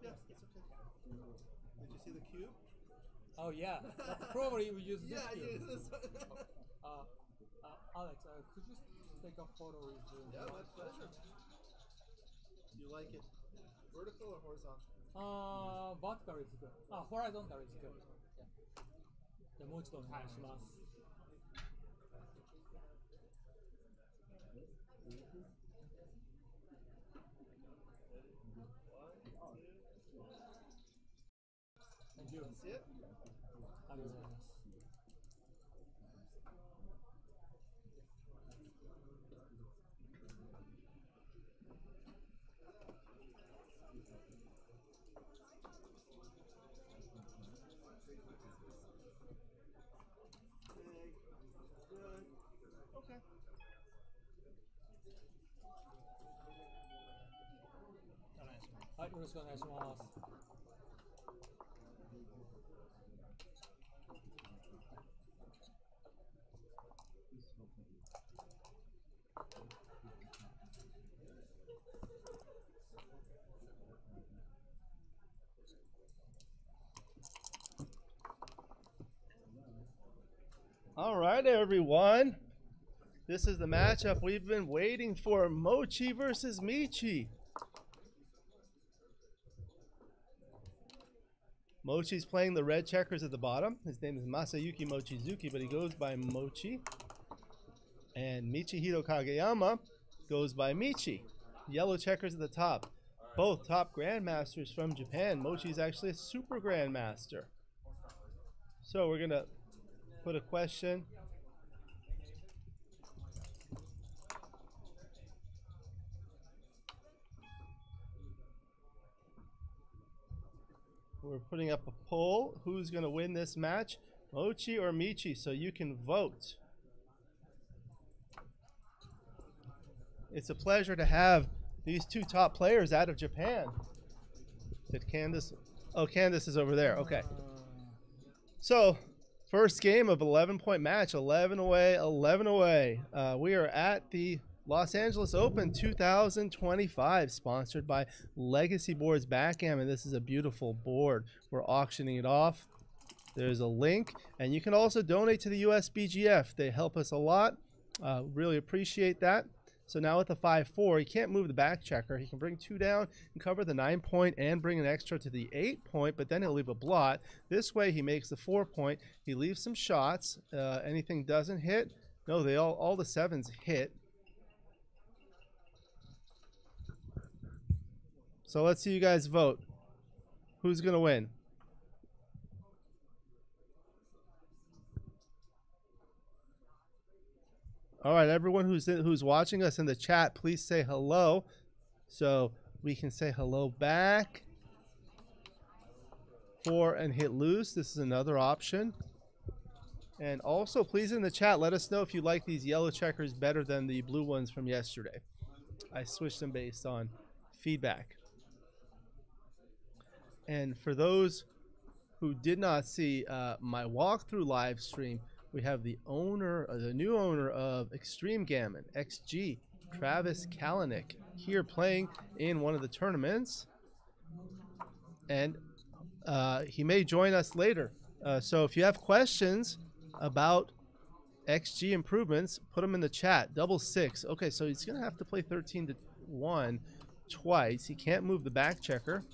yeah, it's okay. Did you see the cube? Oh yeah, probably we use this Yeah, cube. use this one. Alex, could you take a photo with Yeah, my pleasure. You like it vertical or horizontal? vertical is good. Horizontal is good. Yeah. じゃあもう一度お願いします。Thank you. See it? ありがとうございます。Good. Okay. はい、よろしくお願いします。All right, everyone. This is the matchup we've been waiting for. Mochi versus Michi. Mochi's playing the red checkers at the bottom. His name is Masayuki Mochizuki, but he goes by Mochi. And Michihiro Kageyama goes by Michi. Yellow checkers at the top. Both top grandmasters from Japan. Mochi's actually a super grandmaster. So we're going to put a question. We're putting up a poll. Who's going to win this match? Mochi or Michi? So you can vote. It's a pleasure to have these two top players out of Japan. Did Candace? Oh, Candace is over there. Okay. So, first game of 11-point match. 11 away, 11 away. We are at the Los Angeles Open 2025, sponsored by Legacy Boards Backgammon. This is a beautiful board. We're auctioning it off. There's a link, and you can also donate to the USBGF. They help us a lot. Really appreciate that. So now with the 5-4, he can't move the back checker. He can bring 2 down and cover the 9-point and bring an extra to the 8-point, but then he'll leave a blot. This way he makes the 4-point. He leaves some shots. Anything doesn't hit? No, they all the 7s hit. So let's see you guys vote. Who's going to win? All right, everyone who's watching us in the chat, please say hello so we can say hello back. 4 and hit loose. This is another option. And also, please in the chat, let us know if you like these yellow checkers better than the blue ones from yesterday. I switched them based on feedback. And for those who did not see my walkthrough live stream, we have the new owner of Extreme Gammon, XG, Travis Kalanick, here playing in one of the tournaments. And he may join us later. So if you have questions about XG improvements, put them in the chat. 6. Okay, so he's going to have to play 13-1 twice. He can't move the back checker.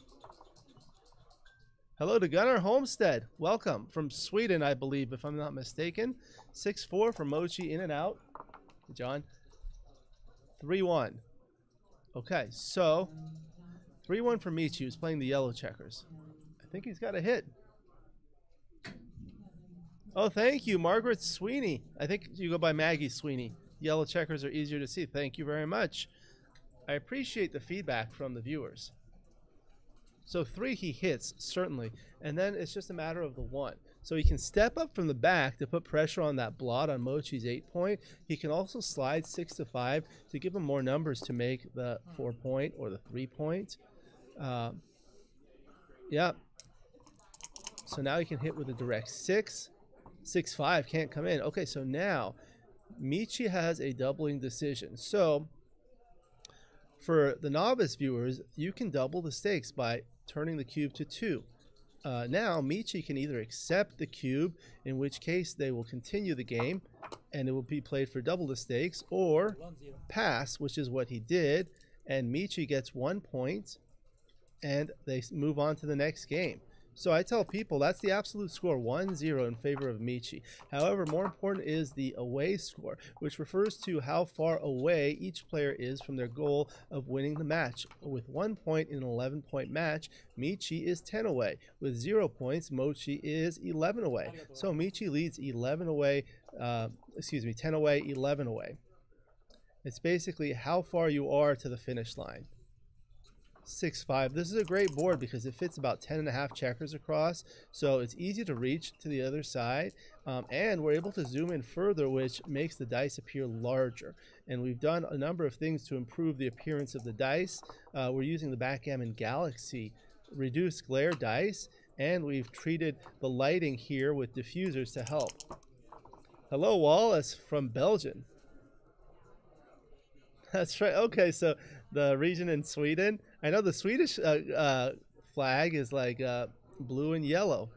Hello to Gunnar Holmstead. Welcome from Sweden, I believe, if I'm not mistaken. 6-4 for Mochi, in and out. John. 3-1. Okay, so 3-1 for Michi, who's playing the yellow checkers. I think he's got a hit. Oh, thank you, Margaret Sweeney. I think you go by Maggie Sweeney. Yellow checkers are easier to see. Thank you very much. I appreciate the feedback from the viewers. So 3 he hits, certainly. And then it's just a matter of the 1. So he can step up from the back to put pressure on that blot on Mochi's 8-point. He can also slide 6-5 to give him more numbers to make the 4-point or the 3-point. Yeah. So now he can hit with a direct 6. 6-5 can't come in. Okay, so now Michi has a doubling decision. So For the novice viewers, you can double the stakes by turning the cube to 2. Now, Michi can either accept the cube, in which case they will continue the game, and it will be played for double the stakes, or 1-0. pass, which is what he did, and Michi gets 1 point, and they move on to the next game. So I tell people that's the absolute score, 1-0 in favor of Michi. However, more important is the away score, which refers to how far away each player is from their goal of winning the match. With 1 point in an 11-point match, Michi is 10 away. With 0 points, Mochi is 11 away. So Michi leads 11 away, 10 away, 11 away. It's basically how far you are to the finish line. 6-5. This is a great board because it fits about 10.5 checkers across, so it's easy to reach to the other side, and we're able to zoom in further, which makes the dice appear larger. And we've done a number of things to improve the appearance of the dice. We're using the Backgammon Galaxy reduced glare dice, and we've treated the lighting here with diffusers to help. Hello, Wallace from Belgium. That's right. Okay, so the region in Sweden. I know the Swedish flag is like blue and yellow,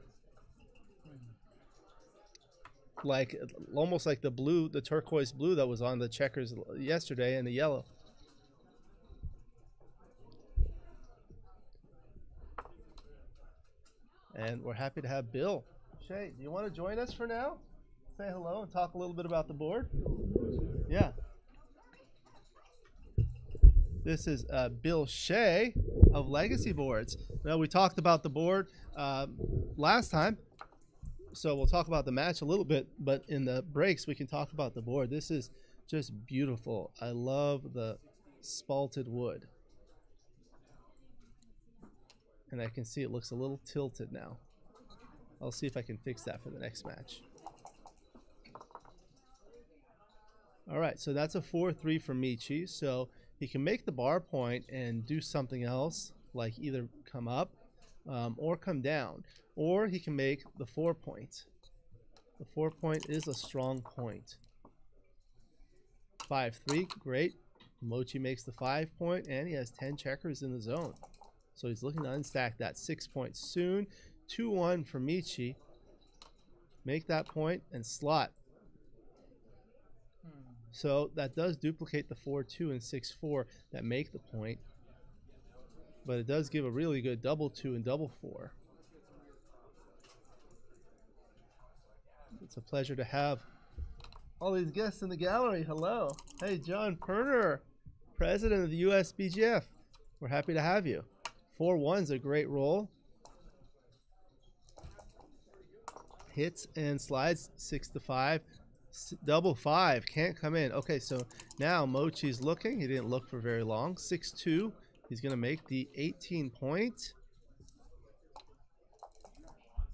like almost like the blue, the turquoise blue that was on the checkers yesterday, and the yellow. And we're happy to have Bill. Shay, do you want to join us for now? Say hello and talk a little bit about the board. Yeah. This is Bill Shea of Legacy Boards. Now, we talked about the board last time, so we'll talk about the match a little bit, but in the breaks we can talk about the board. This is just beautiful. I love the spalted wood. And I can see it looks a little tilted now. I'll see if I can fix that for the next match. All right, so that's a 4-3 for Michi. So he can make the bar point and do something else, like either come up or come down. Or he can make the 4 point. The 4 point is a strong point. 5-3, great. Mochi makes the 5 point, and he has 10 checkers in the zone. So he's looking to unstack that 6 point soon. 2-1 for Michi. Make that point and slot. So that does duplicate the 4-2 and 6-4 that make the point. But it does give a really good double 2 and double 4. It's a pleasure to have all these guests in the gallery. Hello. Hey, John Perner, president of the USBGF. We're happy to have you. 4-1's a great roll. Hits and slides 6-5. Double 5 can't come in. Okay, so now Mochi's looking. He didn't look for very long. 6-2. He's going to make the 18 point.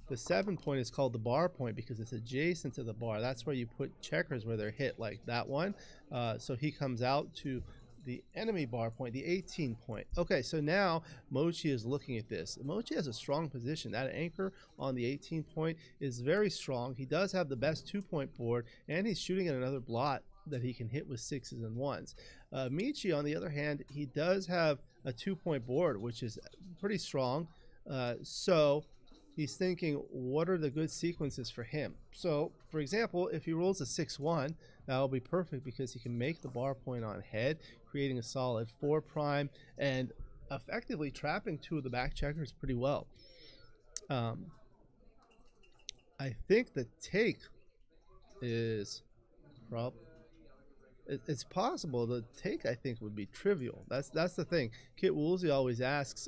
The 7 point is called the bar point because it's adjacent to the bar. That's where you put checkers where they're hit, like that one. So he comes out to the enemy bar point, the 18 point. Okay, so now Mochi is looking at this. Mochi has a strong position. That anchor on the 18 point is very strong. He does have the best 2 point board, and he's shooting at another blot that he can hit with 6s and 1s. Michi, on the other hand, he does have a 2 point board, which is pretty strong. So he's thinking, what are the good sequences for him? So, for example, if he rolls a 6-1, that'll be perfect because he can make the bar point on head, creating a solid 4 prime and effectively trapping 2 of the back checkers pretty well. I think the take is it's possible. The take, I think, would be trivial. That's the thing. Kit Woolsey always asks,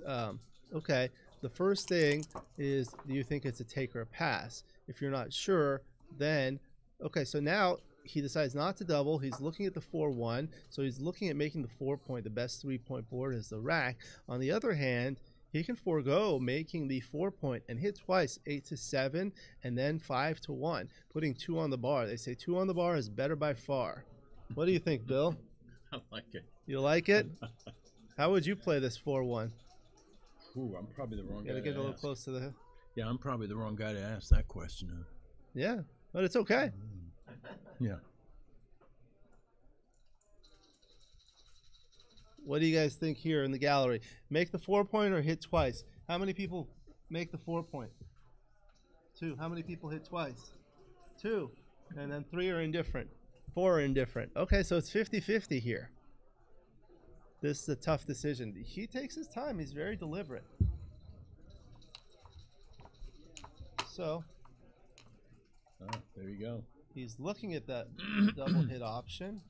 okay, the first thing is, do you think it's a take or a pass? If you're not sure, then okay, so now he decides not to double. He's looking at the 4-1, so he's looking at making the 4 point. The best 3 point board is the rack. On the other hand, he can forego making the 4 point and hit twice, 8-7 and then 5-1, putting 2 on the bar. They say 2 on the bar is better by far. What do you think, Bill? I like it. You like it? How would you play this 4-1? Ooh, I'm probably the wrong guy. Gotta get to a little ask. close to the. Yeah, I'm probably the wrong guy to ask that question of. Yeah, but it's okay. Yeah. What do you guys think here in the gallery? Make the 4-point or hit twice? How many people make the 4-point? 2. How many people hit twice? 2. And then 3 are indifferent. 4 are indifferent. Okay, so it's 50-50 here. This is a tough decision. He takes his time. He's very deliberate. So there you go. he's looking at that double hit option.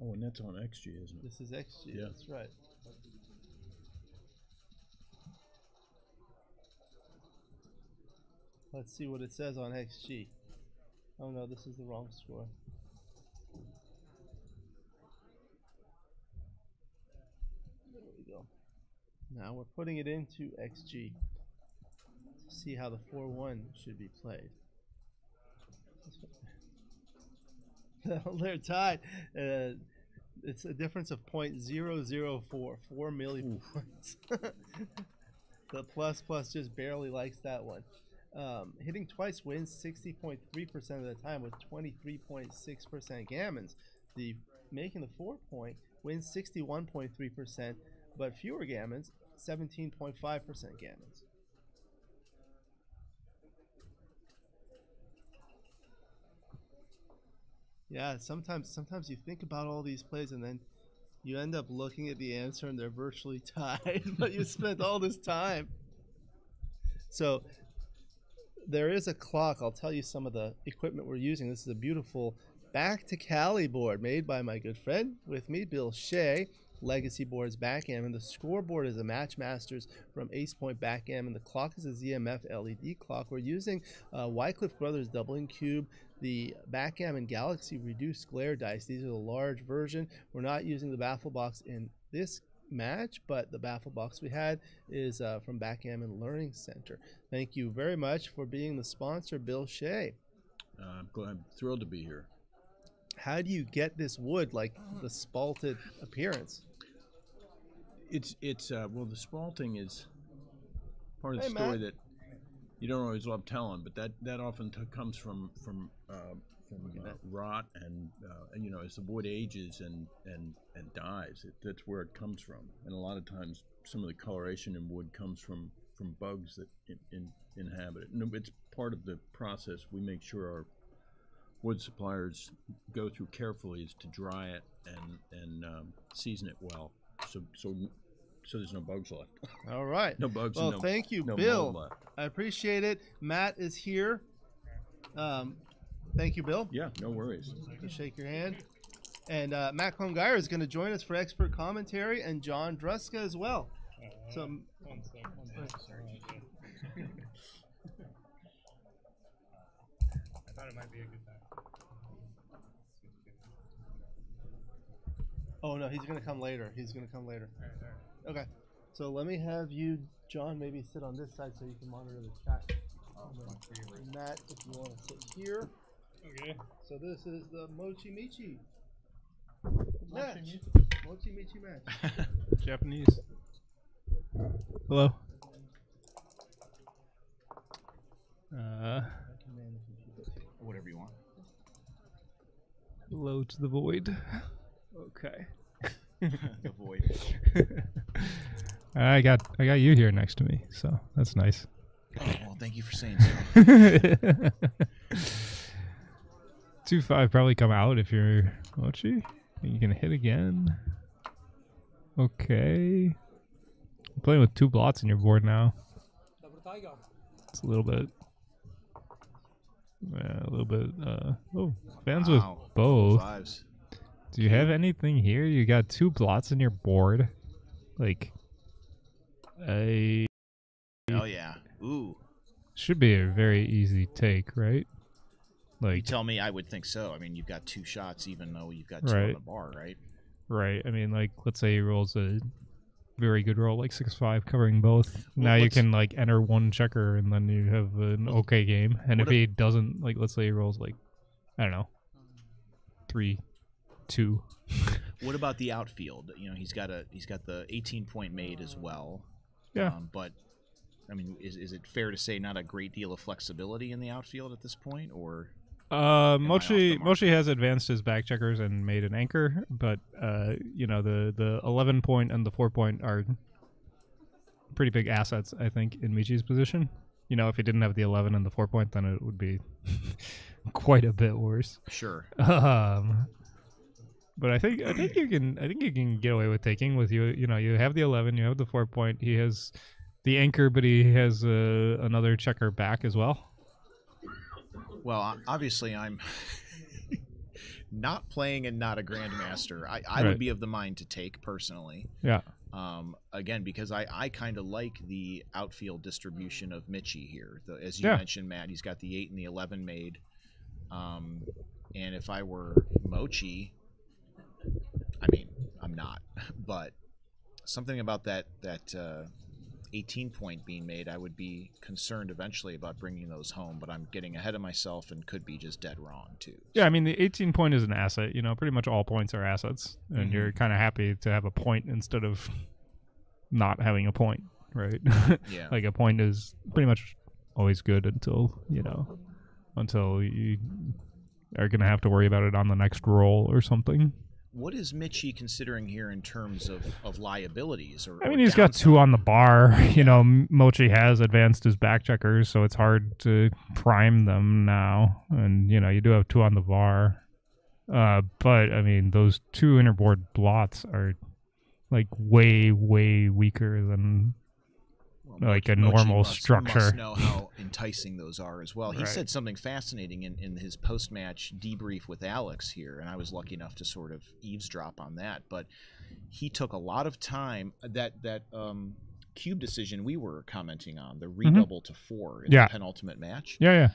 Oh, and that's on XG, isn't it? This is XG. Yeah. That's right. Let's see what it says on XG. Oh no, this is the wrong score. There we go. Now we're putting it into XG to see how the 4-1 should be played. They're tied. It's a difference of 0.004, 4 millipoints. The plus just barely likes that one. Hitting twice wins 60.3% of the time with 23.6% gammons. The making the 4-point wins 61.3%, but fewer gammons, 17.5% gammons. Yeah, sometimes you think about all these plays and then you end up looking at the answer and they're virtually tied, but you spent all this time. So there is a clock. I'll tell you some of the equipment we're using. This is a beautiful Back to Cali board made by my good friend with me, Bill Shea. Legacy boards backgammon. The scoreboard is a Matchmasters from Ace Point backgammon. The clock is a ZMF LED clock. We're using Wycliffe Brothers doubling cube, the Backgammon Galaxy reduced glare dice. These are the large version. We're not using the baffle box in this match, but the baffle box we had is from Backgammon Learning Center. Thank you very much for being the sponsor, Bill Shea. I'm thrilled to be here. How do you get this wood like the spalted appearance? It's well, the spalting is part of the Hey, story Matt. that you don't always love telling, but that often comes from rot and you know, as the wood ages and dies, that's where it comes from. And a lot of times, some of the coloration in wood comes from bugs that inhabit it. And it's part of the process. We make sure our wood suppliers go through carefully is to dry it and season it well, so there's no bugs left. All right. No bugs. Well, and thank you, no Bill. mold left. I appreciate it. Matt is here. Thank you, Bill. Yeah, no worries. To shake your hand. And Matt Klongeyer is going to join us for expert commentary, and John Druska as well. So, One sec. I thought it might be a good time. oh no, he's going to come later. He's going to come later. All right. Okay. So let me have you, John, maybe sit on this side so you can monitor the chat. And Matt, if you want to sit here. Okay. So this is the Mochi Michi match. Mochi Michi match. Japanese. Hello. Whatever you want. Hello to the void. Okay. The void. I got you here next to me, so that's nice. Oh, well, thank you for saying so. 2-5 probably come out if you're Mochi. You can hit again. Okay. I'm playing with 2 blots in your board now. Double tiger. It's a little bit. Yeah, a little bit. Oh, fans Wow. with both. Fives. Do you have anything here? You got 2 blots in your board. Like, Oh yeah. Ooh. should be a very easy take, right? You Like, tell me. I would think so. I mean, you've got 2 shots, even though you've got 2 on Right. the bar, right? right. I mean, like, let's say he rolls a very good roll, like 6-5, covering both. Well, Now you let's- can, like, enter 1 checker, and then you have an okay game. And if what he doesn't, like, let's say he rolls, like, I don't know, 3-2. What about the outfield? You know, he's got the 18-point made as well. Yeah. But I mean, is it fair to say not a great deal of flexibility in the outfield at this point, or? I off the Mochi mark? Mochi has advanced his back checkers and made an anchor, but you know, the 11-point and the 4-point are pretty big assets, I think, in Michi's position. You know, if he didn't have the 11 and the 4-point, then it would be quite a bit worse. Sure. But I think you can get away with taking with you. You know, you have the 11, you have the 4-point. He has the anchor, but he has another checker back as well. Well, obviously, I'm not playing and not a grandmaster. I Right. would be of the mind to take personally. Yeah. Again, because I kind of like the outfield distribution of Michie here. As you Yeah. mentioned, Matt, he's got the 8 and the 11 made. And if I were Mochi, I mean, I'm not, but something about that 18-point being made, I would be concerned eventually about bringing those home, but I'm getting ahead of myself and could be just dead wrong too. Yeah, I mean, the 18-point is an asset. You know, pretty much all points are assets, and Mhm. you're kind of happy to have a point instead of not having a point, right? Yeah. Like a point is pretty much always good until you are gonna have to worry about it on the next roll or something. What is Michie considering here in terms of liabilities? I mean, he's got 2 on the bar. You know, Mochi has advanced his back checkers, so it's hard to prime them now. And, you know, you do have 2 on the bar. But, I mean, those 2 interboard blots are, like, way, way weaker than, like, a normal Must structure. know how enticing those are as well. He Right. said something fascinating in his post-match debrief with Alex here, and I was lucky enough to sort of eavesdrop on that. But he took a lot of time. That cube decision we were commenting on, the redouble to 4 in Yeah. the penultimate match. Yeah.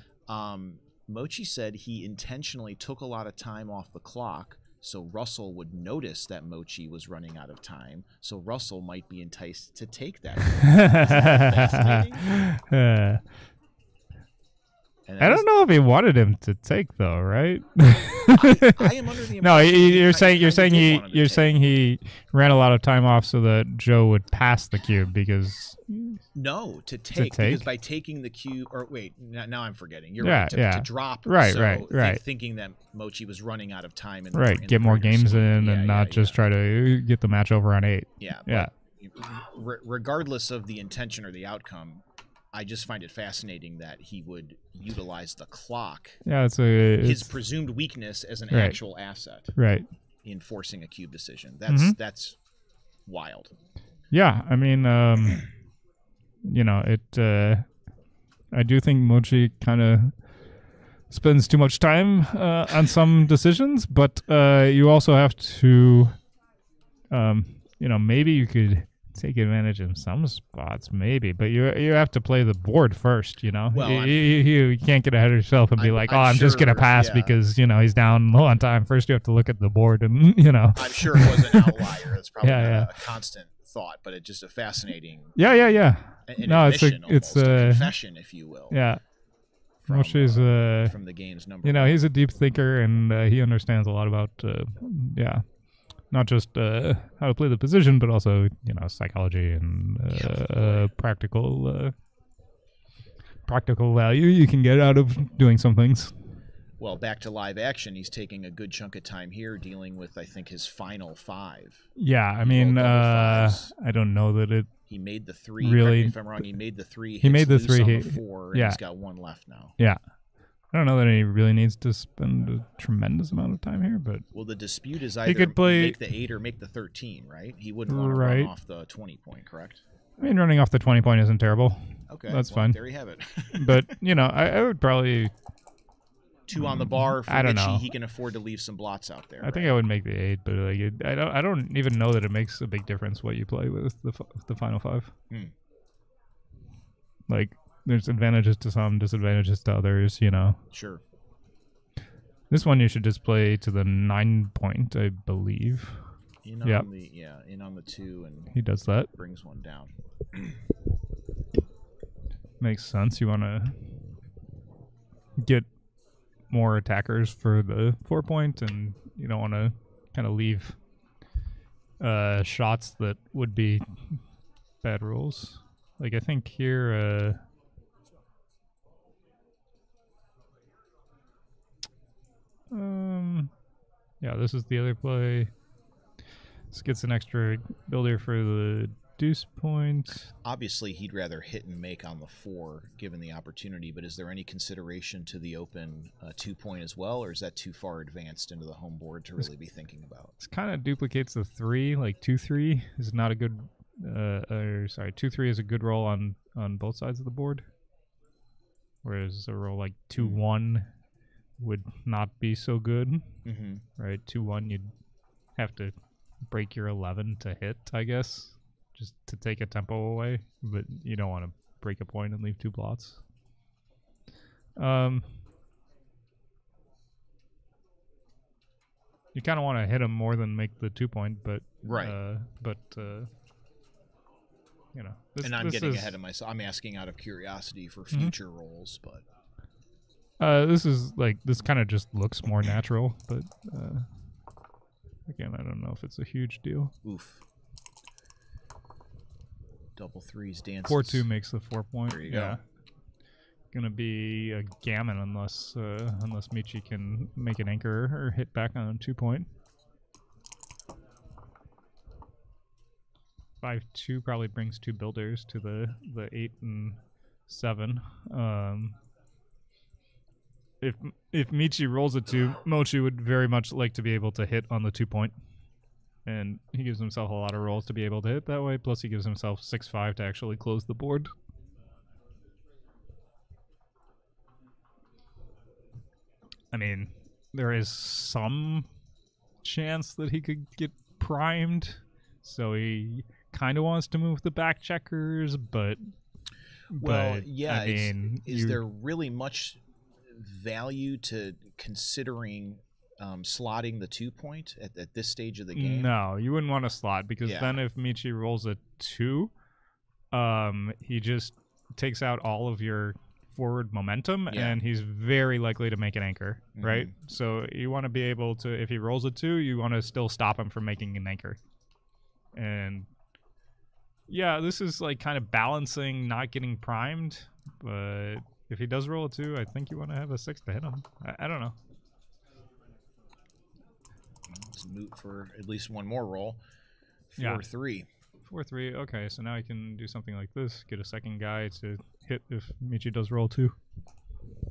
Mochi said he intentionally took a lot of time off the clock so Russell would notice that Mochi was running out of time, so Russell might be enticed to take that. Fascinating? And I don't know if he wanted him to take, though, right? I am under the No, impression you're he saying did want him to you're take. saying he ran a lot of time off so that Joe would pass the cube because No, to take, take? because by taking the cube, or wait, now I'm forgetting. You're Yeah, right. To, yeah. to drop, Right, so right. thinking that Mochi was running out of time, in right, the get more greater games scheme. in Yeah, and not just try to get the match over on 8. Yeah, Yeah. but regardless of the intention or the outcome, I just find it fascinating that he would utilize the clock, Yeah, his it's presumed weakness, as an Right. actual asset right. in forcing a cube decision. Mm-hmm. That's wild. Yeah, I mean, you know, I do think Mochi kind of spends too much time on some decisions, but you also have to, you know, maybe you could take advantage in some spots, maybe, but you have to play the board first, you know. Well, you can't get ahead of yourself and be like, I'm just gonna sure, pass yeah. because, you know, he's down low on time. First, you have to look at the board and, you know. I'm sure it was an outlier. It's probably Yeah, not yeah. a constant thought, but it's just a fascinating Yeah. an No, admission, it's almost, a a confession, if you will. yeah. From, Mochi's from the game's number. you know, one. he's a deep thinker and he understands a lot about not just how to play the position, but also, you know, psychology and practical value you can get out of doing some things. Well, back to live action, he's taking a good chunk of time here dealing with, I think, his final 5. Yeah, I He mean, rolled double fives. I don't know that it. He made the 3. Really- Correct me if I'm wrong. He made the 3. He made the hits 3, loose on he- the 4, and yeah. he's got 1 left now. Yeah, I don't know that he really needs to spend a tremendous amount of time here, but Well, the dispute is either could play- make the 8 or make the 13, right? He wouldn't want to Right. run off the 20-point, correct? I mean, running off the 20-point isn't terrible. Okay, That's well, fine. There you have it. But you know, I would probably. 2 on the bar for I don't Richie. know. He can afford to leave some blots out there. I think I would make the 8, but like I don't even know that it makes a big difference what you play with the final 5. Hmm. Like, there's advantages to some, disadvantages to others. You know, Sure. this one you should just play to the 9-point, I believe. In Yep. on in on the 2 and He does that. brings 1 down. Makes sense. You want to get more attackers for the 4-point, and you don't want to kind of leave shots that would be bad rules. Like I think here yeah, this is the other play. This gets an extra builder for the deuce point. Obviously, he'd rather hit and make on the 4, given the opportunity. But is there any consideration to the open 2-point as well, or is that too far advanced into the home board to really be thinking about? This kind of duplicates the 3. Like 2-3 is not a good. Sorry, 2-3 is a good roll on both sides of the board. Whereas a roll like 2-1 would not be so good. Mm-hmm. Right, 2-1 you'd have to break your 11 to hit, I guess, just to take a tempo away, but you don't want to break a point and leave 2 blots. You kind of want to hit him more than make the 2-point, but Right. You know, And I'm getting ahead of myself. I'm asking out of curiosity for Mm-hmm. future roles, but this is like, this kind of just looks more natural, but again, I don't know if it's a huge deal. oof. Double 3s dances. 4-2 makes the 4-point. There you go. Gonna be a gammon unless Michi can make an anchor or hit back on a 2-point. 5-2 probably brings 2 builders to the 8 and 7. If Michi rolls a 2, Mochi would very much like to be able to hit on the 2-point. And he gives himself a lot of rolls to be able to hit that way, plus he gives himself 6-5 to actually close the board. I mean, there is some chance that he could get primed, so he kind of wants to move the back checkers, but yeah. I mean, is there really much value to considering slotting the 2-point at this stage of the game? No, you wouldn't want to slot, because Yeah. then if Michi rolls a 2, he just takes out all of your forward momentum, Yeah. and he's very likely to make an anchor, right? Mhm. So you want to be able to, if he rolls a 2, you want to still stop him from making an anchor. And yeah, this is like kind of balancing not getting primed, but if he does roll a 2, I think you want to have a 6 to hit him. I don't know. It's moot for at least one more roll. Yeah. 4-3. 4-3. Okay, so now I can do something like this. Get a second guy to hit if Michi does roll 2.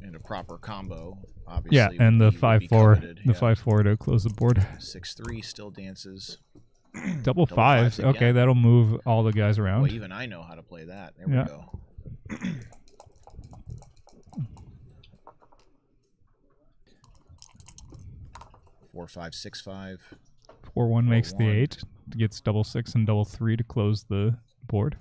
And a proper combo, obviously. Yeah, and the would be 5-4, coveted, the yeah. 5-4 to close the board. 6-3 still dances. Double fives fives. again. Okay, that'll move all the guys around. Well, even I know how to play that. There Yeah. we go. 4-5, 6-5. 4-1 makes the 4-1. 8. Gets double 6 and double 3 to close the board.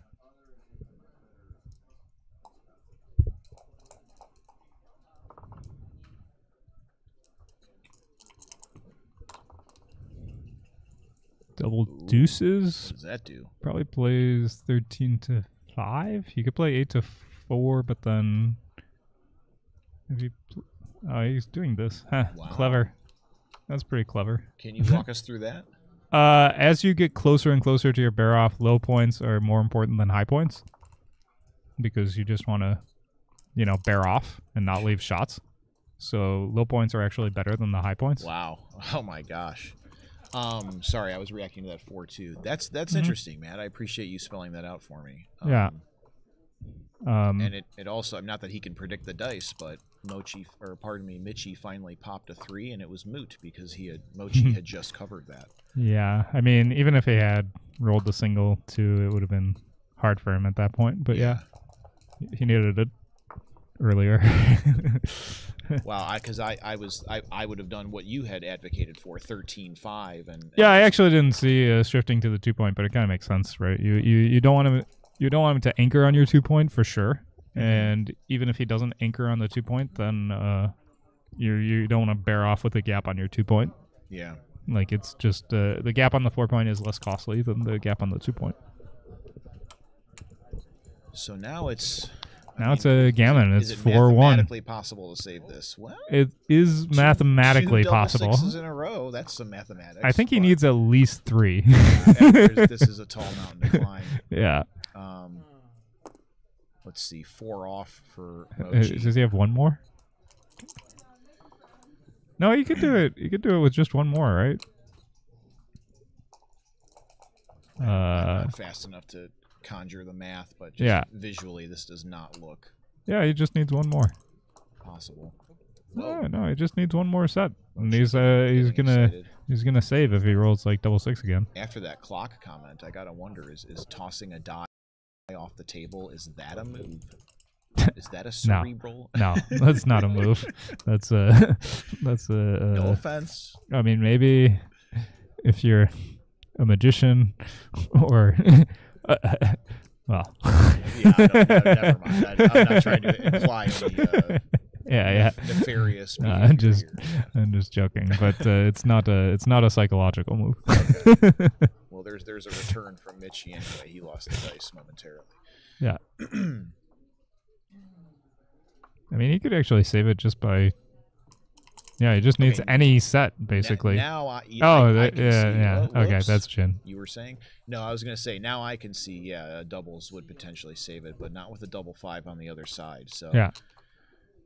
Double deuces. What does that do? Probably plays 13 to 5. You could play 8 to 4, but then if you oh, he's doing this. Huh, Wow. clever. That's pretty clever. Can you walk us through that? As you get closer and closer to your bear off, low points are more important than high points, because you just want to, bear off and not leave shots. So low points are actually better than the high points. Wow. Oh my gosh. Sorry, I was reacting to that 4-2. That's Mm-hmm. interesting, Matt. I appreciate you spelling that out for me. Yeah. And it also, not that he can predict the dice, but Michi finally popped a 3, and it was moot because Mochi had just covered that. Yeah, I mean, even if he had rolled the single 2, it would have been hard for him at that point. But yeah, he needed it earlier. Wow, because I would have done what you had advocated for, 13-5, and Yeah, I actually didn't see shifting to the 2-point, but it kind of makes sense, right? You don't want him to anchor on your 2-point for sure, and even if he doesn't anchor on the 2-point, then you don't want to bear off with a gap on your 2-point. yeah. Like, it's just the gap on the 4-point is less costly than the gap on the 2-point. So now it's Now it's a gammon. Is It's it 4-1. mathematically possible to save this? Well, It is mathematically two double possible. sixes in a row. That's some mathematics. I think he but needs at least 3. this is a tall mountain to climb. Yeah. Let's see, 4 off for Does Mochi. he have one more? No, you could do it. You could do it with just one more, right? I'm not fast enough to conjure the math, but just Yeah. visually, this does not look Yeah, he just needs one more. possible. No, he just needs one more set. And Mochi's he's getting gonna excited. he's gonna save if he rolls like double 6 again. After that clock comment, I gotta wonder: is tossing a die off the table, is that a move? Is that a cerebral? No, that's not a move. That's a No offense. I mean, maybe if you're a magician or well, Yeah, never mind. I'm not trying to imply any yeah. nefarious I'm behavior just here. I'm just joking, but it's not a psychological move. Well, there's a return from Mitchie anyway. He lost the dice momentarily. Yeah. I mean, he could actually save it just by. Yeah, he just needs mean, any set basically. Now I Oh, can see. yeah. Oh, Okay, whoops. that's Jin. You were saying? No, I was going to say, now I can see, yeah, doubles would potentially save it, but not with a double 5 on the other side. So, Yeah.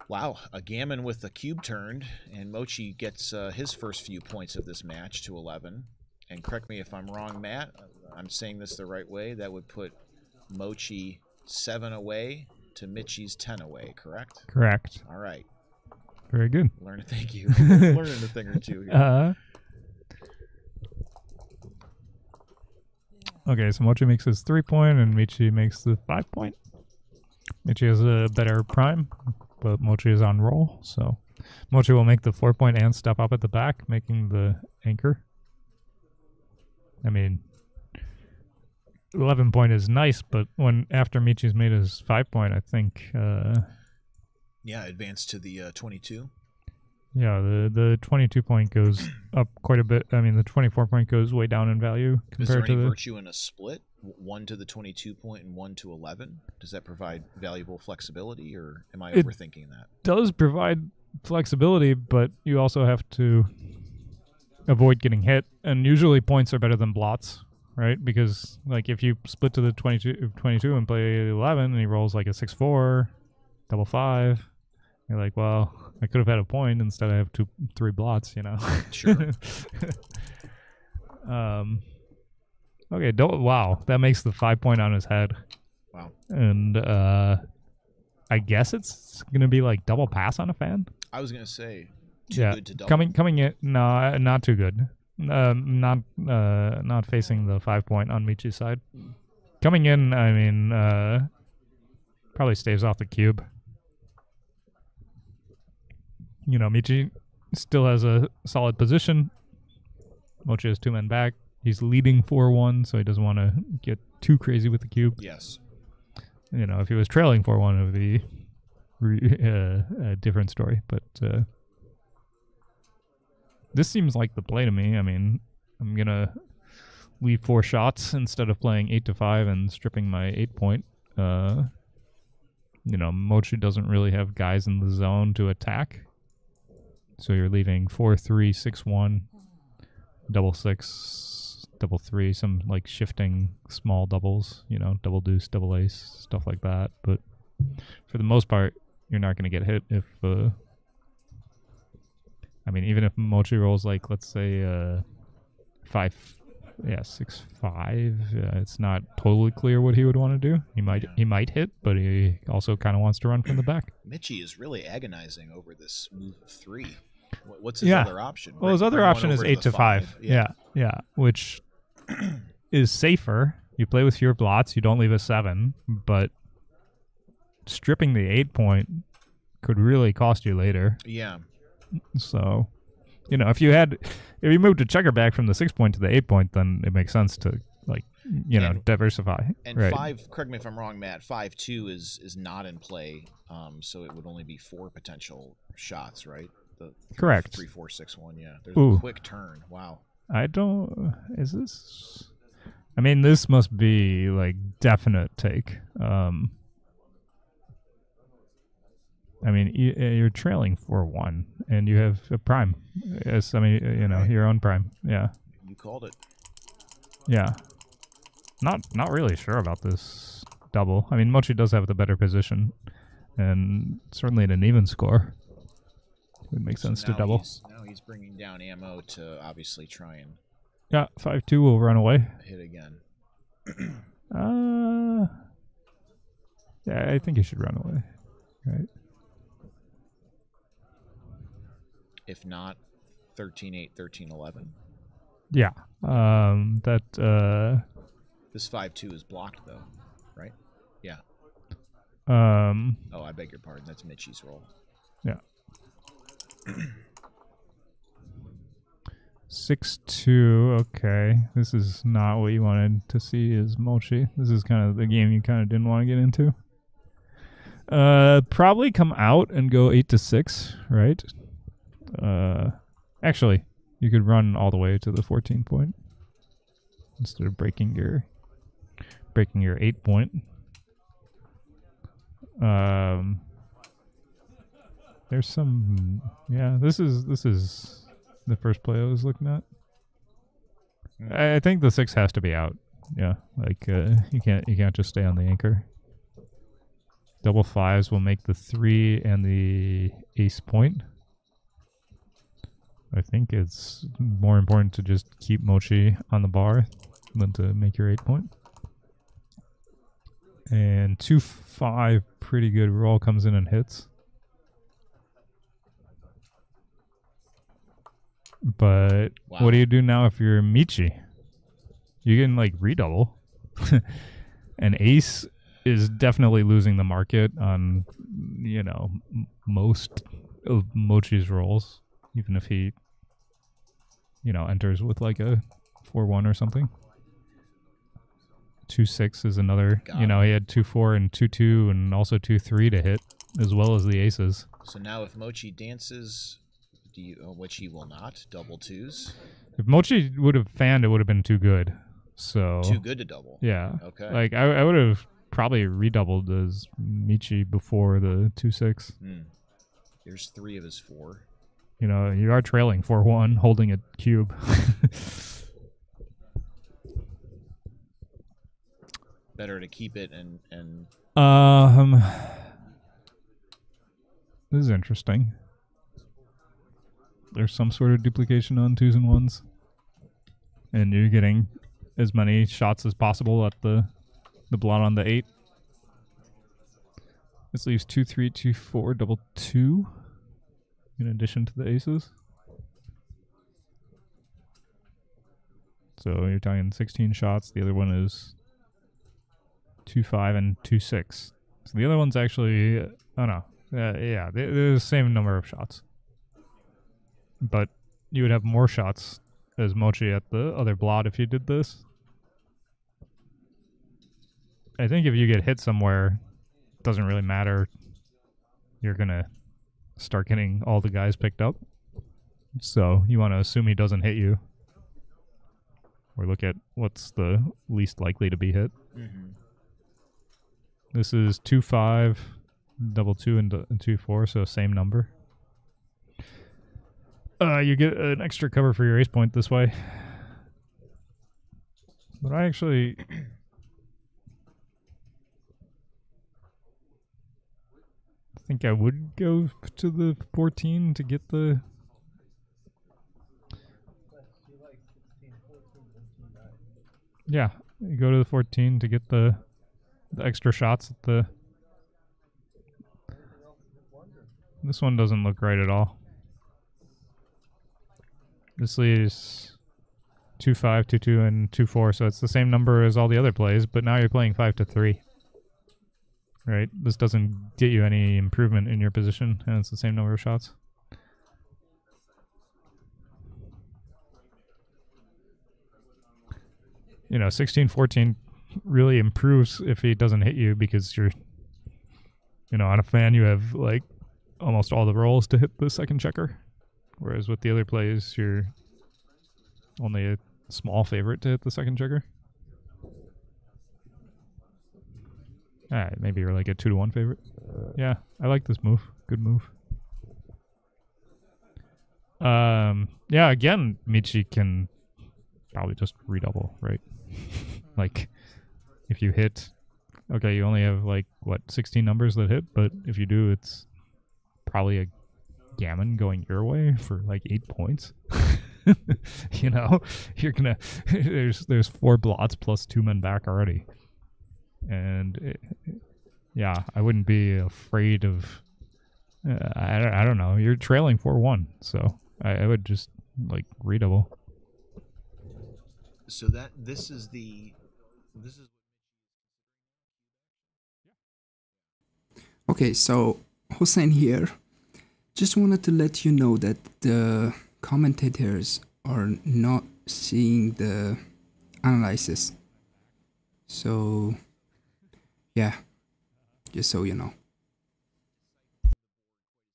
wow, a gammon with the cube turned, and Mochi gets his first few points of this match to 11. And correct me if I'm wrong, Matt, I'm saying this the right way. That would put Mochi 7 away to Mitchie's 10 away, correct? Correct. All right. Very good. Thank you. Learning a thing or two here. Okay, so Mochi makes his 3-point and Michi makes the 5-point. Michi has a better prime, but Mochi is on roll, so Mochi will make the 4-point and step up at the back, making the anchor. I mean, 11-point is nice, but when after Michi's made his 5-point, I think Yeah, advance to the 22. yeah, the 22-point goes up quite a bit. I mean, the 24-point goes way down in value Is there compared to any the. virtue in a split? 1 to the 22 point and 1 to 11? Does that provide valuable flexibility, or am I It- overthinking that? Does provide flexibility, but you also have to avoid getting hit. And usually points are better than blots, right? Because like if you split to the 22 and play 11 and he rolls like a 6-4, double 5, you're like, well, I could have had a point instead I have 3 blots, you know? Sure. Okay, wow, that makes the 5-point on his head. Wow. And I guess it's gonna be like double pass on a fan. I was going to say, too Yeah, good to double. coming in. No, not too good. Not facing the 5-point on Michi's side. Coming in, I mean, probably staves off the cube. You know, Michi still has a solid position. Mochi has 2 men back. He's leading 4-1, so he doesn't want to get too crazy with the cube. Yes. You know, if he was trailing 4-1, it would be a different story. But this seems like the play to me. I mean, I'm going to leave 4 shots instead of playing 8-5 and stripping my 8-point. You know, Mochi doesn't really have guys in the zone to attack. So you're leaving 4-3, 6-1, double 6, double 3, some like shifting small doubles, you know, double deuce, double ace, stuff like that. But for the most part, you're not going to get hit if, I mean, even if Mochi rolls like, let's say, 6-5, it's not totally clear what he would want to do. He might hit, but he also kind of wants to run from the back. Mitchie is really agonizing over this move of 3. What's his Yeah. other option? Well, his other Bring one option is over to 8 the to 5. Yeah, which is safer. You play with fewer blots. You don't leave a 7, but stripping the 8-point could really cost you later. Yeah. So, you know, if you moved a checker back from the 6-point to the 8-point, then it makes sense to like, you know, diversify. And right. 5, correct me if I'm wrong, Matt, 5-2 is not in play, so it would only be 4 potential shots, right? Correct. 3, 4, 6, 1, yeah. There's Ooh. a quick turn. Wow. Is this? I mean, this must be like definite take. I mean, you're trailing 4-1, and you have a prime. Yes, I mean, you know, your own prime. Yeah, You called it. yeah. Not really sure about this double. I mean, Mochi does have the better position, and certainly in an even score, it would make sense to now double. Now he's bringing down ammo to obviously try and Yeah, 5-2 will run away. hit again. Yeah, I think he should run away. Right. If not, 13-8, 13-11. Yeah. That. This 5-2 is blocked though, right? Yeah. Oh, I beg your pardon. That's Mitchie's roll. Yeah. 6-2. Okay, this is not what you wanted to see. Is Mochi? This is kind of the game you kind of didn't want to get into. Probably come out and go 8-6, right? Actually, you could run all the way to the 14 point instead of breaking your 8 point. There's some, yeah. This is the first play I was looking at. I think the 6 has to be out. Yeah, like you can't just stay on the anchor. Double 5s will make the 3 and the ace point. I think it's more important to just keep Mochi on the bar than to make your 8 point. And 2-5, pretty good roll, comes in and hits. But Wow. what do you do now if you're Michi? You can like redouble. An ace is definitely losing the market on, you know, most of Mochi's rolls, even if he, you know, enters with like a 4-1 or something. 2-6 is another. Got you know, it. he had 2-4 and 2-2 and also 2-3 to hit, as well as the aces. So now if Mochi dances, which he will not, double 2s. If Mochi would have fanned, it would have been too good. So Too good to double. yeah. Okay. Like I would have probably redoubled as Michi before the 2-6. There's 3 of his 4. You know, you are trailing 4-1, holding a cube. Better to keep it and This is interesting. There's some sort of duplication on 2s and 1s. And you're getting as many shots as possible at the blot on the 8. This leaves 2-3, 2-4, double 2 in addition to the aces. So you're talking 16 shots. The other one is 2-5 and 2-6. So the other one's actually, oh no, yeah, they're the same number of shots. But you would have more shots as Mochi at the other blot if you did this. I think if you get hit somewhere, it doesn't really matter. You're going to start getting all the guys picked up. So you want to assume he doesn't hit you. Or look at what's the least likely to be hit. This is 2-5, double 2 and 2-4, so same number. You get an extra cover for your ace point this way. But I actually... think I would go to the 14 to get the... Yeah, you go to the 14 to get the extra shots at the... This one doesn't look right at all. This leaves 2-5, 2-2, and 2-4, so it's the same number as all the other plays, but now you're playing 5-3. Right? This doesn't get you any improvement in your position, and it's the same number of shots. You know, 16-14 really improves if he doesn't hit you because you're, you know, on a fan you have like almost all the rolls to hit the second checker. Whereas with the other plays, you're only a small favorite to hit the second checker. Maybe you're like a 2-1 favorite. Yeah, I like this move. Good move. Yeah, again, Michi can probably just redouble, right? Like, if you hit, okay, you only have like, what, 16 numbers that hit, but if you do, it's probably a gammon going your way for like 8 points. You know, you're gonna, there's 4 blots plus 2 men back already. And yeah, I wouldn't be afraid of, I don't know, you're trailing 4-1, so I would just like redouble. So this is. Okay, so Hossein here. Just wanted to let you know that the commentators are not seeing the analysis. So, yeah, just so you know.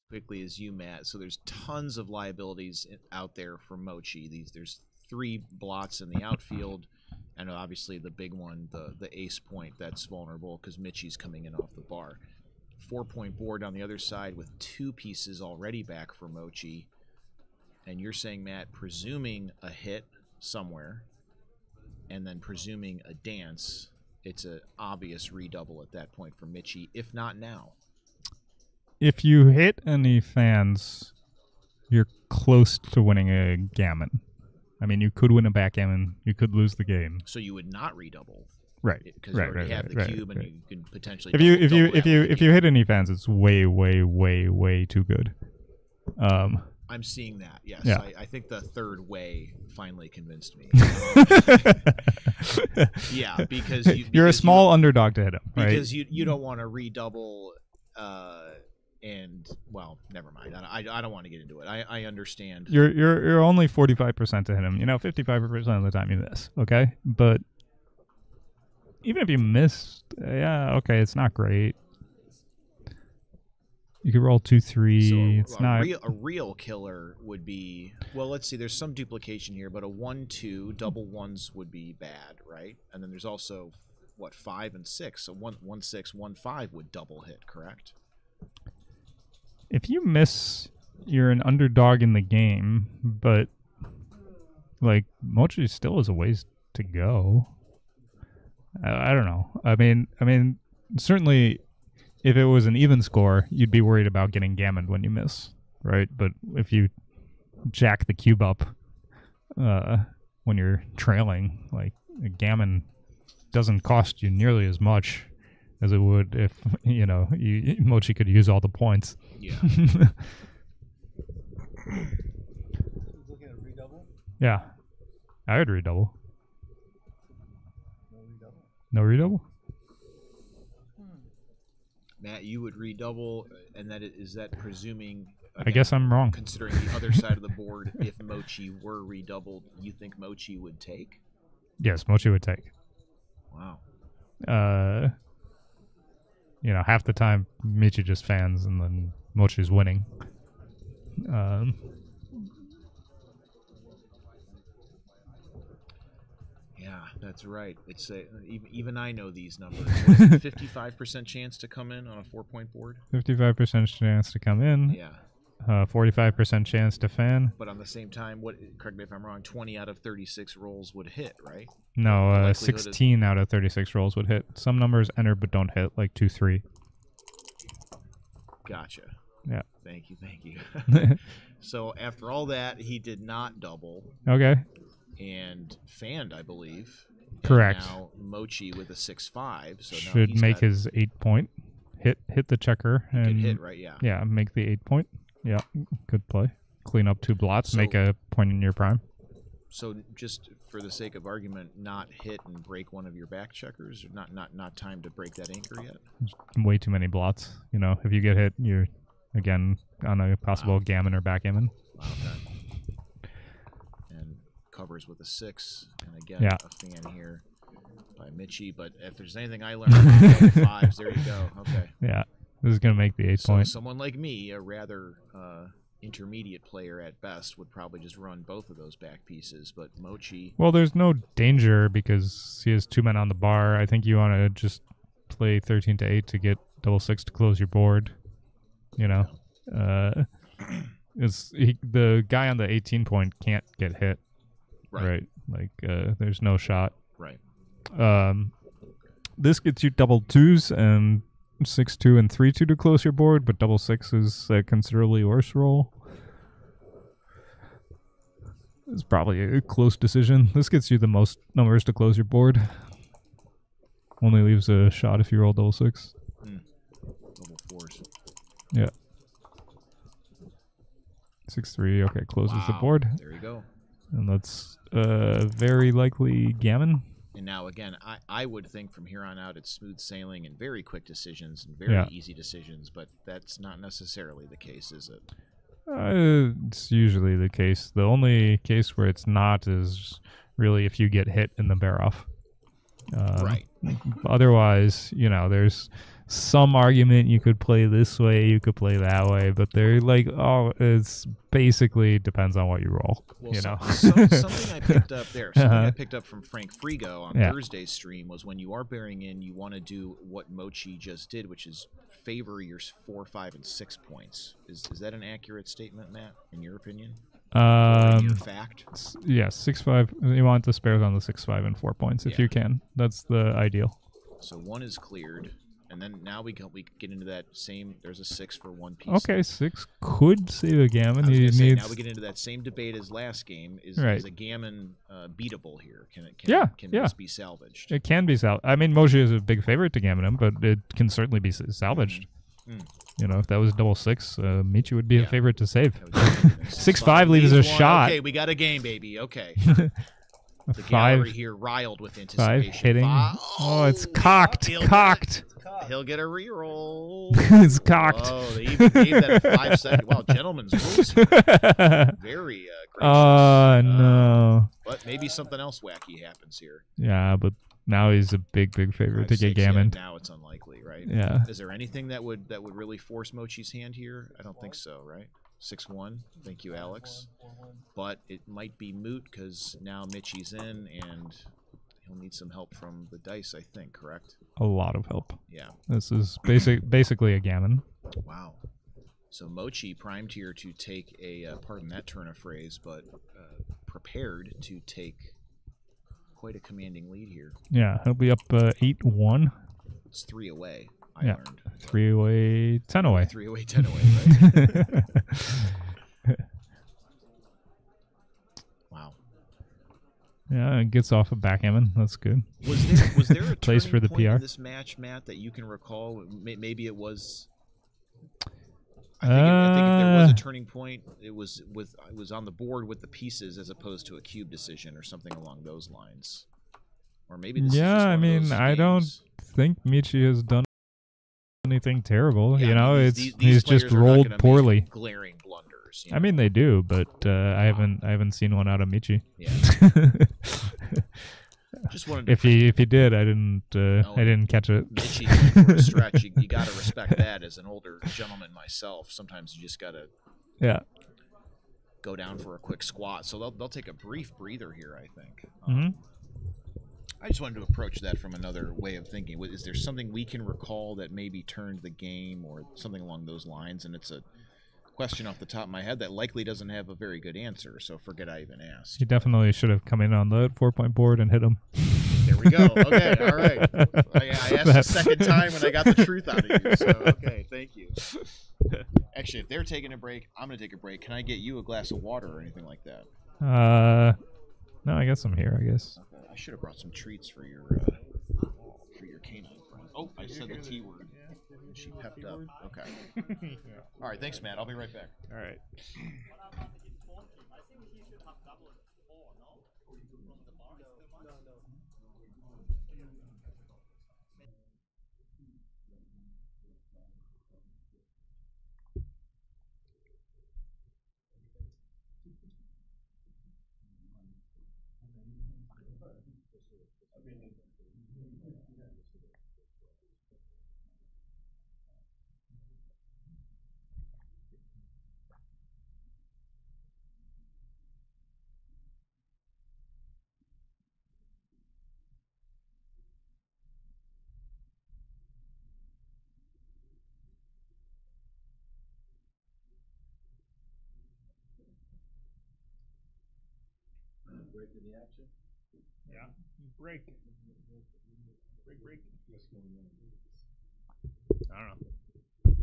Quickly as you, Matt. So there's tons of liabilities out there for Mochi. There's 3 blots in the outfield, and obviously the big one, the ace point, that's vulnerable because Michi's coming in off the bar. 4-point board on the other side with 2 pieces already back for Mochi. And you're saying, Matt, presuming a hit somewhere and then presuming a dance, it's an obvious redouble at that point for Michi, if not now. If you hit any fans, you're close to winning a gammon. I mean, you could win a backgammon. You could lose the game. So you would not redouble. Right. Because you already have the cube and you can potentially if you hit any fans, it's way too good. I'm seeing that. Yes, yeah. I think the third way finally convinced me. Yeah, because you're a small underdog to hit him, right? Because you don't want to redouble. And well, never mind. I don't want to get into it. I understand. You're only 45% to hit him. You know, 55% of the time you miss. Okay, but even if you missed, yeah, okay, it's not great. You could roll 2-3. So it's not a real killer would be, well, let's see. There's some duplication here, but a 1-2 double ones would be bad, right? And then there's also what 5 and 6. So 1-6, 1-5 would double hit, correct? If you miss, you're an underdog in the game, but like Mochi still has a ways to go. I don't know. I mean, certainly, if it was an even score, you'd be worried about getting gammoned when you miss, right? But if you jack the cube up when you're trailing, like a gammon doesn't cost you nearly as much as it would if Mochi could use all the points. Yeah. Looking at redouble? Yeah, I would redouble. No redouble. No redouble? Matt, you would redouble, and is that presuming? I guess I'm wrong. Considering the other side of the board, if Mochi were redoubled, you think Mochi would take? Yes, Mochi would take. Wow. Half the time Michi just fans, and then Mochi's winning. Yeah, that's right. It's even I know these numbers. 55% chance to come in on a 4-point board. 55% chance to come in. Yeah. 45% chance to fan. But on the same time, correct me if I'm wrong, 20 out of 36 rolls would hit, right? No, 16 out of 36 rolls would hit. Some numbers enter but don't hit, like 2-3. Gotcha. Yeah. Thank you. So after all that, he did not double. Okay. And fanned, I believe. Correct. And now Mochi with a 6-5. So now should make his 8-point. Hit the checker. He and could hit, right? Yeah. Yeah, make the 8-point. Yeah, good play. Clean up 2 blots, make a point in your prime. So just for the sake of argument, not hit and break one of your back checkers? Or not time to break that anchor yet? There's way too many blots. If you get hit, you're, again, on a possible gammon or backgammon. Wow, okay. And covers with a 6. And again, yeah. A fan here by Michi. But if there's anything I learned from the 5s, there you go. Okay. Yeah. This is going to make the 8-point. So someone like me, a rather intermediate player at best, would probably just run both of those back pieces. But Mochi... Well, there's no danger because he has 2 men on the bar. I think you want to just play 13 to 8 to get double six to close your board. You know, the guy on the 18 point can't get hit. Right. Like there's no shot. Right. This gets you double twos and 6-2 and 3-2 to close your board, but double six is a considerably worse roll. It's probably a close decision. This gets you the most numbers to close your board. Only leaves a shot if you roll double six. Double fours. Yeah. 6-3. Okay, closes the board. There you go. And that's very likely gammon. And now again, I would think from here on out it's smooth sailing and very quick decisions and very easy decisions, but that's not necessarily the case, is it? It's usually the case. The only case where it's not is really if you get hit in the bear off. Right. Otherwise, you know, there's some argument you could play this way, you could play that way, but they're like, it's basically depends on what you roll. Well, you know, something I picked up there. Something I picked up from Frank Frigo on Thursday's stream was when you are bearing in, you want to do what Mochi just did, which is favor your 4, 5, and 6 points. Is that an accurate statement, Matt? In your opinion? Your fact? Yeah, 6-5. You want the spares on the 6, 5, and 4 points if you can. That's the ideal. So 1 is cleared. And then now we get into that same. There's a 6 for 1 piece. Okay, 6 could save a gammon. Now we get into that same debate as last game. Is a gammon beatable here? Can this be salvaged? It can be salvaged. I mean, Moji is a big favorite to gammon him, but it can certainly be salvaged. You know, if that was double 6, Michi would be a favorite to save. 6-5 leaves a shot. Okay, we got a game, baby. Okay. The 5 gallery here riled with anticipation. 5 hitting. Oh, it's cocked. He'll get a reroll. It's cocked. Oh, they even gave that a 5 second. Wow, gentlemen's rules here. Very gracious. Oh, no. But maybe something else wacky happens here. Yeah, but now he's a big favorite to get gammon. Now it's unlikely, right? Yeah. Is there anything that would really force Mochi's hand here? I don't think so, right? 6-1. Thank you, Alex. But it might be moot because now Michi's in and he'll need some help from the dice, I think, correct? A lot of help. Yeah. This is basically a gammon. Wow. So Mochi primed here to take a, pardon that turn of phrase, but prepared to take quite a commanding lead here. Yeah, he'll be up 8-1. It's 3 away, I learned. 3 away, 10 away. 3 away, 10 away, right? Wow. Yeah, it gets off a backgammon. That's good. Was there a place turning for the point PR in this match, Matt, that you can recall? Maybe it was. I think if there was a turning point, it was on the board with the pieces as opposed to a cube decision or something along those lines. Or maybe this is just one I of mean, those I don't games. think Michi has done anything terrible. Yeah, you know, these he's just players are not rolled gonna poorly. make glaring blunders. You know? I mean, they do, but I haven't seen one out of Michi. Yeah. Just wanted to if he did, I didn't catch it. Michi going for a stretch. You got to respect that as an older gentleman myself. Sometimes you just got to go down for a quick squat. So they'll take a brief breather here, I think. I just wanted to approach that from another way of thinking. Is there something we can recall that maybe turned the game or something along those lines? And it's a question off the top of my head that likely doesn't have a very good answer, so forget I even asked. He definitely should have come in on the 4-point board and hit him. There we go. Okay, all right. I asked the second time and I got the truth out of you, so okay, thank you. Actually, if they're taking a break, I'm going to take a break. Can I get you a glass of water or anything like that? No, I guess I'm here, I guess. Okay. I should have brought some treats for your canine friend. Oh, I said the T word. She pepped up. Okay. All right, thanks, Matt. I'll be right back. All right. breaking the action? Yeah. Break. Break. What's going on? I don't know.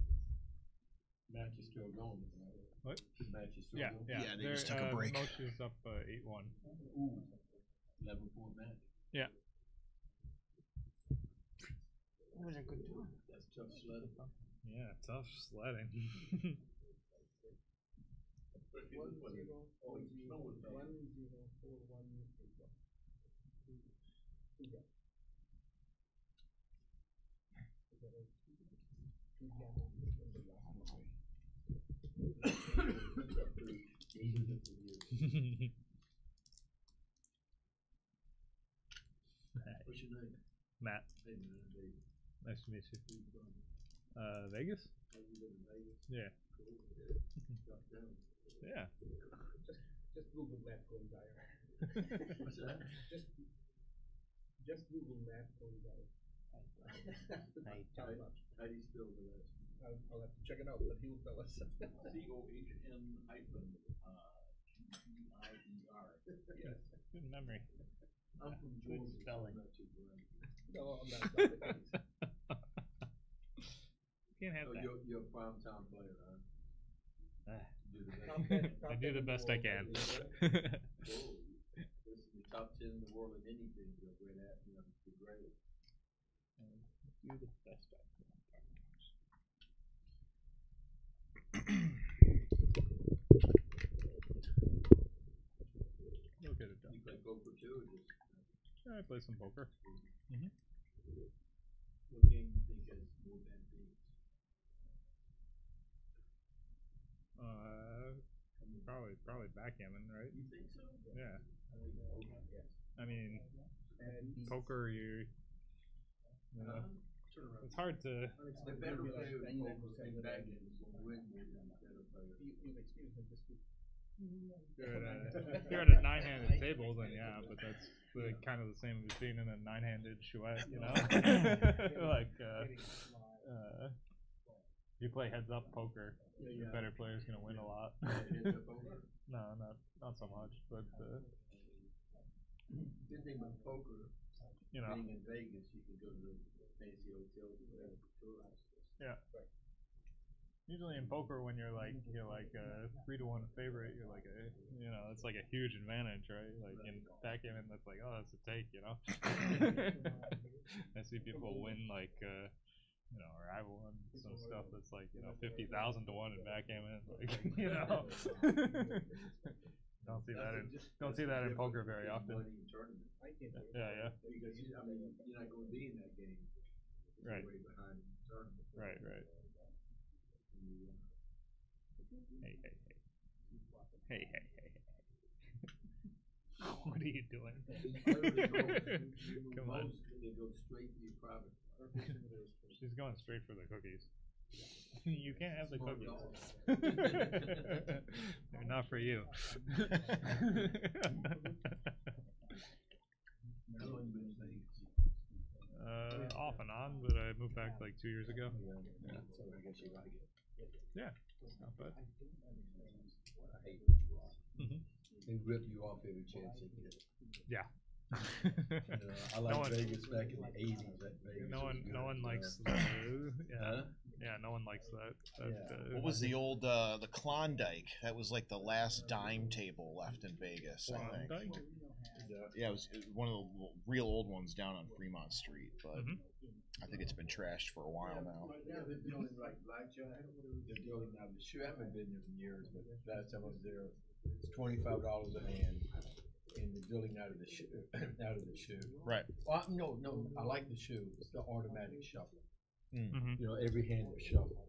Match is still going, right? What? Match is still Yeah, going? yeah. Yeah, they just took a break. Mochi's up 8-1. Ooh. 11-4 match. Yeah. That's tough sledding. Yeah, tough sledding. What's your name? Matt, Hey, man, Dave. nice to meet you. Where you from? Vegas? How you live in Vegas? Yeah. Cool. Drop down. Yeah. Just Google Map going dire. What's that? Just Google Map going dire. How do you spell the last name? I'll have to check it out, but he will tell us. COHN-GEIER. Yes. Good memory. I'm from Good Georgia. spelling. I'm not too bright. No, I'm not. Not the case. Can't have So that. you're a prime time player, huh? Ah. You do the Top best. 10 I do the best I can. Whoa. This is the top 10 in the world in anything you're great at. You know, you're great. Do the best I can. You'll get it done. You play poker too, or just Yeah, I play some poker. what game do you think has more bad beats? Probably backgammon, right? You think so? Yeah. I think poker. Yes. I mean, And poker, you know, it's hard to. The better player in poker and backgammon is going to win more than the better player. you've experienced it this week. If you're at a nine-handed table, then yeah, but that's kind of the same as being in a nine-handed chouette, you know? Like, if you play heads-up poker, the better player's gonna win a lot. Heads up poker. No, not so much, but Good thing about poker, you know, being in Vegas, you can go to the fancy hotels and whatever for tourists. yeah. Usually in poker, when you're like a 3-1 favorite, you're like it's like a huge advantage, right? Like in backgammon, that's like, oh, that's a take, you know. I see people win like or I won some stuff that's like 50,000 to 1 in backgammon, like don't see that in poker very often. I can't do it. Yeah. Because you're not going to be in that game. If Right. You're way behind in the tournament. Right. Hey. What are you doing? Come on. They go straight to your private. She's going straight for the cookies. You can't have the Smart cookies. dog. They're not for you. How long you been in Vegas? Off and on, but I moved back like 2 years ago. Yeah. So I guess you like it. Yeah, it's not bad. I hate what you are. Mhm. They rip you off every chance they get. Yeah. I like Vegas back in the 80s. That Vegas No was one good, likes Huh? yeah, no one likes that. What was the old the Klondike? That was like the last dime table left in Vegas, I think. Klondike? Yeah, it was one of the real old ones down on Fremont Street, but Mhm. I think it's been trashed for a while now. Right now they're building like Blackjack. They're building out the shoe. I haven't been there in years, but last time I was there, it's $25 a hand, and they're building out of the shoe. Right. Well, no, I like the shoe. It's the automatic shuffle. Mhm. Every hand will shuffle.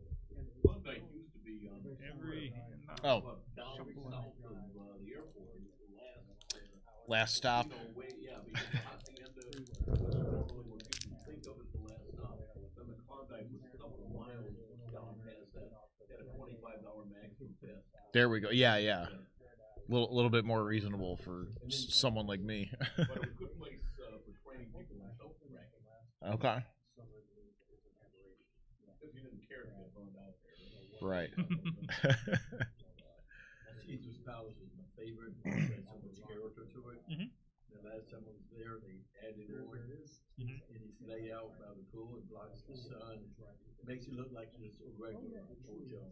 Klondike used to be Every Oh, the airport. last stop. Think of it the last stop. Then the Klondike was a couple of miles down past that. Had a $25 maximum test. There we go. Yeah. Little bit more reasonable for someone like me. But it was a good place for training people in self ranking. Okay. Because you didn't care to get burned out there. Right. Caesar's Palace is my favorite, and so much character to it. Mhm. The last time I was there, they added on, Mhm. and it's laid out rather cool. It blocks the sun. It makes it look like just a regular hotel now.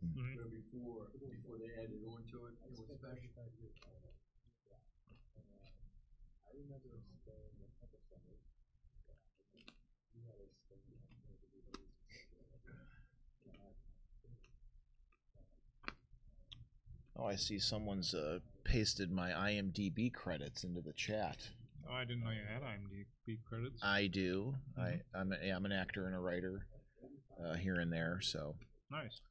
Mhm. Where before they added on to it, it was special. Oh, I see someone's pasted my IMDb credits into the chat. Oh, I didn't know you had IMDb credits. I do. I'm an actor and a writer here and there, so Nice.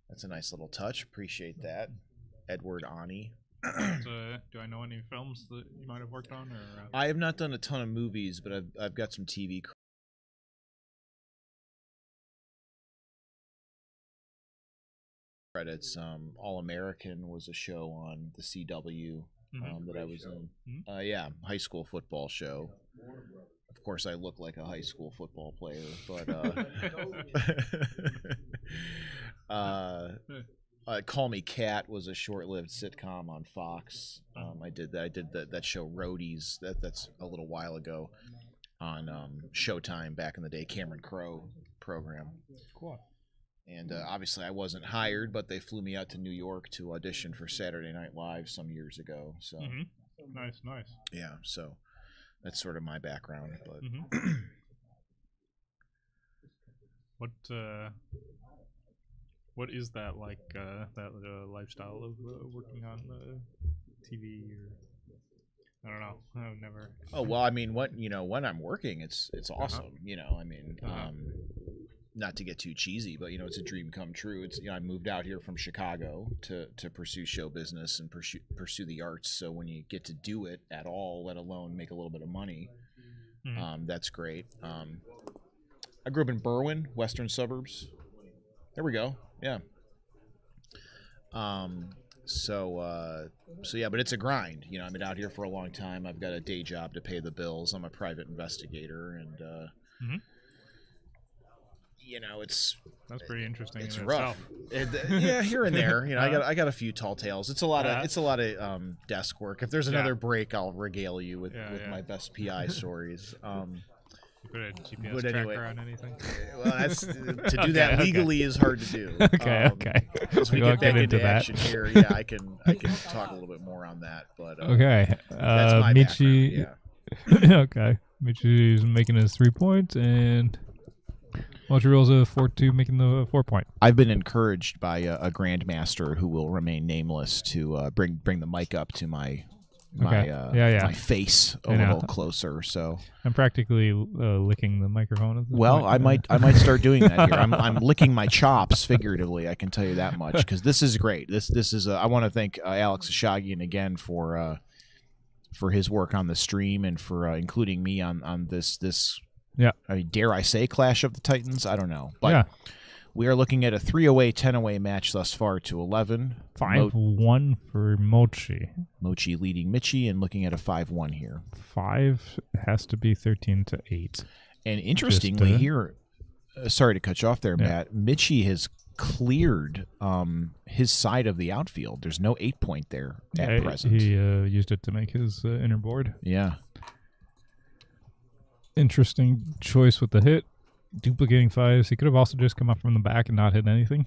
that's a nice little touch. Appreciate that. Edward Ani. Do I know any films that you might have worked on? Or I have not done a ton of movies, but I've got some TV credits. All American was a show on the CW that I was in. Yeah, high school football show. Of course, I look like a high school football player, but Call Me Cat was a short-lived sitcom on Fox. I did that show Roadies. That's a little while ago on Showtime back in the day. Cameron Crowe program. Cool. And obviously, I wasn't hired, but they flew me out to New York to audition for Saturday Night Live some years ago. So Nice. yeah, so that's sort of my background. But what is that like? That lifestyle of working on TV or I don't know. I've never. oh well, I mean, when I'm working, it's awesome. I mean, not to get too cheesy, but it's a dream come true. It's I moved out here from Chicago to pursue show business and pursue the arts. So when you get to do it at all, let alone make a little bit of money, that's great. I grew up in Berwyn, western suburbs. There we go. Yeah. So yeah, but it's a grind. I've been out here for a long time. I've got a day job to pay the bills. I'm a private investigator, and That's pretty interesting. it's in rough. itself. Yeah, here and there. I got a few tall tales. It's a lot of desk work. If there's another break, I'll regale you with my best PI stories. You put a GPS But tracker anyway. on anything? Well, that's to do that legally is hard to do. Okay. As we We won't get back get into into that. action here, yeah, I can talk a little bit more on that. But Okay. that's my Michi. background. Yeah. Okay. Michi's making his 3 points, and Montreal's a 4-2, making the 4 point. I've been encouraged by a grandmaster who will remain nameless to bring the mic up to my my face a little closer. So I'm practically licking the microphone. At this point. I might start doing that here. I'm licking my chops figuratively. I can tell you that much because this is great. This is I want to thank Alex Ashagian again for his work on the stream and for including me on this. Yeah. I mean, dare I say Clash of the Titans? I don't know, but Yeah. we are looking at a 3-away, 10-away match thus far to 11. 5-1 for Mochi. Mochi leading Michi and looking at a 5-1 here. 5 has to be 13-8. And interestingly Just, here, sorry to cut you off there, Yeah. Matt. Michi has cleared his side of the outfield. There's no 8 point there at present. He used it to make his inner board. Yeah. Interesting choice with the hit. Duplicating 5s. He could have also just come up from the back and not hit anything.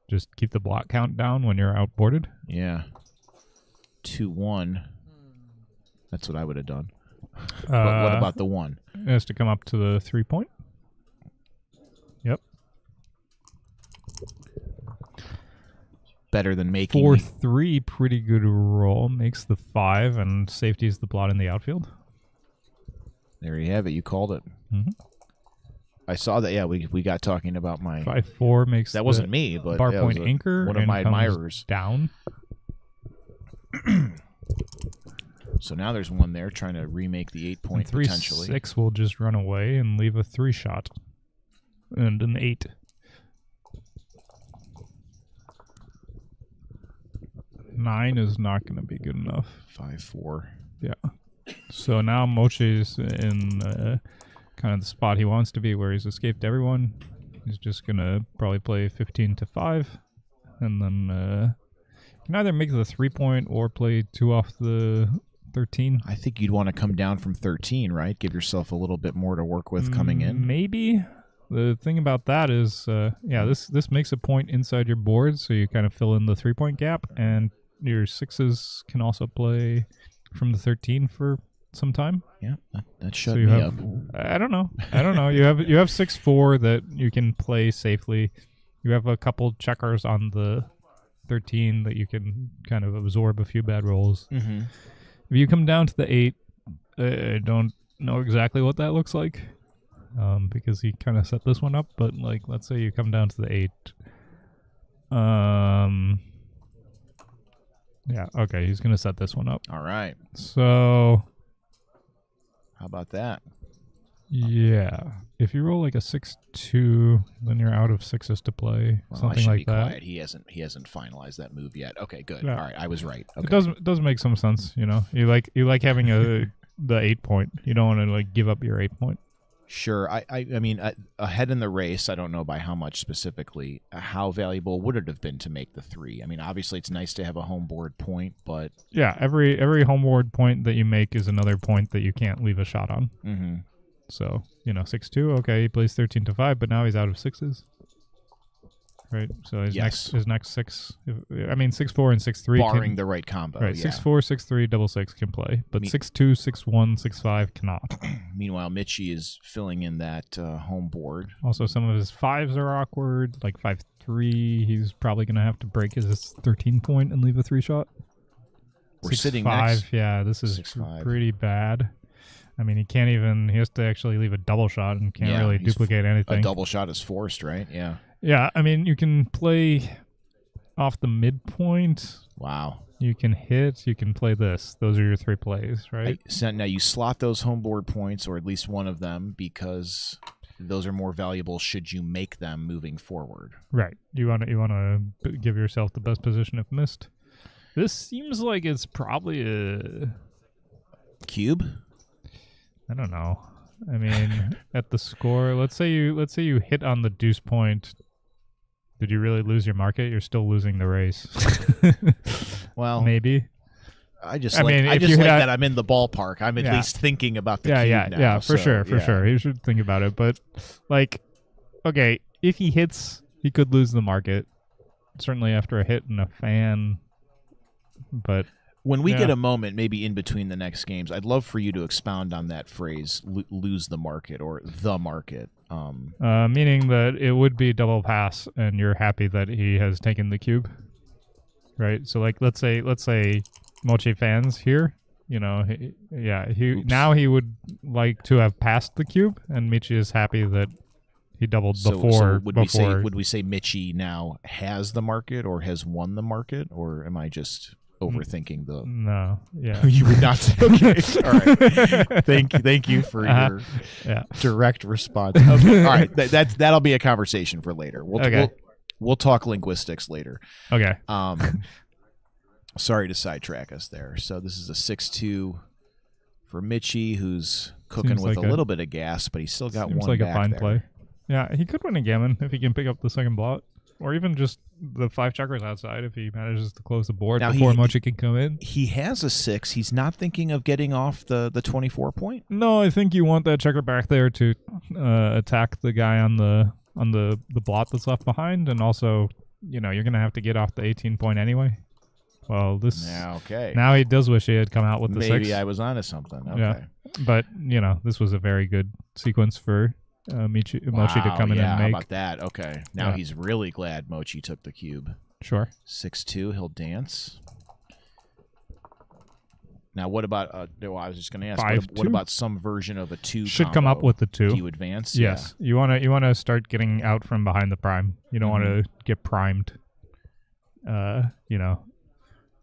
Just keep the block count down when you're outboarded. Yeah. 2-1. That's what I would have done. But what about the 1? Has to come up to the 3 point. Yep. Better than making 4-3, pretty good roll. Makes the 5, and safety's the blot in the outfield. There you have it. You called it. Mhm. I saw that. Yeah, we got talking about my. 5-4 makes That wasn't me, but bar yeah, it point was anchor. one of and my comes admirers. Down. So now there's one there trying to remake the 8 point And potentially. 3-6 will just run away and leave a 3 shot. And an 8. Nine is not going to be good enough. 5-4. Yeah. So now Mochi's in kind of the spot he wants to be, where he's escaped everyone. He's just going to probably play 15-5, and then can either make the 3-point or play 2 off the 13. I think you'd want to come down from 13, right? Give yourself a little bit more to work with coming in. Maybe. The thing about that is, this makes a point inside your board, so you kind of fill in the 3-point gap, and your 6s can also play from the 13 for some time. Yeah, that shut So you me have, up. I don't know. You have 6-4 that you can play safely. You have a couple checkers on the 13 that you can kind of absorb a few bad rolls. Mm-hmm. If you come down to the 8, I don't know exactly what that looks like, because he kind of set this one up. But like, let's say you come down to the 8. Yeah. Okay. He's gonna set this one up. All right. So How about that? yeah, if you roll like a 6-2, then you're out of 6s to play. Well, I something should like be that. quiet. He hasn't finalized that move yet. Okay, good. Yeah. All right, I was right. Okay. It does make some sense. You know, you like having the 8-point. You don't want to like give up your 8-point. Sure. I mean, ahead in the race, I don't know by how much specifically. How valuable would it have been to make the 3? I mean, obviously, it's nice to have a home board point, but Yeah, every homeward point that you make is another point that you can't leave a shot on. mm-hmm. So, 6-2, okay, he plays 13-5, but now he's out of 6s. Right? So his Yes. next 6, 6-4 and 6-3 barring can, the right combo. right, Yeah. 6-4, 6-3, double 6 can play, but Me- 6-2, 6-1, 6-5 cannot. Meanwhile, Mitchie is filling in that home board. Also, some of his 5s are awkward, like 5-3, he's probably going to have to break his 13-point and leave a 3-shot. We're sitting 6-5, next. yeah, this is 6-5. pretty bad. I mean, he has to actually leave a double shot and can't Yeah, really he's duplicate anything. A double shot is forced, right? Yeah. Yeah, I mean, you can play off the midpoint. Wow. You can hit. You can play this. Those are your 3 plays, right? So now you slot those home board points, or at least one of them, because those are more valuable should you make them moving forward. Right. You want to give yourself the best position if missed. This seems like it's probably a. Cube? I don't know. I mean, at the score, let's say you hit on the deuce point. Did you really lose your market? You're still losing the race. Well, Maybe. I just I like, mean, I if just you like hit that I'm in the ballpark. I'm at Yeah. least thinking about the Yeah, cube yeah, now. yeah, for so, sure. You should think about it. But like, okay, if he hits, he could lose the market. Certainly after a hit and a fan. But When we Yeah. get a moment, maybe in between the next games, I'd love for you to expound on that phrase, lose the market or the market. meaning that it would be double pass, and you're happy that he has taken the cube, right? So like, let's say Mochi fans here, Oops. now he would like to have passed the cube, and Michi is happy that he doubled before. So would we say Mitchie now has the market or has won the market, or am I just overthinking the? No, yeah. You would not say. Okay, all right. Thank you for your Yeah. direct response. Okay, all right. That'll be a conversation for later. Okay. We'll talk linguistics later. Okay. Sorry to sidetrack us there. So this is a 6-2 for Mitchie, who's cooking Seems with like a a- little bit of gas, but he's still got Seems one like back a fine there. play. Yeah, he could win a gammon if he can pick up the second blot, or even just the 5 checkers outside if he manages to close the board Now before he- Mochi can come in. He has a 6. He's not thinking of getting off the 24 point. No, I think you want that checker back there to attack the guy on the blot that's left behind, and also, you're gonna have to get off the 18-point anyway. Well, Okay. now he does wish he had come out with the Maybe 6. I was onto something. Okay. Yeah. But this was a very good sequence for Mochi to come in yeah, and how make. about that? Okay. Now Yeah. he's really glad Mochi took the cube. Sure. 6-2, he'll dance. Now, what about? I was just going to ask. 5-2? What about some version of a 2? Should come up combo? with the 2. Do you advance? Yes, you wanna start getting out from behind the prime. You don't want to get primed.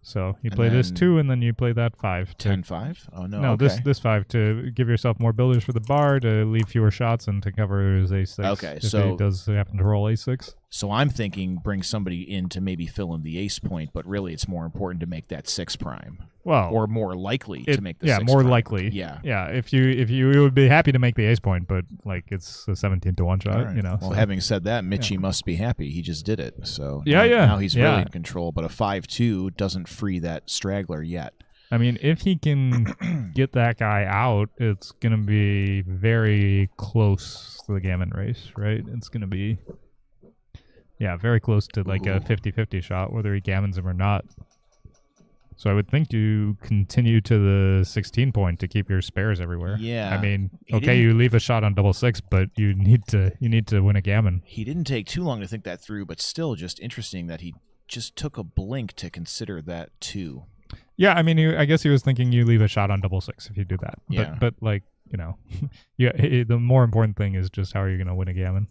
So you And play this then 2, and then you play that 5. Yeah. 10-5. Oh no. No, okay. this 5 to give yourself more builders for the bar, to leave fewer shots, and to cover his a6. Okay, if so- he does happen to roll a6. So I'm thinking bring somebody in to maybe fill in the ace point, but really it's more important to make that 6 prime. Well, Or more likely to make the yeah, 6 more prime. likely. Yeah. Yeah, if you would be happy to make the ace point, but like it's a 17 to 1 shot, All right. you know. Well, so. having said that, Mitchie must be happy. He just did it. So Yeah, now he's really yeah. in control, but a 5-2 doesn't free that straggler yet. I mean, if he can get that guy out, it's gonna be very close to the gammon race, right? It's gonna be very close to like a 50-50 shot, whether he gammons him or not. So I would think you continue to the 16 point to keep your spares everywhere. Yeah. I mean, He okay, didn't- you leave a shot on double 6, but you need to win a gammon. He didn't take too long to think that through, but still just interesting that he just took a blink to consider that too. Yeah, I mean, I guess he was thinking you leave a shot on double 6 if you do that. Yeah. But like, you know, the more important thing is just how are you going to win a gammon.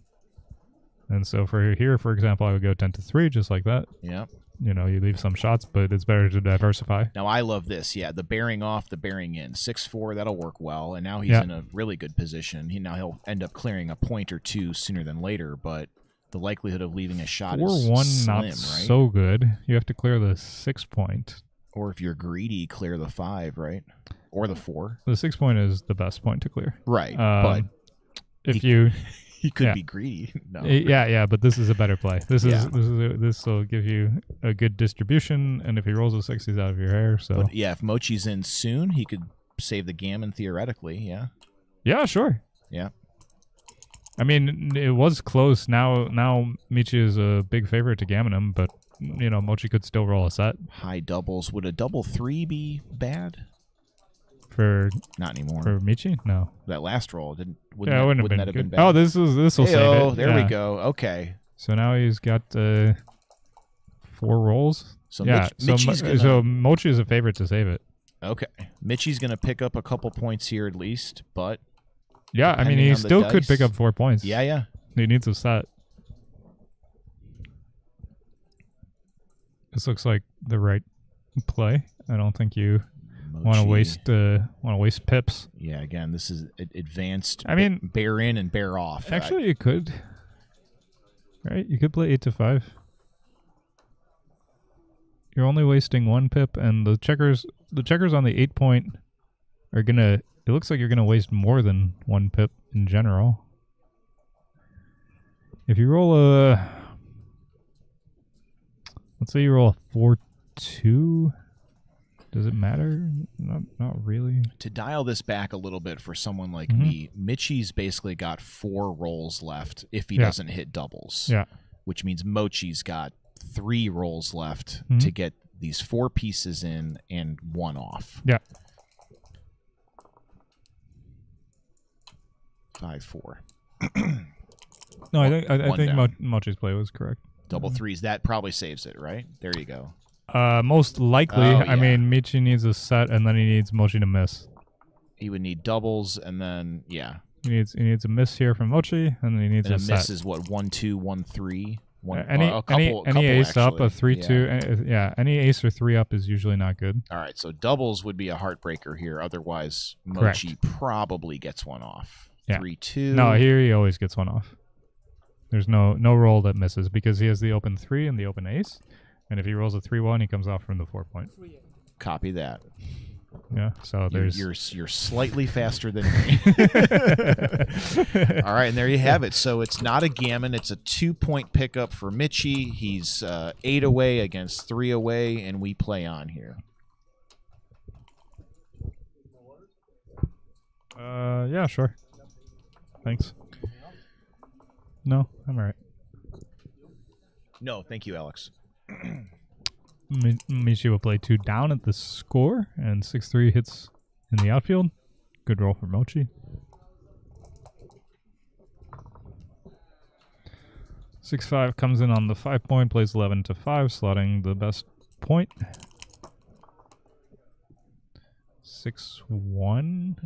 And so for here, for example, I would go 10 to 3, just like that. Yeah. You know, you leave some shots, but it's better to diversify. Now I love this. Yeah, the bearing off, the bearing in. 6-4, that'll work well. And now he's Yeah. in a really good position. He'll end up clearing a point or two sooner than later, but the likelihood of leaving a shot is 4-1, slim, not right? so good. You have to clear the 6 point. Or if you're greedy, clear the 5, right? Or the 4. The 6 point is the best point to clear. Right. But If you, he could yeah. be greedy. No. yeah, but this is a better play. This Yeah. this will give you a good distribution, and if he rolls a 6, he's out of your hair. So But yeah, if Mochi's in soon, he could save the gammon theoretically. Yeah. yeah, sure. Yeah. I mean, it was close. Now Michi is a big favorite to gammon him, but you know, Mochi could still roll a set High doubles. Would a double 3 be bad? for Not anymore. Michi. No, That last roll didn't. yeah, it Wouldn't wouldn't that have have been been good. bad? Oh, this will save Hey-o, it. there we Yeah. go. Okay. So now he's got 4 rolls. So Yeah, Mitchie's gonna, so Mochi is a favorite to save it. okay. Mitchie's gonna pick up a couple points here at least, but Yeah, I mean, Depending he on the still could pick dice. up 4 points. yeah. He needs a set. This looks like the right play. I don't think you want to Mochi- waste pips. Yeah, again, this is advanced. I mean- bear in and bear off. Actually, you could. Right? You could play 8 to 5. You're only wasting 1 pip, and the checkers on the 8 point are gonna. It looks like you're gonna waste more than 1 pip in general. If you roll let's say you roll a 4-2, does it matter? Not really. to dial this back a little bit for someone like Mhm. me, Mitchie's basically got 4 rolls left if he Yeah. doesn't hit doubles. Yeah. Which means Mochi's got 3 rolls left Mhm. to get these 4 pieces in and 1 off. Yeah. 5-4. No, I think One think down. Mochi's play was correct. Double 3s, that probably saves it, right? There you go. Most likely. Oh, I yeah. mean, Michi needs a set, and then he needs Mochi to miss. He would need doubles, and then, yeah. He needs a miss here from Mochi, and then he needs And a a set. miss is what, 1-2, 1-3? Any ace up, a 3-2, Yeah. yeah, any ace or 3 up is usually not good. All right, so doubles would be a heartbreaker here. Otherwise, Correct. Mochi probably gets one off. Yeah. 3-2. No, here he always gets one off. There's no roll that misses because he has the open 3 and the open ace, and if he rolls a 3-1, he comes off from the 4 point. Copy that. Yeah, so there's You're slightly faster than me. All right, and there you have it. So it's not a gammon. It's a 2-point pickup for Mitchie. He's 8 away against 3 away, and we play on here. yeah, sure. Thanks. No, I'm alright. No, thank you, Alex. Michi will play 2 down at the score, and 6-3 hits in the outfield. Good roll for Mochi. 6-5 comes in on the 5 point, plays 11 to 5, slotting the best point. 6-1.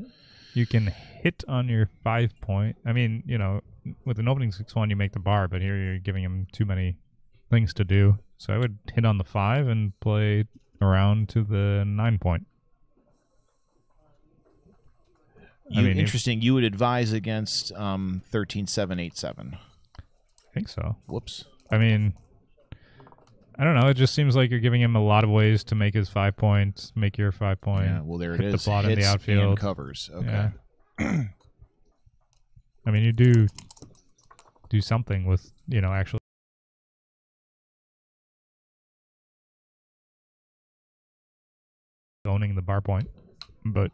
You can hit on your 5 point. I mean, you know, with an opening 6-1, you make the bar, but here you're giving him too many things to do. So I would hit on the 5 and play around to the 9 point. Interesting. You would advise against 13-7, 8-7. I think so. Whoops. I mean, I don't know. It just seems like you're giving him a lot of ways to make his 5 points, make your 5 point. Yeah, well, there it hit is. the plot in the Hits outfield. and covers. Okay. Yeah. I mean, you do something with, actually owning the bar point, but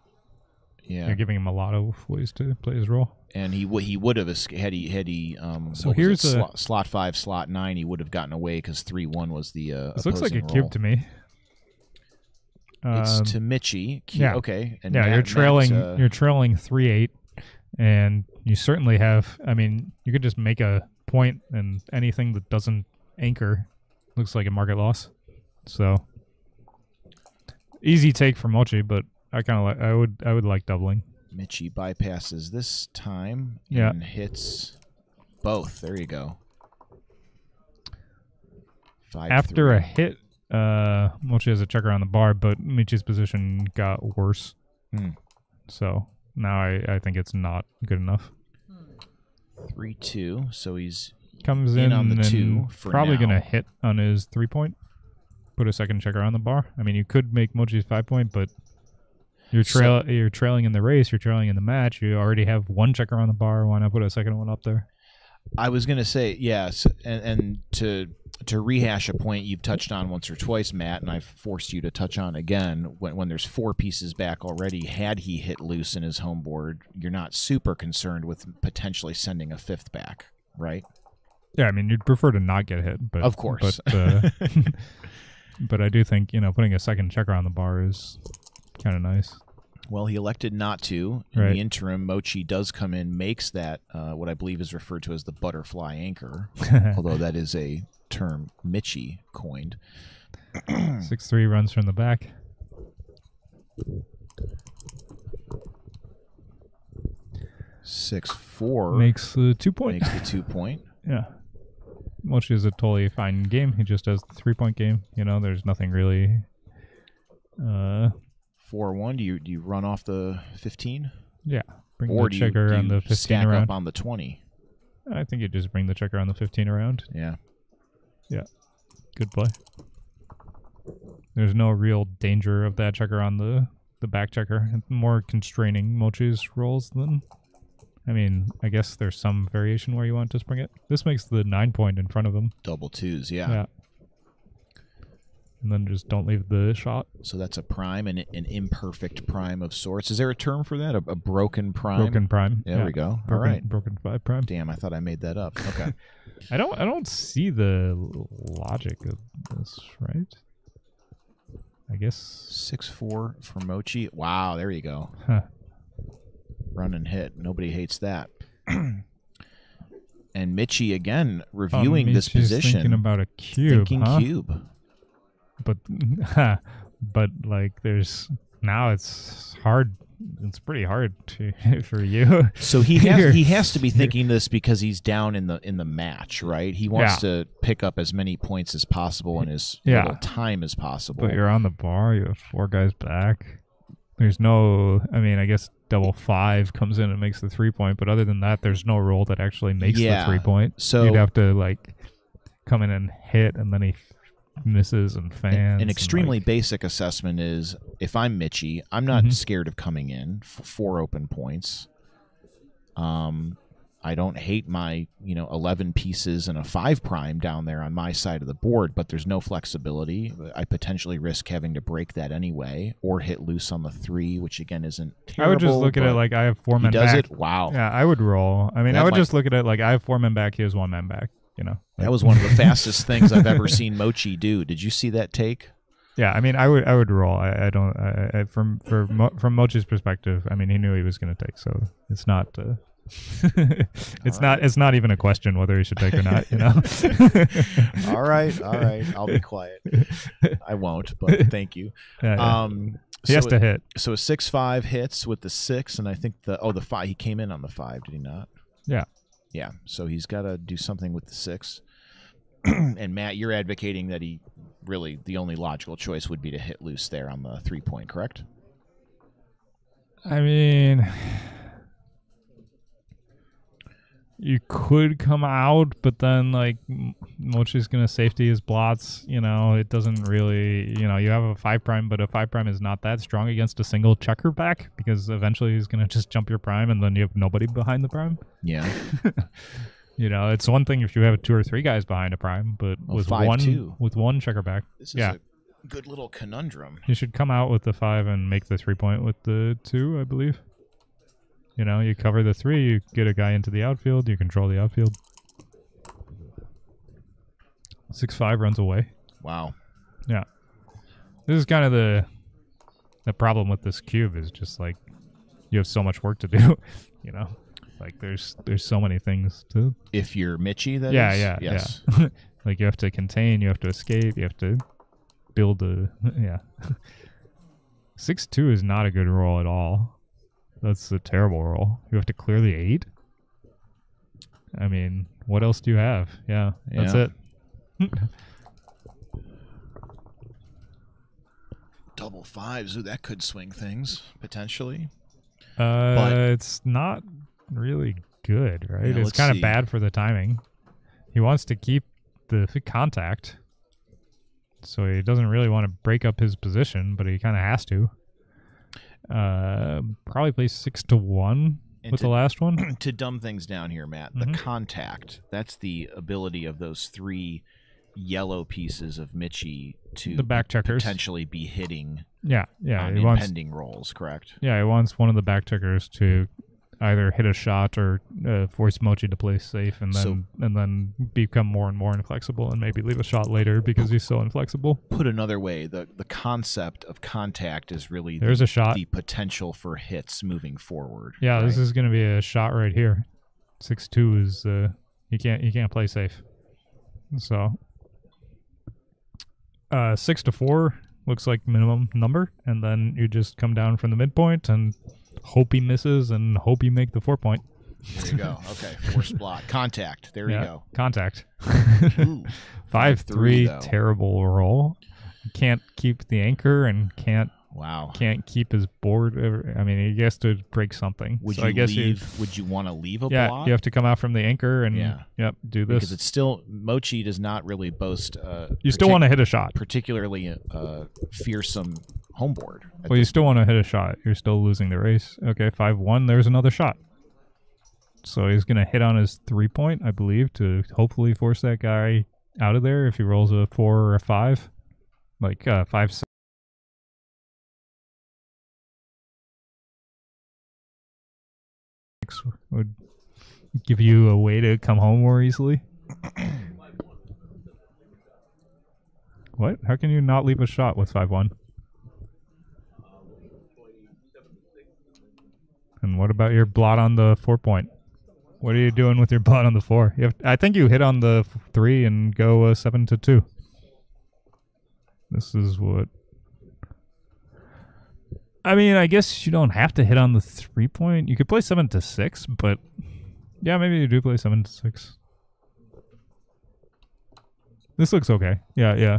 Yeah. you're giving him a lot of ways to play his role. And he would have had he So what was here's it, a- slot 5, slot 9. He would have gotten away because 3-1 was the. This looks like a opposing cube roll. to me. It's to Mitchie. yeah. Okay. And Yeah, Matt- you're trailing. Matt's, You're trailing 3-8, and you certainly have. I mean, you could just make a point, and anything that doesn't anchor looks like a market loss. So easy take for Mochi, but I kind of like. I would like doubling. Mitchie bypasses this time Yeah. and hits both. There you go. 5-3. After a hit, Mochi has a checker on the bar, but Michi's position got worse. Hmm. So now I think it's not good enough. 3-2. So he's Comes In in on the and 2 for probably now. gonna hit on his 3 point. Put a second checker on the bar. I mean, you could make Mochi's 5 point, but you're you're trailing in the race. You're trailing in the match. You already have one checker on the bar. Why not put a second one up there? I was going to say, yes, and to rehash a point you've touched on once or twice, Matt, and I've forced you to touch on again, when there's 4 pieces back already, had he hit loose in his home board, you're not super concerned with potentially sending a 5th back, right? Yeah, I mean, you'd prefer to not get hit, but Of course. But, but I do think putting a second checker on the bar is kind of nice. Well, he elected not to. In Right. the interim, Mochi does come in, makes that what I believe is referred to as the butterfly anchor, although that is a term Michi coined. 6-3 runs from the back. Six four Makes the 2 point. makes the 2 point. Yeah. Mochi is a totally fine game. He just does the 3 point game. There's nothing really. 4-1. Do you run off the 15, Yeah. Bring or the do checker you on the 15 stack around. up on the 20? I think you just bring the checker on the 15 around. Yeah. Good play. There's no real danger of that checker on the back checker. It's more constraining Mochi's rolls than. I mean, I guess there's some variation where you want to spring it. This makes the 9 point in front of him. Double 2s. Yeah. And then just don't leave the shot. So that's a prime, an imperfect prime of sorts. Is there a term for that? A broken prime? Broken prime. There we go. Broken, All right. Broken 5 prime. Damn, I thought I made that up. Okay. I don't see the logic of this, right? I guess. 6-4 for Mochi. Wow, there you go. Huh. Run and hit. Nobody hates that. And Michi again reviewing this Michi's position. Thinking about a cube. Thinking huh? cube. But like there's now it's hard. It's pretty hard for you. So he has to be thinking this because he's down in the match, right? He wants to pick up as many points as possible in as little time as possible. But you're on the bar. You have 4 guys back. There's no. I mean, I guess double 5 comes in and makes the 3 point. But other than that, there's no roll that actually makes the 3 point. So you'd have to like come in and hit, and then he misses and fans. An extremely basic assessment is if I'm Michi, I'm not scared of coming in for 4 open points. I don't hate my 11 pieces and a 5 prime down there on my side of the board, but there's no flexibility. I potentially risk having to break that anyway, or hit loose on the 3, which again isn't terrible. I would just look at it like I have 4 men he does back. it. Wow. Yeah, I would roll. I mean, That I would might- just look at it like I have 4 men back. He has 1 man back. That was one of the fastest things I've ever seen Mochi do. Did you see that take? Yeah, I mean, I would roll. I don't. From Mochi's perspective, I mean, he knew he was going to take, so it's not. It's not even a question whether he should take or not. All right. I'll be quiet. I won't, but thank you. Yeah. He has to hit. So a 6-5 hits with the 6, and I think the 5. He came in on the 5, did he not? Yeah. Yeah. So he's got to do something with the 6. And Matt, you're advocating that he really the only logical choice would be to hit loose there on the 3 point, correct? I mean, You could come out, but then like Mochi's gonna safety his blots. You know, it doesn't really. You know, you have a 5', but a 5' is not that strong against a single checker back because eventually he's gonna just jump your prime, and then you have nobody behind the prime. Yeah. You know, it's one thing if you have 2 or 3 guys behind a prime, but Well, with 5-2. one checker back, This is yeah, a good little conundrum. you should come out with the 5 and make the 3-point with the 2, I believe. You know, you cover the 3, you get a guy into the outfield, you control the outfield. 6-5 runs away. Wow. Yeah. This is kind of the problem with this cube is just like you have so much work to do, you know? Like there's so many things to If you're Mitchie, that yeah, is? yeah, Yes. yeah. Like you have to contain, you have to escape, you have to build a yeah. 6-2 is not a good roll at all. That's a terrible roll. You have to clear the 8. I mean, what else do you have? Yeah, that's Yeah. it. Double 5s. Ooh, that could swing things, potentially. It's not really good, right? Yeah, It's let's kind of see. bad for the timing. He wants to keep the contact, so he doesn't really want to break up his position, but he kind of has to. Probably play 6-1 And with to- the last one. To dumb things down here, Matt, the contact, that's the ability of those 3 yellow pieces of Mitchie to The back checkers. potentially be hitting Yeah, on he wants. impending rolls, correct? Yeah, he wants one of the back checkers to either hit a shot or force Mochi to play safe, and then become more and more inflexible, and maybe leave a shot later because he's so inflexible. Put another way, the concept of contact is really There's a shot. the potential for hits moving forward. Yeah, this right? is going to be a shot right here. 6-2 is you can't play safe. So 6-4 looks like minimum number, and then you just come down from the midpoint and hope he misses and hope you make the 4-point. There you go. Okay, force block. Contact. There you go. Contact. Ooh, 5-3 though. terrible roll. Can't keep the anchor and can't Wow. keep his board. I mean, he has to break something. Would so you I guess leave? Would you want to leave a yeah, block? you have to come out from the anchor and Yeah. do Because this. it's still Mochi does not really boast. You still want to hit a shot. particularly fearsome homeboard. Well, you still want to hit a shot. You're still losing the race. Okay, 5-1. There's another shot. So he's going to hit on his 3-point, I believe, to hopefully force that guy out of there if he rolls a 4 or a 5. Like 5. Would give you a way to come home more easily. What? How can you not leave a shot with 5-1? And what about your blot on the 4-point? What are you doing with your blot on the 4? I think you hit on the 3 and go 7-2. This is what. I mean, I guess you don't have to hit on the 3-point. You could play 7-6, but yeah, maybe you do play 7-6. This looks okay. Yeah.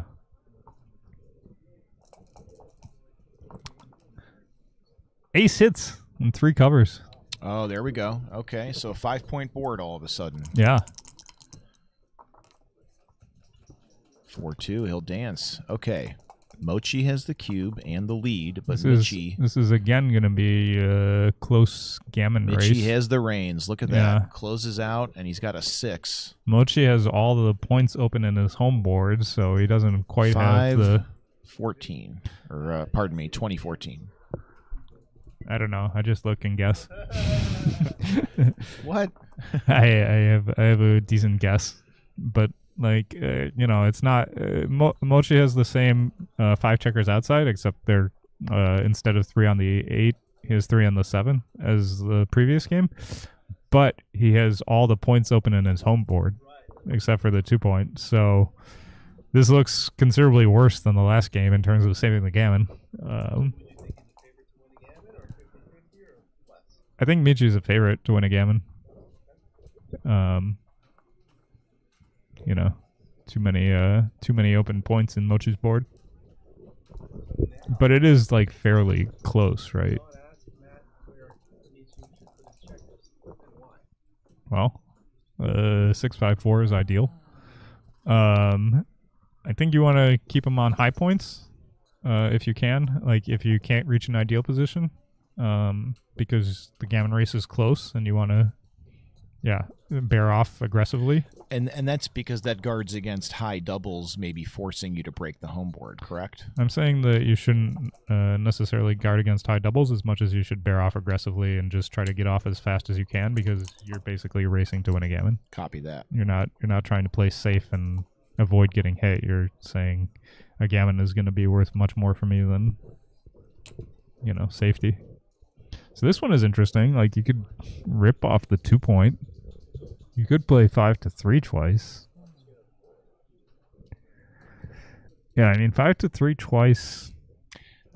Ace hits and 3 covers. Oh, there we go. Okay, so a 5-point board all of a sudden. Yeah. 4-2, he'll dance. Okay. Mochi has the cube and the lead, but This is again going to be a close gammon race. Michi has the reins. Look at Yeah. that. Closes out, and he's got a 6. Mochi has all the points open in his home board, so he doesn't quite have the... 14. Or, pardon me, 2014. I don't know. I just look and guess. What? I have a decent guess, but like it's not. Mochi has the same 5 checkers outside, except they're instead of 3 on the 8, he has 3 on the 7 as the previous game. But he has all the points open in his home board, except for the 2-point. So this looks considerably worse than the last game in terms of saving the gammon. I think Michi's a favorite to win a gammon. Too many open points in Mochi's board. But it is like fairly close, right? Well, 654 is ideal. I think you want to keep him on high points if you can. Like if you can't reach an ideal position, because the gammon race is close and you want to, bear off aggressively. And that's because that guards against high doubles, maybe forcing you to break the home board, correct? I'm saying that you shouldn't necessarily guard against high doubles as much as you should bear off aggressively and just try to get off as fast as you can, because you're basically racing to win a gammon. Copy that. You're not trying to play safe and avoid getting hit. You're saying a gammon is going to be worth much more for me than, safety. So this one is interesting. Like you could rip off the 2-point. You could play 5-3 twice. Yeah, I mean 5-3 twice.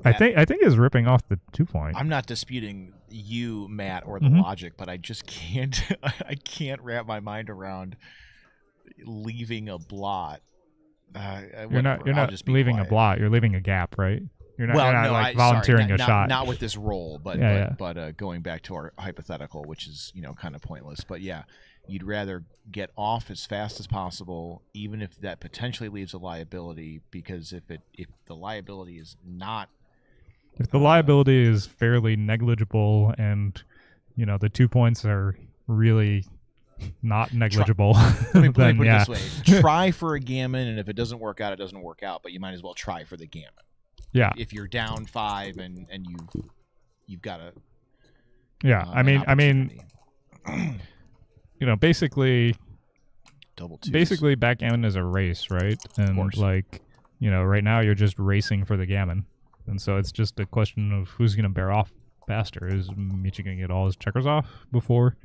I think is ripping off the 2-point. I'm not disputing you, Matt, or the Mhm. logic, but I just can't. I can't wrap my mind around leaving a blot. You're not leaving a blot. You're leaving a gap, right? You're not, you're not like volunteering sorry, a shot. Not with this roll, but Yeah, but going back to our hypothetical, which is kind of pointless. But yeah, you'd rather get off as fast as possible, even if that potentially leaves a liability. Because if the liability is not, If the liability is fairly negligible and, the 2 points are really not negligible, let me then put yeah. it this way: try for a gammon, and if it doesn't work out, it doesn't work out. But you might as well try for the gammon. Yeah. If you're down 5 and you've got a I mean, basically double twos. basically backgammon is a race, right? And course. like, right now you're just racing for the gammon. And so it's just a question of who's going to bear off faster. Is Michi going to get all his checkers off before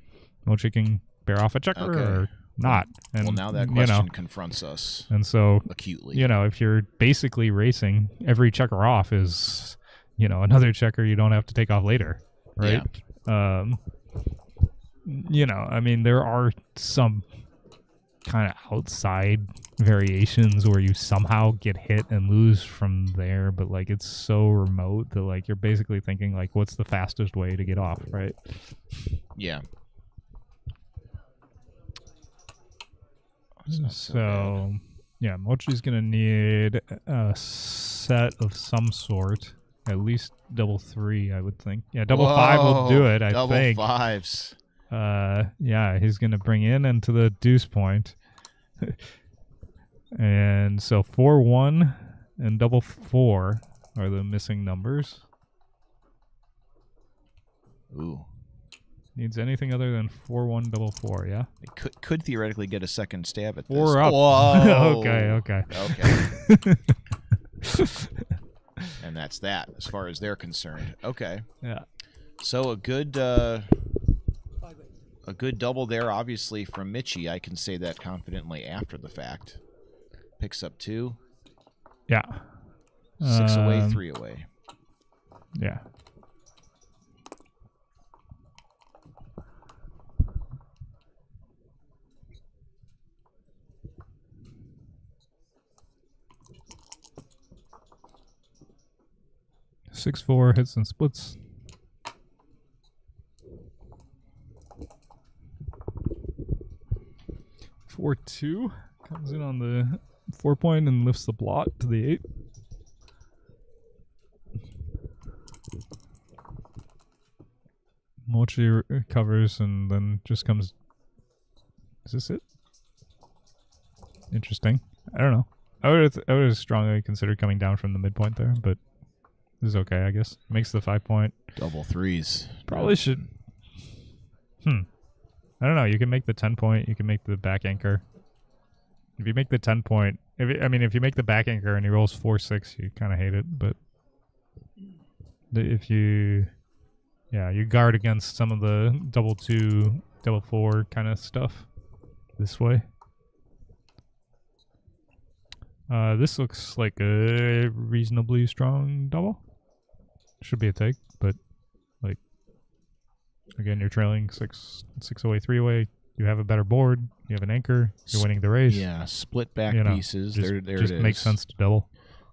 Mochi can bear off a checker or not? And well, now that question confronts us and so acutely. if you're basically racing, every checker off is, another checker you don't have to take off later, right? I mean, there are some kind of outside variations where you somehow get hit and lose from there, but like it's so remote that like you're basically thinking like, what's the fastest way to get off, right? Yeah. So yeah, Mochi's gonna need a set of some sort, at least double 3, I would think. Yeah, double 5 will do it, I think. Double 5s. Yeah, he's gonna bring in into the deuce point. And so 4-1 and double 4 are the missing numbers. Ooh. Needs anything other than 4-1 double 4, yeah? It could theoretically get a second stab at this. 4 up. Whoa. Okay. And that's that as far as they're concerned. Okay. Yeah. So a good 5-8. double there, obviously, from Michi. I can say that confidently after the fact. Picks up 2. Yeah. 6 away, 3 away. Yeah. Six, 4 hits and splits. Four, 2 comes in on the 4-point and lifts the blot to the 8. Mochi recovers and then just comes. Is this it? Interesting. I don't know. I would have strongly considered coming down from the midpoint there, but this is okay, I guess. Makes the 5-point. Double 3s. Probably should. I don't know. You can make the 10-point. You can make the back anchor. If you make the 10-point, if you make the back anchor and he rolls 4-6, you kind of hate it. But if you guard against some of the double 2, double 4 kind of stuff this way. This looks like a reasonably strong double. Should be a take, but like again, you're trailing 6 away, 3 away. You have a better board. You have an anchor. You're winning the race. Yeah, split back pieces. Just, there just it is. makes sense to double.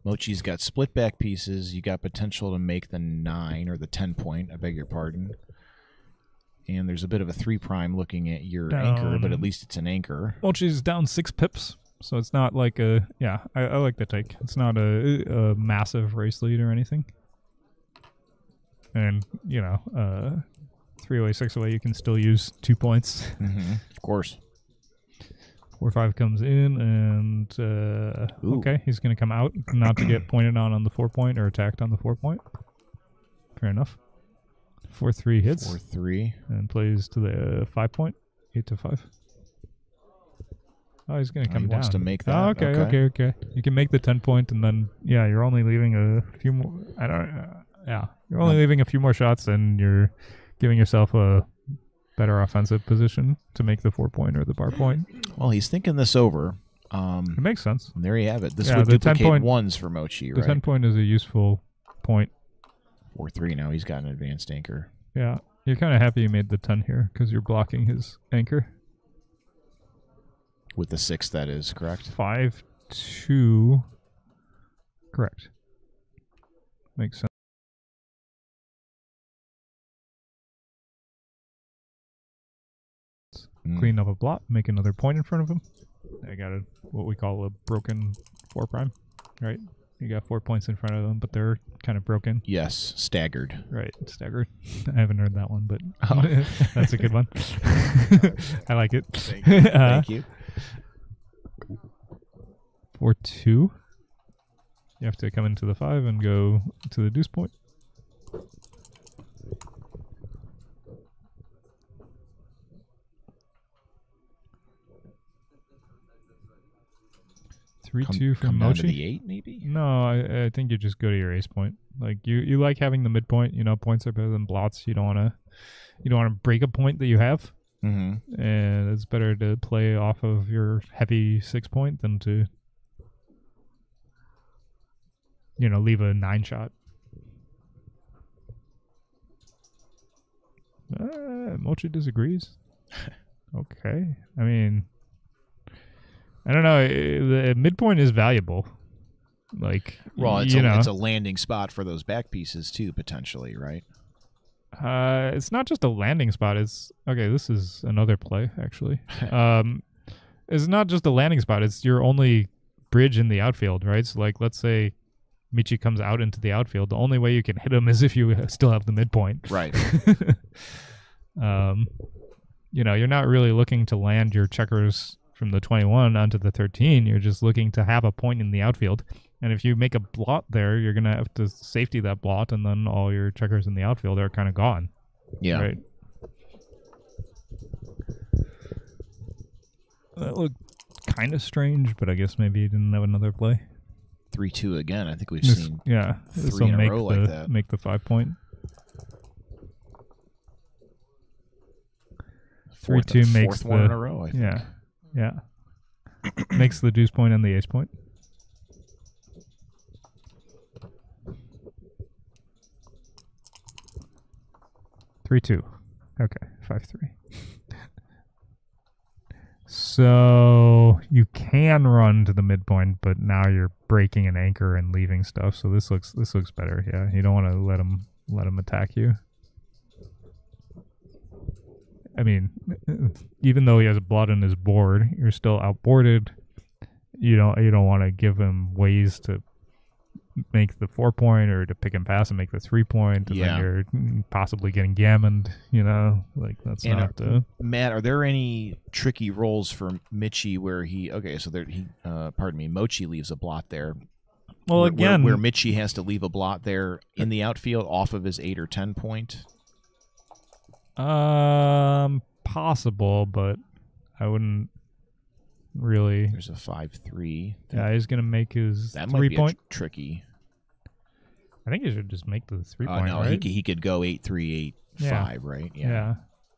Mochi's got split back pieces. You got potential to make the 9 or the 10-point. I beg your pardon. And there's a bit of a 3' looking at your anchor, but at Down. least it's an anchor. Mochi's down 6 pips, so it's not like a I like the take. It's not a massive race lead or anything. And 3 away, 6 away, you can still use 2 points. Of course. 4-5 comes in, and Ooh. okay, he's gonna come out, not to get pointed on the 4 point or attacked on the 4 point. Fair enough. 4-3 hits 4-3. and plays to the 5 point, 8-5. Oh, he's gonna Oh, come he down. wants to make Oh, that. okay. You can make the 10 point, and then you're only leaving a few more. You're only leaving a few more shots, and you're giving yourself a better offensive position to make the 4 point or the bar point. Well, he's thinking this over. It makes sense. And there you have it. This Yeah, would the 10 duplicate point- ones for Mochi, The right? 10 point is a useful point. 4-3 now. He's got an advanced anchor. Yeah, you're kind of happy you made the 10 here because you're blocking his anchor. With the 6, that is, correct? 5-2. Correct. Makes sense. Clean up a blot, make another point in front of him. I got what we call a broken 4 prime, right? You got 4 points in front of them, but they're kind of broken. Yes, staggered. Right, staggered. I haven't heard that one, but Oh. that's a good one. I like it. Thank you. 4-2. You have to come into the 5 and go to the deuce point. Three two from Come down to Mochi. the 8, maybe? No, I think you just go to your ace point. Like you like having the midpoint. Points are better than blots. You don't want to break a point that you have, Mm-hmm. and it's better to play off of your heavy 6 point than to leave a 9 shot. Mochi disagrees. Okay, I mean, I don't know. The midpoint is valuable. Like, Well, it's you know, it's a landing spot for those back pieces too, potentially, right? it's not just a landing spot. It's okay. This is another play, actually. It's not just a landing spot. It's your only bridge in the outfield, right? So, like, let's say Michi comes out into the outfield. The only way you can hit him is if you still have the midpoint. Right. You're not really looking to land your checkers from the 21 onto the 13. You're just looking to have a point in the outfield. And if you make a blot there, you're going to have to safety that blot, and then all your checkers in the outfield are kind of gone. Yeah. Right. That looked kind of strange, but I guess maybe you didn't have another play. 3-2 again. I think we've This- seen yeah, 3 this'll in a make row the like that. make the 5 point. 3-2 makes fourth one in the- a row, I think. Yeah. Makes the deuce point and the ace point. Three two. Okay, 5-3. So you can run to the midpoint, but now you're breaking an anchor and leaving stuff. So this looks better. Yeah, you don't want to let him attack you. I mean, even though he has a blot on his board, you're still outboarded. You don't want to give him ways to make the 4 point or to pick and pass and make the 3 point, and Yeah. then you're possibly getting gammoned. Like that's And not. Matt, are there any tricky rolls for Michi where Mochi leaves a blot there? Well, where, again, where Michi has to leave a blot there in the outfield off of his 8 or 10 point. possible, but I wouldn't really. There's a 5-3. Yeah, he's gonna make his That might 3 be point. tricky. I think he should just make the 3 point. No, right? he could go 8-3, 8-5, Yeah. right? Yeah,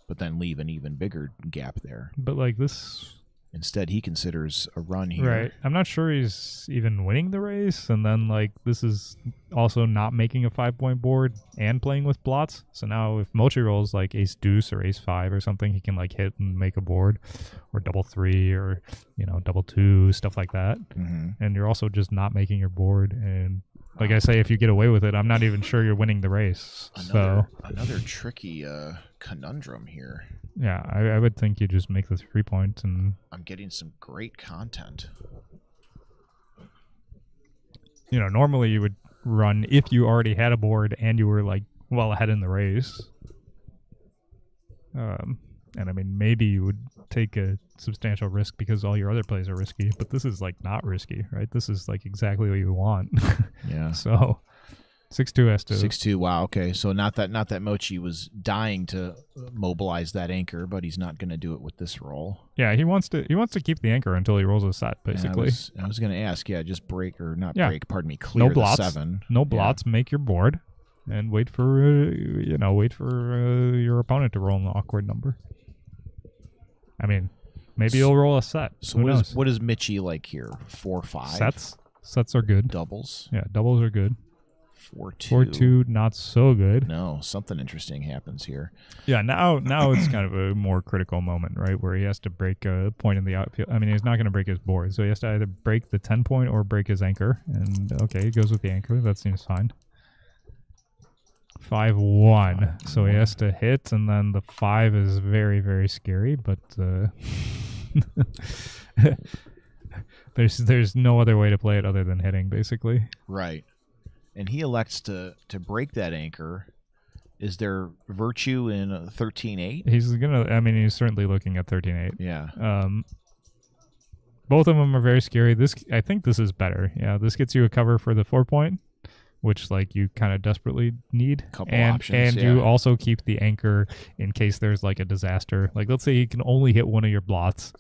But then leave an even bigger gap there. but like this. Instead, he considers a run here. Right. I'm not sure he's even winning the race. And then, like, this is also not making a 5 point board and playing with blots. So now if Mochi rolls like ace deuce or ace 5 or something, he can, like, hit and make a board, or double 3 or, double 2, stuff like that. Mm-hmm. And you're also just not making your board. And like I say, if you get away with it, I'm not even sure you're winning the race. Another tricky conundrum here. Yeah, I would think you just make the 3 point and I'm getting some great content. normally you would run if you already had a board and you were like well ahead in the race. And I mean, maybe you would take a substantial risk because all your other plays are risky, but this is like not risky, right? This is like exactly what you want. Yeah. So 6-2 has to 6-2. Wow. Okay. So not that Mochi was dying to mobilize that anchor, but he's not going to do it with this roll. Yeah, he wants to keep the anchor until he rolls a set, And basically. I was going to ask, just break or not Yeah. break. Pardon me. Clear No the blots. 7. No blots. Make your board, and wait for your opponent to roll an awkward number. I mean, maybe he'll roll a set. So Who knows? what is Mitchie like here? 4-5 Sets are good. doubles. Yeah, doubles are good. 4-2. 4-2, not so good. No, something interesting happens here. Yeah, now it's kind of a more critical moment, right, where he has to break a point in the outfield. I mean, he's not going to break his board, so he has to either break the 10 point or break his anchor. And okay, he goes with the anchor. That seems fine. 5-1. So he has to hit, and then the 5 is very, very scary, but there's no other way to play it other than hitting, basically. Right. And he elects to break that anchor. Is there virtue in 13-8? He's certainly looking at 13-8. Yeah. Both of them are very scary. I think this is better. Yeah, this gets you a cover for the 4 point, which like you kind of desperately need. Couple options, and you yeah. also keep the anchor in case there's like a disaster. Like let's say you can only hit one of your blots,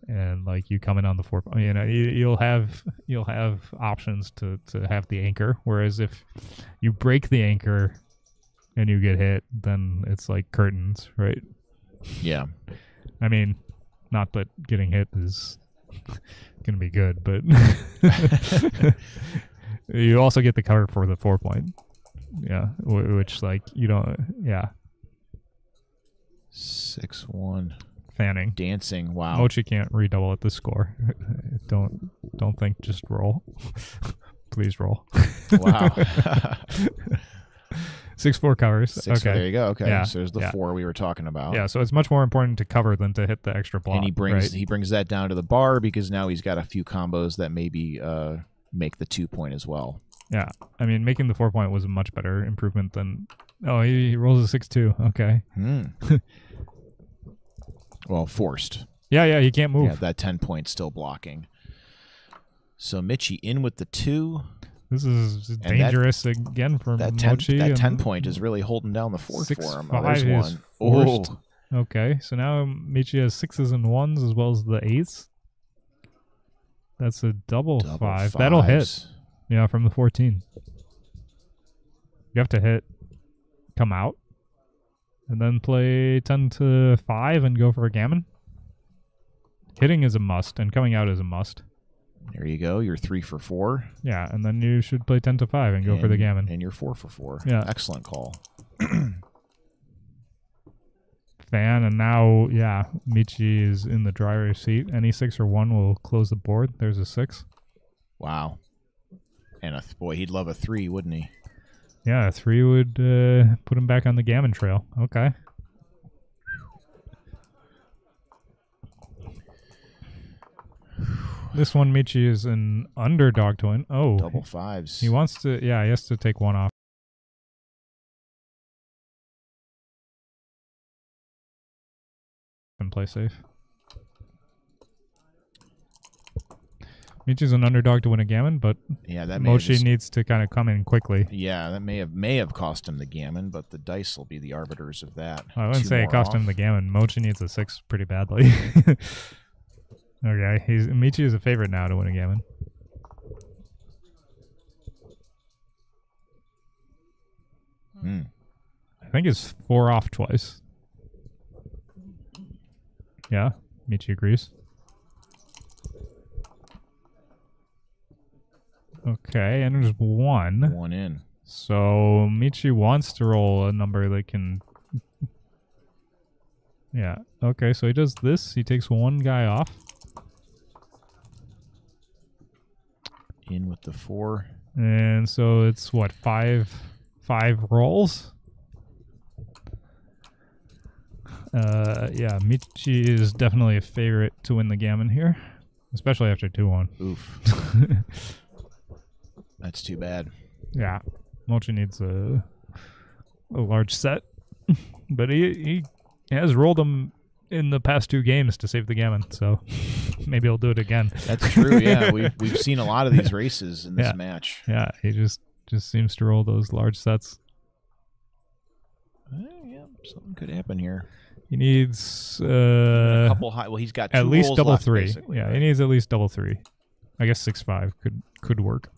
and like you come in on the 4 point. You'll have options to have the anchor. Whereas if you break the anchor and you get hit, then it's like curtains, right? Yeah. I mean, not that getting hit is gonna be good, but you also get the cover for the 4 point. Yeah, which like you don't. Yeah, 6-1. fanning. Dancing. Wow. Mochi can't redouble at the score. Don't think. Just roll. Please roll. Wow. 6-4 covers. 6. Okay. There you go. Okay. Yeah, So there's the yeah. 4 we were talking about. Yeah, so it's much more important to cover than to hit the extra block. And he brings right? that down to the bar because now he's got a few combos that maybe make the 2 point as well. Yeah, I mean, making the 4 point was a much better improvement than. Oh, he rolls a 6-2. Okay. Well, forced. Yeah, he can't move. Yeah, that 10 point still blocking. So Mitchie in with the 2. This is And dangerous again for That 10, Mochi. that and 10 point is really holding down the 4th for him. Oh, 6-5 there's is one. forced. Oh, Okay, so now Michi has 6s and 1s as well as the 8s. That's a double 5. That'll hit. fives. Yeah, from the 14. You have to hit, come out, and then play 10-5 and go for a gammon. Hitting is a must, and coming out is a must. There you go. You're 3 for 4. Yeah, and then you should play 10-5 and go for the gammon. And you're 4 for 4. Yeah. Excellent call. Fan, and now, yeah, Michi is in the driver's seat. Any 6 or 1 will close the board. There's a 6. Wow. And boy, he'd love a 3, wouldn't he? Yeah, a 3 would put him back on the gammon trail. Okay. This one, Michi is an underdog to win. Oh, Double 5s. he wants to. Yeah, he has to take 1 off and play safe. Michi's an underdog to win a gammon, but Yeah, that may have Mochi just- needs to kind of come in quickly. Yeah, that may have cost him the gammon, but the dice will be the arbiters of that. I wouldn't 2 say it more cost him off. the gammon. Mochi needs a 6 pretty badly. Okay, Michi is a favorite now to win a gammon. I think it's 4 off twice. Yeah, Michi agrees. Okay, and there's 1. 1 in. So Michi wants to roll a number that can. Yeah. Okay, so he does this. He takes 1 guy off. In with the 4. And so it's what, five rolls? Yeah, Michi is definitely a favorite to win the gammon here, especially after 2-1. Oof. That's too bad. Yeah, Mochi needs a large set, but he has rolled them in the past 2 games to save the gammon, so maybe he'll do it again. That's true. Yeah, we've seen a lot of these races in this Yeah. match. Yeah, he just seems to roll those large sets. Yeah, something could happen here. He needs A couple high. Well, he's got two at least rolls double left, 3. basically, Yeah, right? he needs at least double 3. I guess 6-5 could work.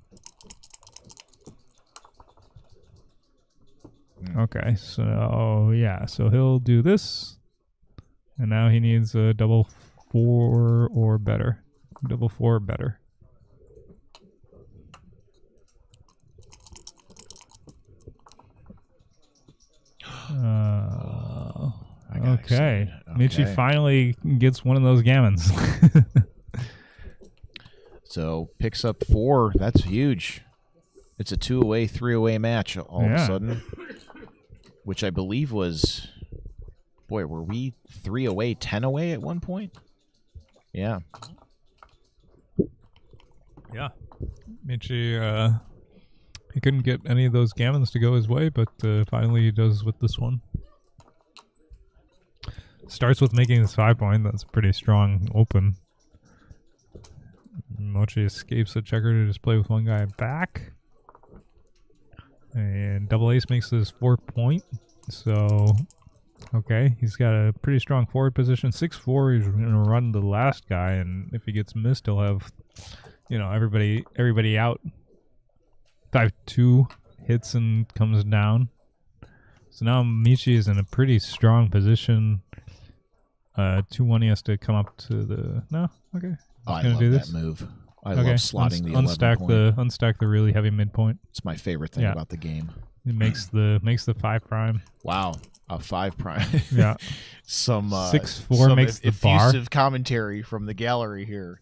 Okay, so yeah, so he'll do this, and now he needs a double 4 or better. Double 4 or better. I got Okay. excited. Michi Okay. finally gets one of those gammons. So picks up 4. That's huge. It's a 2 away, 3 away match all of a Yeah. sudden, which I believe was, boy, were we 3 away, 10 away at one point? Yeah. Yeah. Michi, he couldn't get any of those gammons to go his way, but finally he does with this one. Starts with making this 5-point. That's a pretty strong open. Mochi escapes the checker to just play with one guy back. And double ace makes this 4-point. So, okay, he's got a pretty strong forward position. 6-4, he's going to run the last guy, and if he gets missed, he'll have, everybody out. 5-2 hits and comes down. So now Michi is in a pretty strong position. 2-1, he has to come up to the... No? Okay. Oh, I gonna love do that this? move. I Okay. love slotting the 11 unstack point. unstack the really heavy midpoint. It's my favorite thing Yeah. about the game. It makes the 5'. Wow, a 5 prime. Yeah. Some 6-4 some makes the bar. effusive commentary from the gallery here,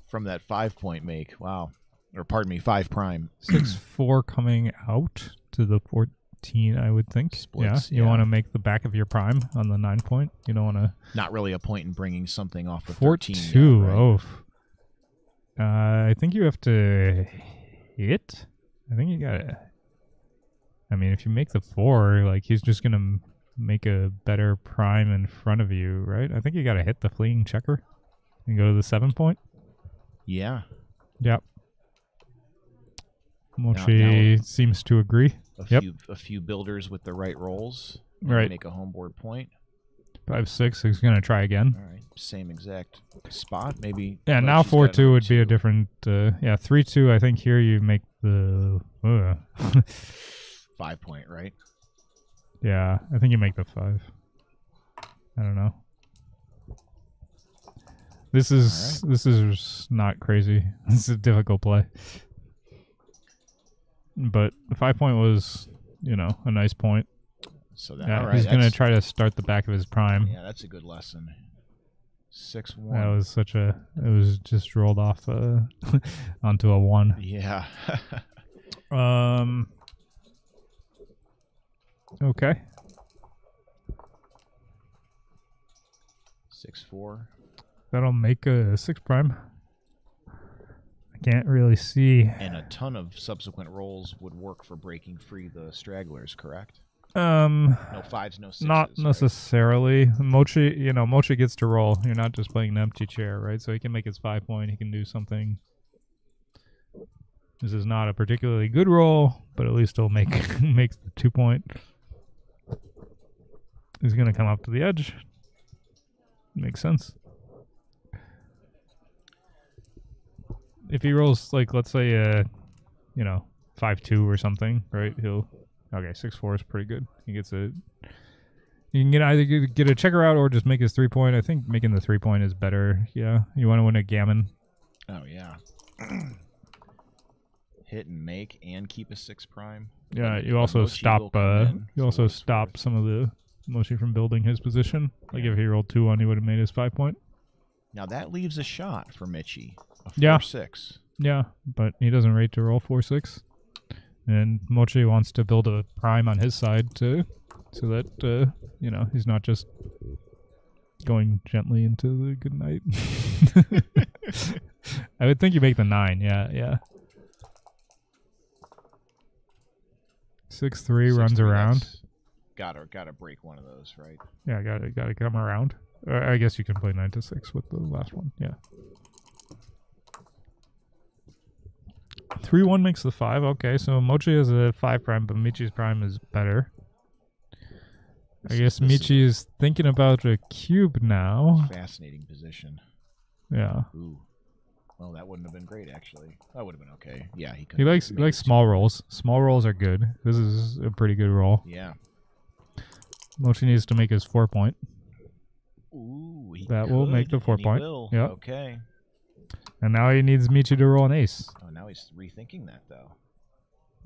from that 5-point make. Wow, or pardon me, 5 prime. 6-4 coming out to the 14, I would think. Splits, You yeah. want to make the back of your prime on the 9-point. You don't want to... Not really a point in bringing something off the 13. 4-2. yet, right? Oh. I think you have to hit. I think you gotta... I mean, if you make the 4, like, he's just going to make a better prime in front of you, right? I think you gotta hit the fleeing checker and go to the 7-point. Yeah, Yep. Mochi seems to agree. Yep. a few builders with the right rolls. Right. Make a homeboard point. 5-6. He's gonna try again. All right, same exact spot. Maybe. Yeah. but Now she's got 4-2 another would be a 2. different. 3-2. I think here you make the. 5-point, right? Yeah. I think you make the 5. I don't know. This is not crazy. This is a difficult play. But the 5-point was, a nice point. So that, Yeah, all right, he's gonna that's- try to start the back of his prime. Yeah, that's a good lesson. 6-1. That was it was just rolled off onto a 1. Yeah. Okay. 6-4. That'll make a 6 prime. I can't really see. And a ton of subsequent rolls would work for breaking free the stragglers, correct? No 5s, no 6s. not right? necessarily. Mochi gets to roll. You're not just playing an empty chair, right? So he can make his 5-point. He can do something. This is not a particularly good roll, but at least he'll make the 2-point. He's gonna come up to the edge. Makes sense. If he rolls, like, let's say 5-2 or something, right? He'll 6-4 is pretty good. He gets you can either get a checker out or just make his 3-point. I think making the 3-point is better. Yeah, you want to win a gammon. Oh, yeah. Hit and make and keep a 6 prime. Yeah, But you also Mochi will stop. come in You for also what it's stop worth. some of the Mochi from building his position. Like Yeah. if he rolled 2-1, he would have made his 5-point. Now that leaves a shot for Michi. A 4-6. Yeah. Yeah, but he doesn't rate to roll 4-6. And Mochi wants to build a prime on his side too, so that he's not just going gently into the good night. I would think you make the 9. Yeah. 6-3 runs 6-3, around. that's- Gotta break one of those, right? Yeah, gotta come around. I guess you can play 9-6 with the last one. Yeah. 3-1 makes the 5. Okay, so Mochi is a 5 prime, but Michi's prime is better. I guess Michi is thinking about a cube now. Fascinating position. Yeah. Ooh. Well, that wouldn't have been great, actually. That would have been okay. Yeah, he could. He likes small rolls. Small rolls are good. This is a pretty good roll. Yeah. Mochi needs to make his 4 point. Ooh, he That will make the could, 4 and he point. will. Yep. Okay. And now he needs Michi to roll an ace. Oh, now he's rethinking that, though.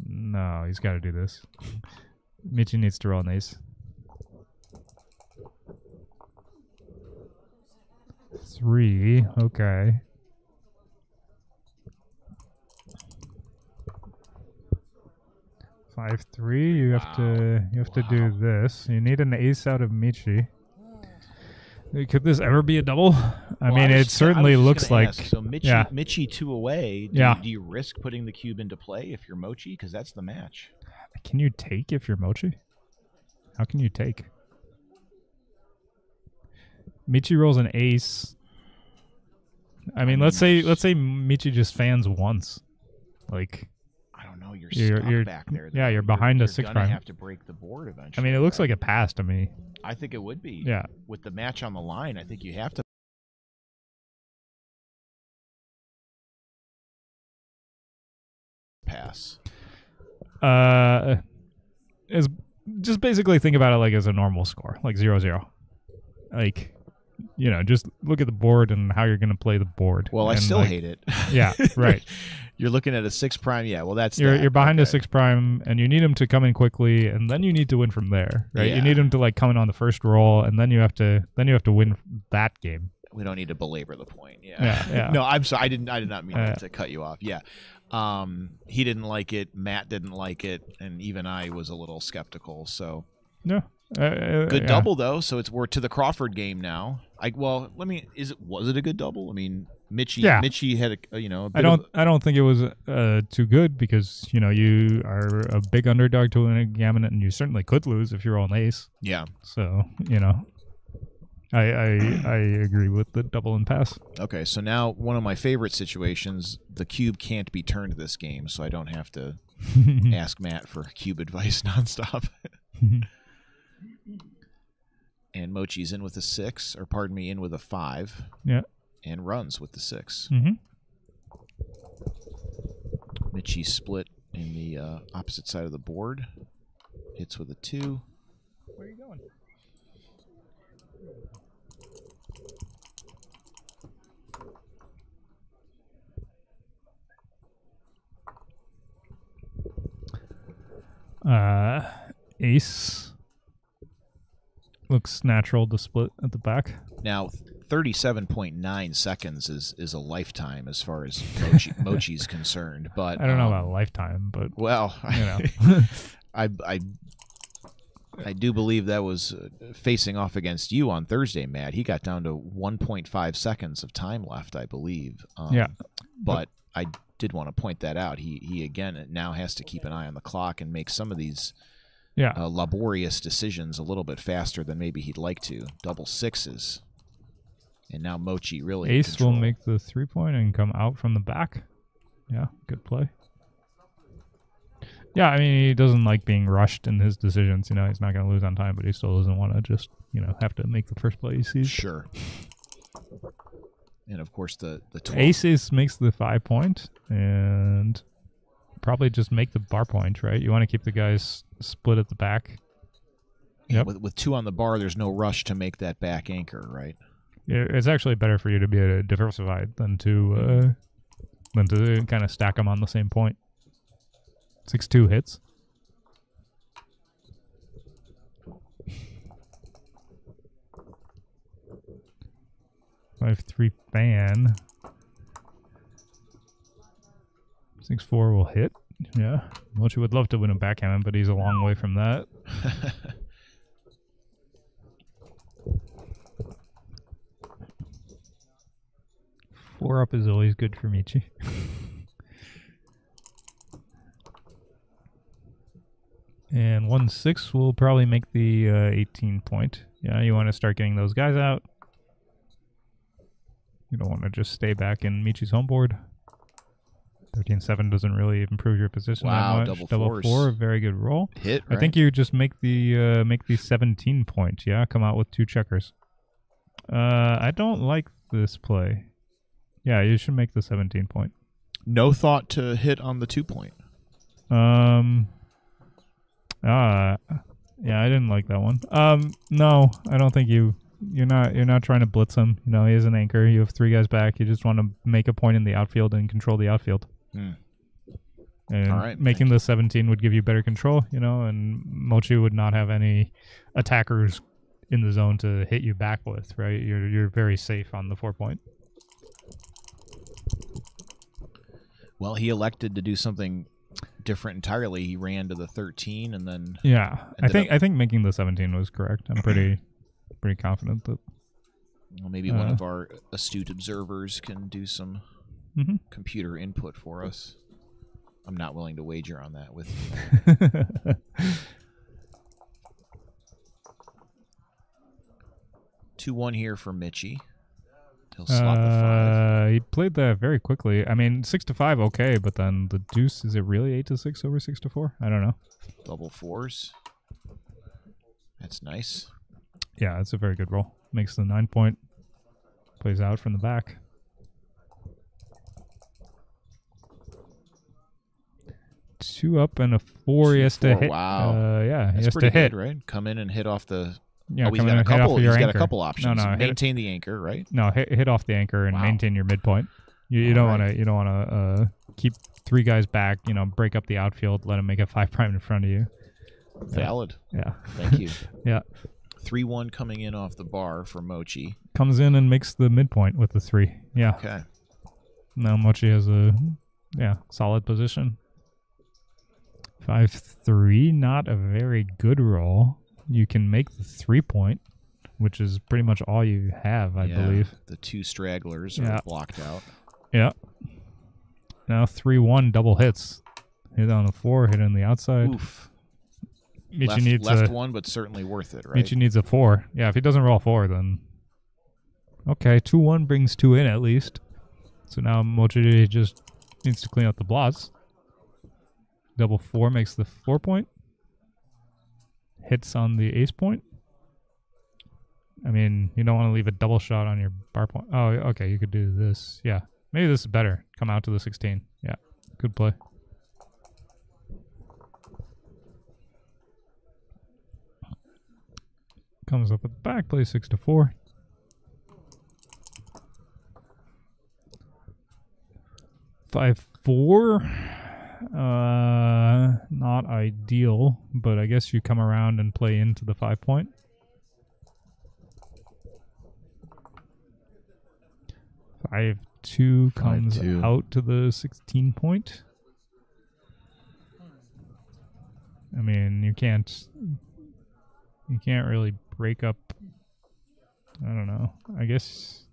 No, he's got to do this. Michi needs to roll an ace. 3. Okay. Five, 3. You have to do this. You need an ace out of Michi. Could this ever be a double? I mean, it certainly looks like. So Michi, yeah. Michi 2 away. Yeah. Do you risk putting the cube into play if you're Mochi? Because that's the match. Can you take if you're Mochi? How can you take? Michi rolls an ace. I mean, let's say Michi just fans once. Like, I don't know. You're You're- stuck back there. yeah, though. you're behind a you're 6 gonna prime. have to break the board I eventually. mean, it looks right? like it passed to me. I think it would be. Yeah. With the match on the line, I think you have to pass. Is just basically think about it like as a normal score, like 0-0. Like, you know, just look at the board and how you're going to play the board. Well, I And, still like, hate it. Yeah, right. You're looking at a 6 prime. Yeah, well, that's You're behind a Okay. 6 prime, and you need him to come in quickly, and then you need to win from there, right? Yeah. You need him to like come in on the first roll, and then you have to win that game. We don't need to belabor the point. Yeah. Yeah. No, I'm sorry. I did not mean Yeah. to cut you off. Yeah. He didn't like it. Matt didn't like it, and even I was a little skeptical. So Yeah. good yeah. double though. So we're to the Crawford game now. Was it a good double? I mean, Mitchie had a I bit don't think it was too good because you know you are a big underdog to win a Gambit, and you certainly could lose if you're on ace. yeah. So you know, I agree with the double and pass. Okay, so now one of my favorite situations, the cube can't be turned this game, so I don't have to ask Matt for cube advice nonstop. And Mochi's in with a 6, or pardon me, in with a 5. Yeah. And runs with the 6. Mm-hmm. Michi split in the opposite side of the board. Hits with a 2. Where are you going? Ace looks natural to split at the back. Now, 37.9 seconds is a lifetime as far as Mochi's concerned. But I don't know about lifetime, but well, you know. I do believe that was facing off against you on Thursday, Matt. He got down to 1.5 seconds of time left, I believe. Yeah. But I did want to point that out. He again now has to keep an eye on the clock and make some of these laborious decisions a little bit faster than maybe he'd like to. Double 6s. And now Mochi really in Ace will control. make the 3 point and come out from the back. Yeah, good play. Yeah, I mean, he doesn't like being rushed in his decisions. You know, he's not going to lose on time, but he still doesn't want to just, you know, have to make the first play he sees. Sure. And of course the 12. Ace makes the 5 point and probably just make the bar point, right? You want to keep the guys split at the back. Yep. With 2 on the bar, there's no rush to make that back anchor, right? It's actually better for you to be diversified than to kind of stack them on the same point. 6-2 hits. Five 3 fan. 6-4 will hit. Yeah. Mochi would love to win a backgammon, but he's a long way from that. 4 up is always good for Michi. And 1-6 will probably make the 18 point. Yeah, you want to start getting those guys out. You don't want to just stay back in Michi's home board. 13-7 doesn't really improve your position Wow, that much. double fours. 4, very good roll. Hit, I right? think you just make the 17 point. Yeah, come out with 2 checkers. I don't like this play. Yeah, you should make the 17 point. No thought to hit on the 2-point. Yeah, I didn't like that one. No, I don't think you're not trying to blitz him. You know, he is an anchor. You have 3 guys back. You just want to make a point in the outfield and control the outfield. And All right, making the 17 would give you better control, you know, and Mochi would not have any attackers in the zone to hit you back with, right? You're very safe on the 4-point. Well, he elected to do something different entirely. He ran to the 13 and then Yeah, I Ended think making the 17 was correct. I'm pretty confident that. well, maybe one of our astute observers can do some Mhm. computer input for us. I'm not willing to wager on that with you. 2-1 here for Michi. He'll slot the 5. He played that very quickly. I mean, 6-5, okay, but then the deuce, is it really 8-6 over 6-4? I don't know. Double 4s. That's nice. Yeah, it's a very good roll. Makes the 9-point. Plays out from the back. Two up and a 4. He has to 4, hit. wow. Yeah, he That's has pretty to hit. good, right? Come in and hit off the. Yeah, oh, he's come got in a and hit off couple. of your He's got a anchor. couple options. No, hit, Maintain the anchor, right? no, hit off the anchor and Wow. maintain your midpoint. You don't want to keep 3 guys back. You know, break up the outfield. Let him make a 5' in front of you. Valid. Yeah, Thank you. yeah. 3-1 coming in off the bar for Mochi. Comes in and makes the midpoint with the 3. Yeah. Okay. Now Mochi has a solid position. 5-3, not a very good roll. You can make the 3-point, which is pretty much all you have, I Yeah, believe. the 2 stragglers Yeah. are blocked out. Yeah. Now 3-1 double hits. Hit on the 4, hit on the outside. Oof. Michi needs left a one, but certainly worth it, right? Michi needs a 4. Yeah, if he doesn't roll 4, then okay. 2-1 brings 2 in at least. So now Mochi just needs to clean up the blots. Double 4 makes the 4-point. Hits on the ace point. I mean, you don't want to leave a double shot on your bar point. Oh, okay, you could do this. Yeah, maybe this is better. Come out to the 16. Yeah, good play. Comes up at the back, plays 6-4. Five, 4. Not ideal, but I guess you come around and play into the 5-point. 5-2 comes 5-2. out to the 16-point. I mean, you can't really break up. I don't know. I guess,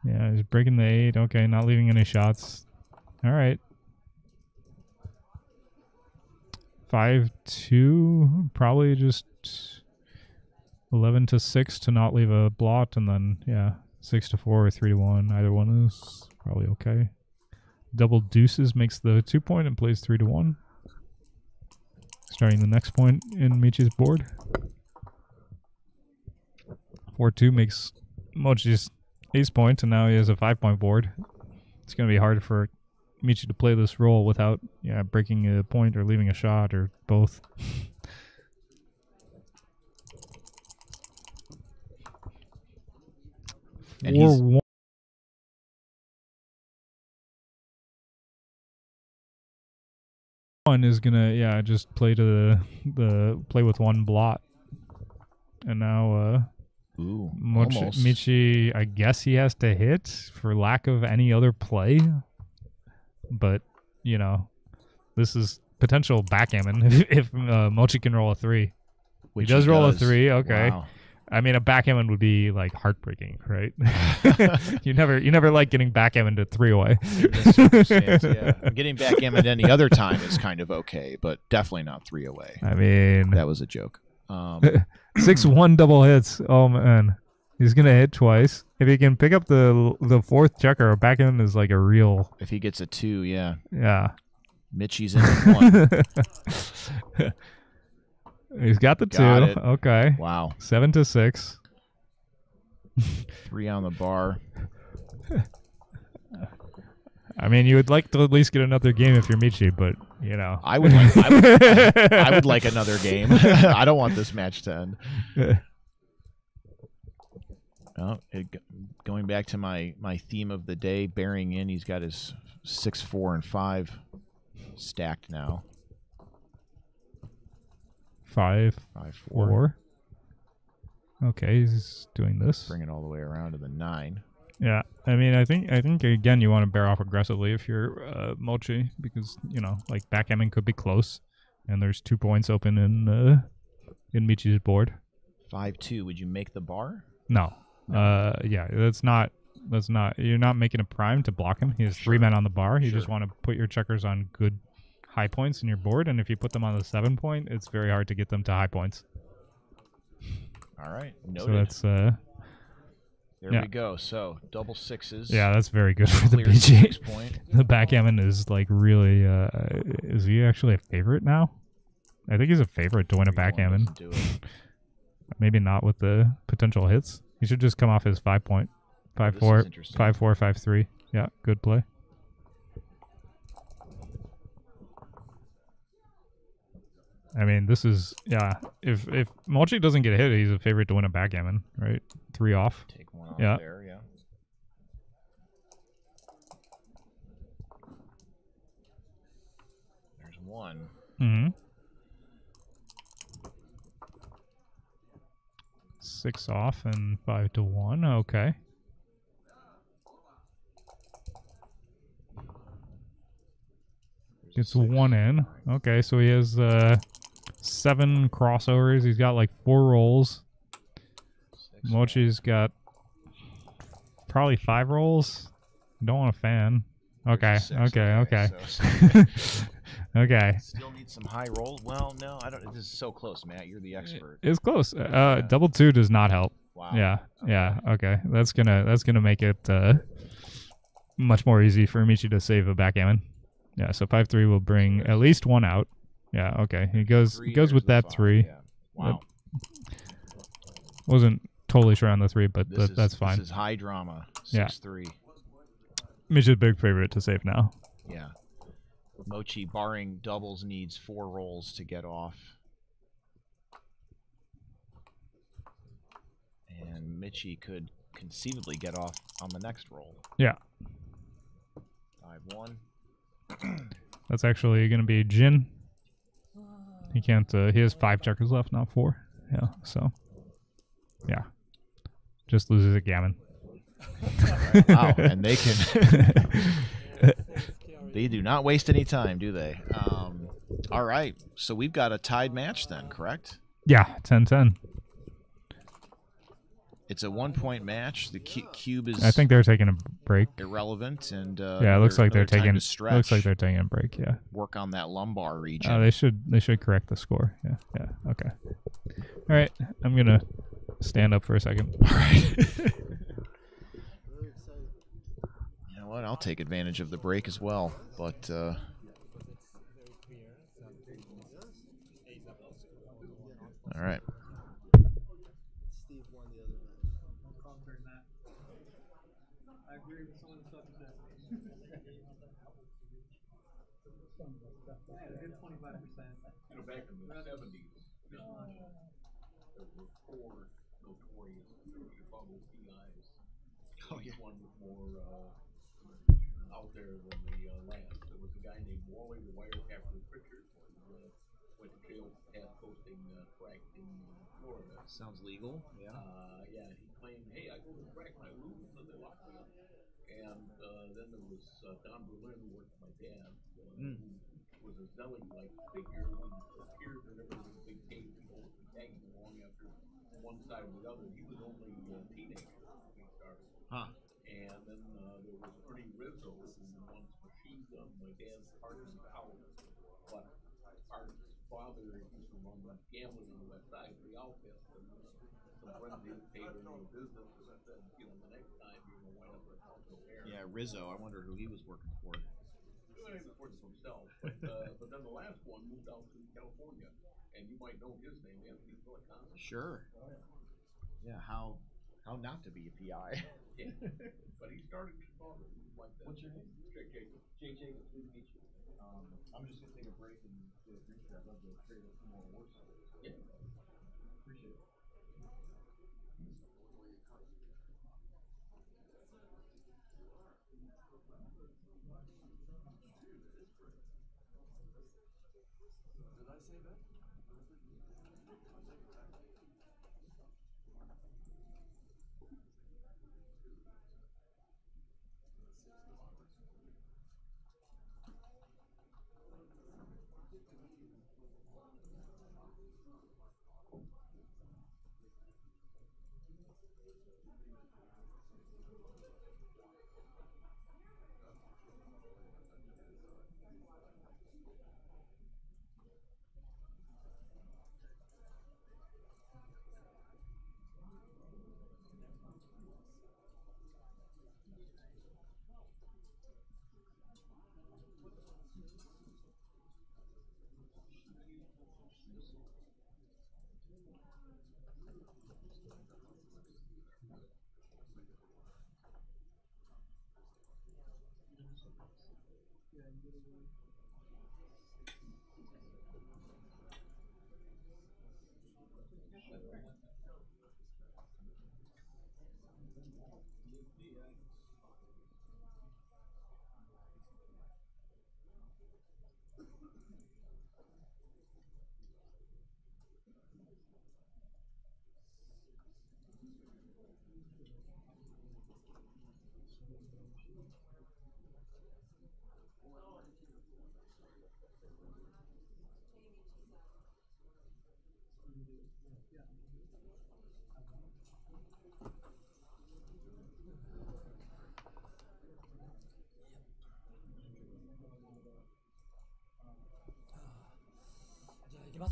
yeah, he's breaking the 8. Okay, not leaving any shots. All right. 5-2, probably just 11-6 to not leave a blot, and then 6-4 or 3-1. Either one is probably okay. Double deuces makes the 2-point and plays 3-1. Starting the next point in Michi's board. 4-2 makes Mochi's ace point, and now he has a 5-point board. It's going to be hard for Michi to play this role without breaking a point or leaving a shot or both. And he's- 4-1 is gonna just play to the play with 1 blot, and now Ooh, Mochi, almost. Michi, I guess he has to hit for lack of any other play. But, you know, this is potential backgammon if Mochi can roll a 3. Which he does roll a does. 3, okay. Wow. I mean, a backgammon would be like heartbreaking, right? you never like getting backgammon to 3-away. Yeah. Getting backgammon any other time is kind of okay, but definitely not 3-away. I mean, That was a joke. 6-1 double hits. Oh man, he's gonna hit twice. If he can pick up the fourth checker, a backgammon is like a real. If he gets a 2, yeah. Yeah. Mitchie's in with 1. He's got the 2. Got it. Okay. Wow. 7-6. 3 on the bar. I mean, you would like to at least get another game if you're Michi, but you know. I would like another game. I don't want this match to end. Oh, going back to my theme of the day, bearing in, he's got his 6, 4, and 5 stacked now. 5, 5, 4. Okay, he's doing this. Bring it all the way around to the 9. Yeah, I mean, I think again you want to bear off aggressively if you're Mochi, because you know, like backgammon could be close, and there's 2 points open in Michi's board. 5-2. Would you make the bar? No. Yeah, that's not. You're not making a prime to block him. He has 3 men on the bar. You just want to put your checkers on good high points in your board, and if you put them on the 7 point, it's very hard to get them to high points. All right, noted. So that's there yeah. we go. So double 6s. Yeah, that's very good for the Clear BG. 6 point. The backgammon is like really. Is he actually a favorite now? I think he's a favorite to win a backgammon. Do it. Maybe not with the potential hits. He should just come off his 5 point. 5-4, 5-4, 5-3. Yeah, good play. I mean, this is, yeah, if Mochi doesn't get hit, he's a favorite to win a backgammon, right? 3 off. Take 1 off Yeah. there, yeah. There's 1. Mm-hmm. 6 off and 5-1. Okay. Gets 1 in. Okay, so he has 7 crossovers. He's got like 4 rolls. Mochi's got probably 5 rolls. Don't want a fan. Okay, okay. Okay. Still need some high roll. Well, no, I don't. This is so close, Matt. You're the expert. It's close. Double 2 does not help. Wow. Yeah. Okay. That's gonna make it much more easy for Michi to save a backgammon. Yeah. So 5-3 will bring at least 1 out. Yeah. Okay. He goes with that 3. Yeah. Wow. Wasn't totally sure on the 3, but that's fine. This is high drama. 6-3. Michi's a big favorite to save now. Yeah. Mochi, barring doubles, needs 4 rolls to get off. And Michi could conceivably get off on the next roll. Yeah. 5-1. That's actually going to be Jin. He can't, he has 5 checkers left, not 4. Yeah, so. Yeah. Just loses a gammon. Wow, and they can... They do not waste any time, do they? All right, so we've got a tied match then, correct? Yeah, 10-10. It's a 1-point match. The cube is. I think they're taking a break. Irrelevant, and yeah, it looks like they're taking. Stretch, looks like they're taking a break. Yeah. Work on that lumbar region. They should correct the score. Yeah. Yeah. Okay. All right. I'm gonna stand up for a second. All right. You know what? I'll take advantage of the break as well, but. All right. Back in the 70s, there were 4 notorious Chicago PIs. Oh, yeah. One was more out there than the last. There was a guy named Wally the Wirecapper Pritchard who went to jail for cat posting crack in Florida. Sounds legal. Yeah. Yeah, he claimed, hey, I go to crack my lose, so they locked me up. And then there was Don Berlin, who worked for my dad, who was a zealot-like figure who appeared whenever there was a big case and tagging along after one side or the other. He was only a teenager when he started. Huh. And then there was Ernie Rizzo, who once machine gunned my dad's partner's house. But our father used to run gambling on the west side of the Outfest. And some friends didn't pay him any business. And I said, you know, the next time you're going to wind up with Uncle Aaron. Yeah, Rizzo. I wonder who he was working for. He was working for himself. But then the last one moved out to California. And you might know his name, Anthony Silicon. Sure. Yeah. How not to be a PI? Yeah. But he started in Chicago. He was like that. What's your name? Jake Jacobs. Jake Jacobs, good to meet you. I'm just gonna take a break and do a drink here. I'd love to trade a few more words. Yeah. Appreciate it. Did I say that?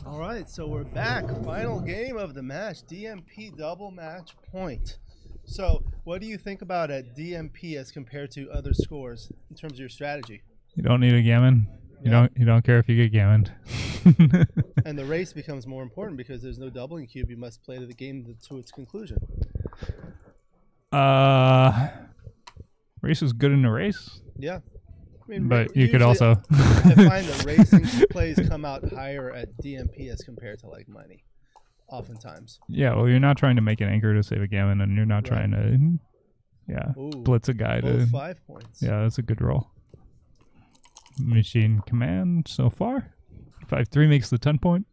All right, so we're back. Final game of the match, DMP double match point. So, what do you think about a DMP as compared to other scores in terms of your strategy? You don't need a gammon. You don't care if you get gammoned. And the race becomes more important because there's no doubling cube. You must play the game to its conclusion. Race is good in a race. Yeah. I mean, But you could usually also I find the racing plays come out higher at DMP as compared to like money, oftentimes. Yeah, well, you're not trying to make an anchor to save a gammon, and you're not Right. trying to, Ooh, blitz a guy both to. 5 points. Yeah, that's a good roll. Machine command so far. 5-3 makes the 10 point.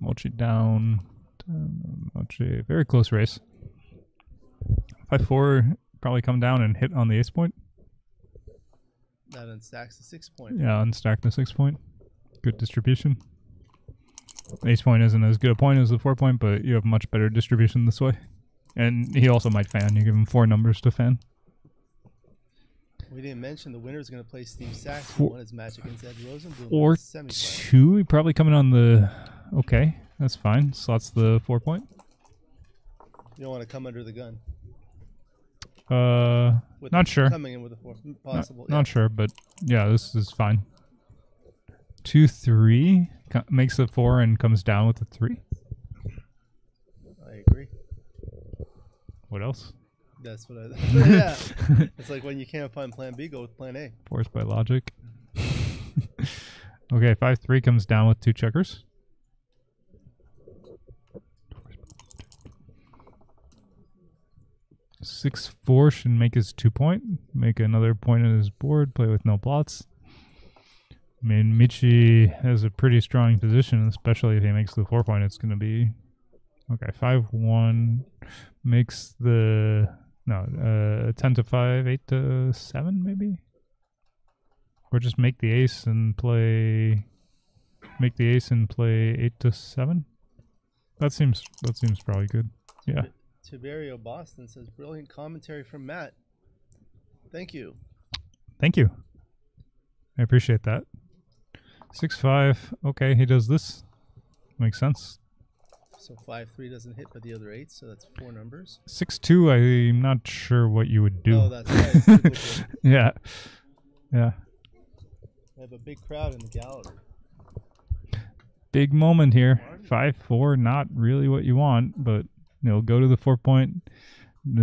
Mochi down. Mochi, very close race. 5-4 probably come down and hit on the ace point. That unstacks the 6 point. Yeah, unstack the 6 point. Good distribution. Ace point isn't as good a point as the 4 point, but you have much better distribution this way. And he also might fan. You give him 4 numbers to fan. We didn't mention the winner is going to play Steve Sachs. Four- Won his match against Ed Rosenblum. Or in the semifinal. 2, he probably coming on the. Okay, that's fine. Slots the 4 point. You don't want to come under the gun. With Not sure. Coming in with a 4. Possible. Not sure, but yeah, this is fine. 2-3 makes a 4 and comes down with a 3. I agree. What else? That's what I. Yeah. It's like when you can't find plan B, go with plan A. Forced by logic. Okay, 5-3 comes down with 2 checkers. Six 4 should make his 2 point. Make another point on his board. Play with no plots. I mean, Michi has a pretty strong position, especially if he makes the 4 point. It's going to be okay. 5-1 makes the 10-5, 8-7 maybe, or just make the ace and play make the ace and play 8 to 7. That seems probably good. Yeah. Tiberio Boston says, brilliant commentary from Matt. Thank you. Thank you. I appreciate that. 6-5. Okay, he does this. Makes sense. So 5-3 doesn't hit, but the other 8, so that's 4 numbers. 6-2. I'm not sure what you would do. Oh, that's right. It's a good one. Yeah. Yeah. I have a big crowd in the gallery. Big moment here. 5-4. Not really what you want, but go to the 4-point.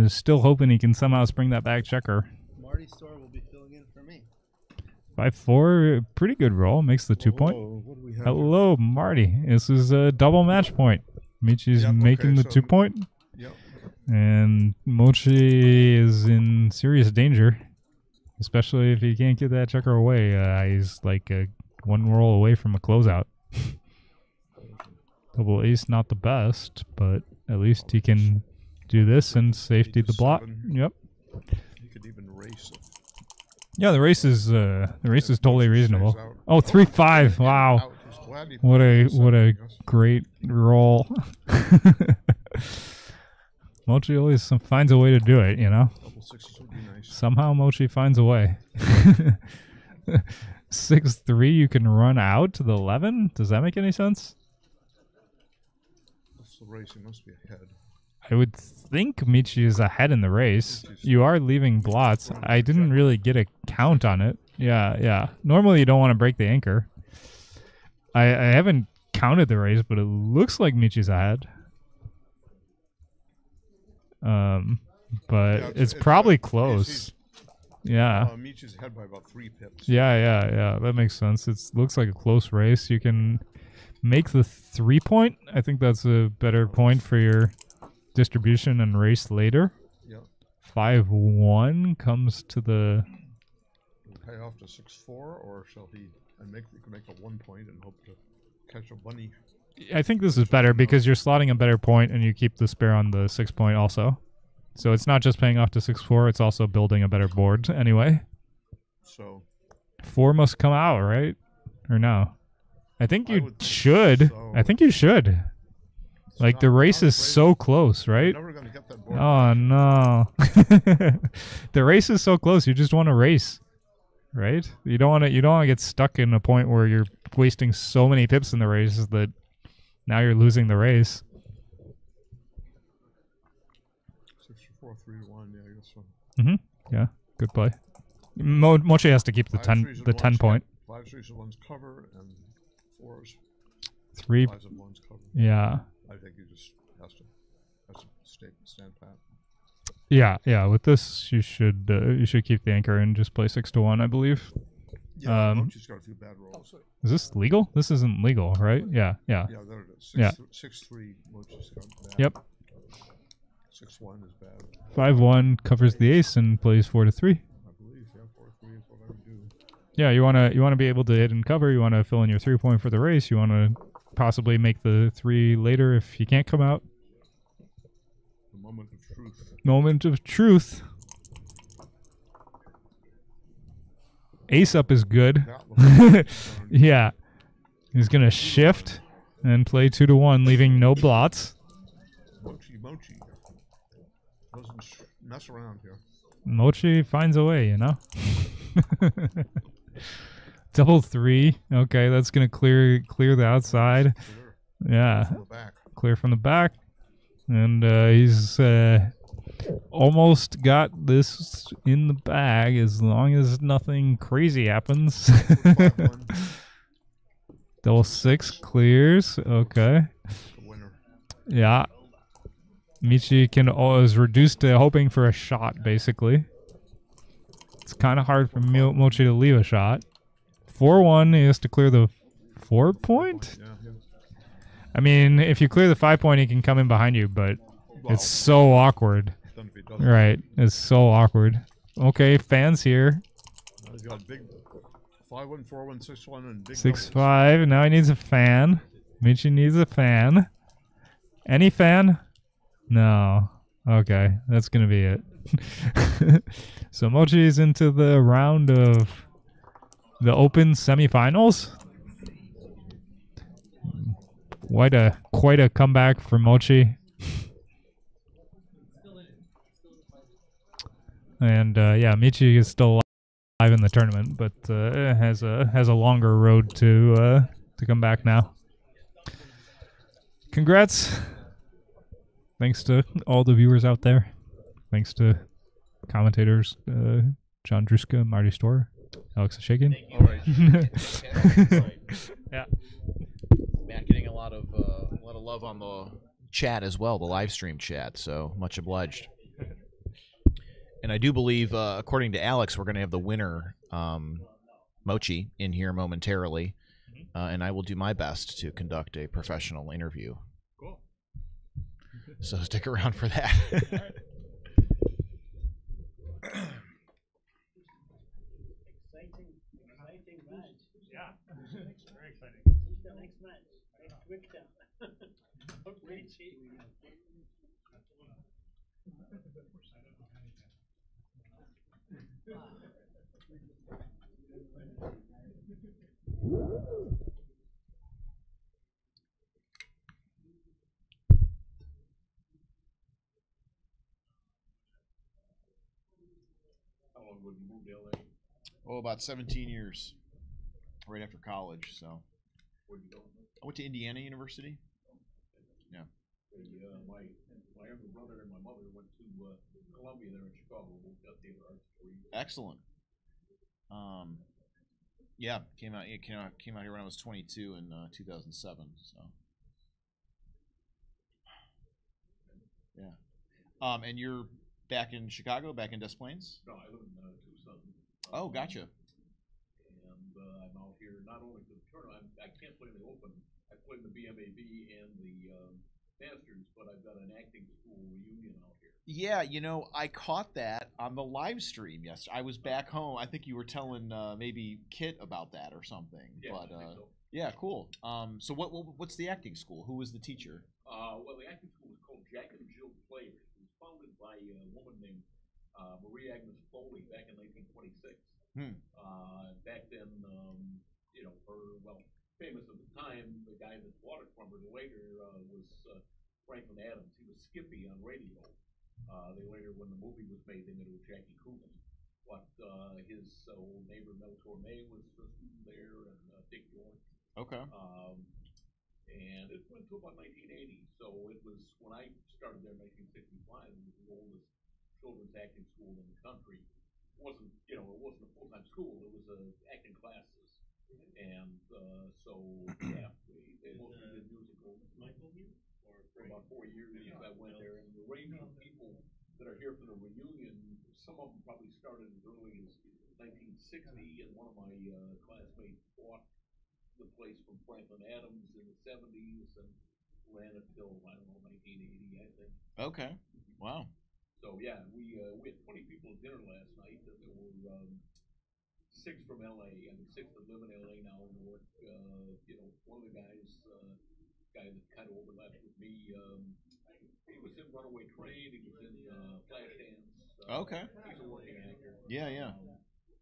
Still hoping he can somehow spring that back checker. Marty Store will be filling in for me. 5-4, pretty good roll. Makes the 2-point. What do we have Hello, Marty. This is a double match point. Michi's Yep, making okay, the so- 2-point, here? Yep. and Mochi is in serious danger, especially if he can't get that checker away. He's like one roll away from a closeout. Double ace, not the best, but at least he can do this and safety the block. 7. Yep. You could even race it. Yeah, the race is totally reasonable. Stays out. Oh, 3-5. Wow. Out. He's glad he What put a it in what a seven, I guess. great roll. Mochi always finds a way to do it, Double sixes would be nice. Somehow Mochi finds a way. 6-3, you can run out to the 11? Does that make any sense? That's the race. He must be ahead. I would think Michi is ahead in the race. You are leaving blots. I didn't really get a count on it. Yeah. Normally you don't want to break the anchor. I haven't counted the race, but it looks like Michi's ahead. But Yeah, it's probably he's- close. Yeah. Michi's ahead by about 3 pips. Yeah. That makes sense. It looks like a close race. You can make the 3-point. I think that's a better point for your distribution and race later. Yep. 5-1 comes to the... Pay off to 6-4, or shall he? And you can make a 1-point and hope to catch a bunny. I think this is better because you're slotting a better point and you keep the spare on the 6-point also. So it's not just paying off to 6-4, it's also building a better board anyway. So 4 must come out, right? Or no? I think I you would think should. so. I think you should. it's Like not- the race not is a race. so close, You're right? never gonna get that board. Oh no. The race is so close, you just want to race. Right? You don't want to get stuck in a point where you're wasting so many pips in the race that now you're losing the race. 6-4, 3-1. Yeah, I guess so. Yeah, good play. Mochi has to keep the 5 10 threes and the ones 10 point. 5 threes and ones cover, and 4s, 3 5s and ones cover. yeah. I think he just has to stand pat. Yeah, with this you should keep the anchor and just play 6-1, I believe. Yeah, Um, Mochi's got a few bad Oh, rolls. sorry. Is this legal? This isn't legal, right? Yeah. Yeah, there it is. Yeah. 6-3, Mochi's got bad. Yep. 6-1 is bad. 5-1 covers the ace and plays 4-3. I believe, yeah, 4-3 is what I would do. Yeah, you wanna be able to hit and cover. You wanna fill in your 3-point for the race. You wanna possibly make the 3 later if you can't come out. The moment of truth. Moment of truth. Ace up is good. That looks darn Yeah. He's gonna shift and play 2-1, leaving no blots. Mochi. Doesn't mess around here. Mochi finds a way, Double 3. Okay, that's gonna clear the outside. Clear Yeah, from the back. clear from the back, and he's almost got this in the bag as long as nothing crazy happens. 5-1, Double 6 clears. Okay. the winner. Yeah. Michi is reduced to hoping for a shot, basically. It's kind of hard for Mochi to leave a shot. 4-1, he has to clear the 4-point? Yeah, I mean, if you clear the 5-point, he can come in behind you, but well, it's so awkward. done if he doesn't. Right. It's so awkward. Okay, fans here. He's got big 5-1, 4-1, 6-1, and big 6-5. Now he needs a fan. Michi needs a fan. Any fan? No. Okay, that's gonna be it. So Mochi's into the round of the Open semifinals. quite a comeback for Mochi. And yeah, Michi is still alive in the tournament, but has a longer road to come back now. Congrats! Thanks to all the viewers out there. Thanks to commentators John Druska, Marty Storr, Alex Shakin. Yeah. Matt getting a lot of love on the chat as well, the live stream chat. So much obliged. And I do believe, according to Alex, we're going to have the winner, Mochi, in here momentarily, and I will do my best to conduct a professional interview. Cool. So stick around for that. Exciting match. Yeah. Very exciting. Who's the next match? Next victim. Richie. How long would you move to LA? Oh, about 17 years, right after college. So Where'd you go? I went to Indiana University. Yeah. My younger brother and my mother went to Columbia there in Chicago. Both got theater arts degrees. Excellent. Yeah, came out here when I was 22 in 2007. So. Yeah. And you're back in Chicago, back in Des Plaines? No, I live in Tucson. Oh, gotcha. And I'm out here not only for the tournament. I can't play in the Open. I play in the BMAB and the Masters, but I've got an acting school reunion out here. Yeah, I caught that on the live stream yesterday. I was back home. I think you were telling maybe Kit about that or something. Yeah, but I think so. yeah, cool. So what's the acting school? Who was the teacher? Well, the acting school was called Jack and Jill Players. It was founded by a woman named Marie Agnes Foley back in 1926. Back then, famous at the time, the guy that bought it from her later was Franklin Adams. He was Skippy on radio. They later, when the movie was made, they made it with Jackie Coogan. But his old neighbor Mel Torme was a student there, and Dick York. Okay. And it went to about 1980. So it was, when I started there in 1965, it was the oldest children's acting school in the country. It wasn't a full-time school. It was acting classes. And so, yeah, they mostly did musicals. For about 4 years I went there, and the range of people that are here for the reunion, some of them probably started as early as 1960, and one of my classmates bought the place from Franklin Adams in the 70s and ran it till, 1980, I think. Okay. Wow. So yeah, we had 20 people at dinner last night, and there were 6 from LA. I mean, 6 that live in LA now and work. One of the guys, guy that kind of overlaps with me, he was in Runaway Train. He was in Flashdance. Okay. He's a working actor. Yeah, yeah.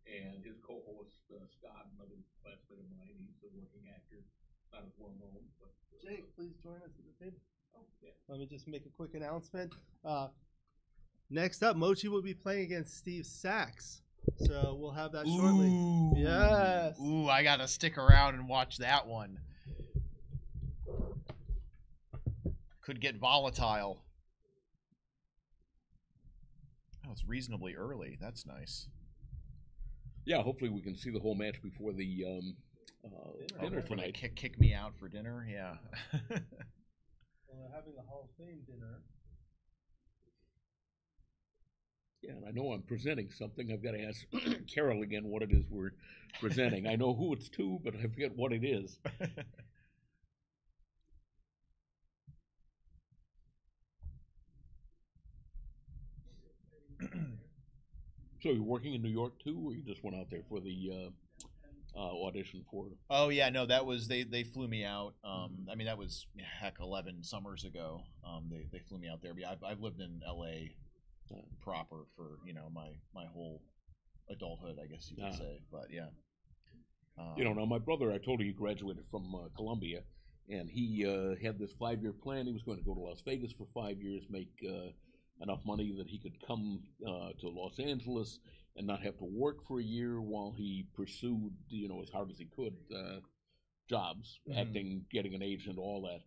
And his co-host Scott, another classmate of mine, he's a working actor, not as well known. But Jake, please join us at the table. oh, yeah. Let me just make a quick announcement. Next up, Mochi will be playing against Steve Sachs. So we'll have that shortly. Ooh. Yes. Ooh, I gotta stick around and watch that one. Could get volatile. Oh, it's reasonably early. That's nice. Yeah, hopefully we can see the whole match before the dinner When they tonight. kick me out for dinner, yeah. Well, they're having a Hall of Fame dinner. Yeah, and I know I'm presenting something. I've got to ask Carol again what it is we're presenting. I know who it's to, but I forget what it is. So you're working in New York too, or you just went out there for the audition for it? Oh yeah, no, that was they flew me out. I mean that was 11 summers ago. They flew me out there. But yeah, I've lived in LA proper for my whole adulthood, I guess you could say. But yeah. Now my brother, I told you he graduated from Columbia, and he had this 5-year plan. He was going to go to Las Vegas for 5 years, make enough money that he could come to Los Angeles and not have to work for a year while he pursued, as hard as he could, jobs, acting, getting an agent, all that.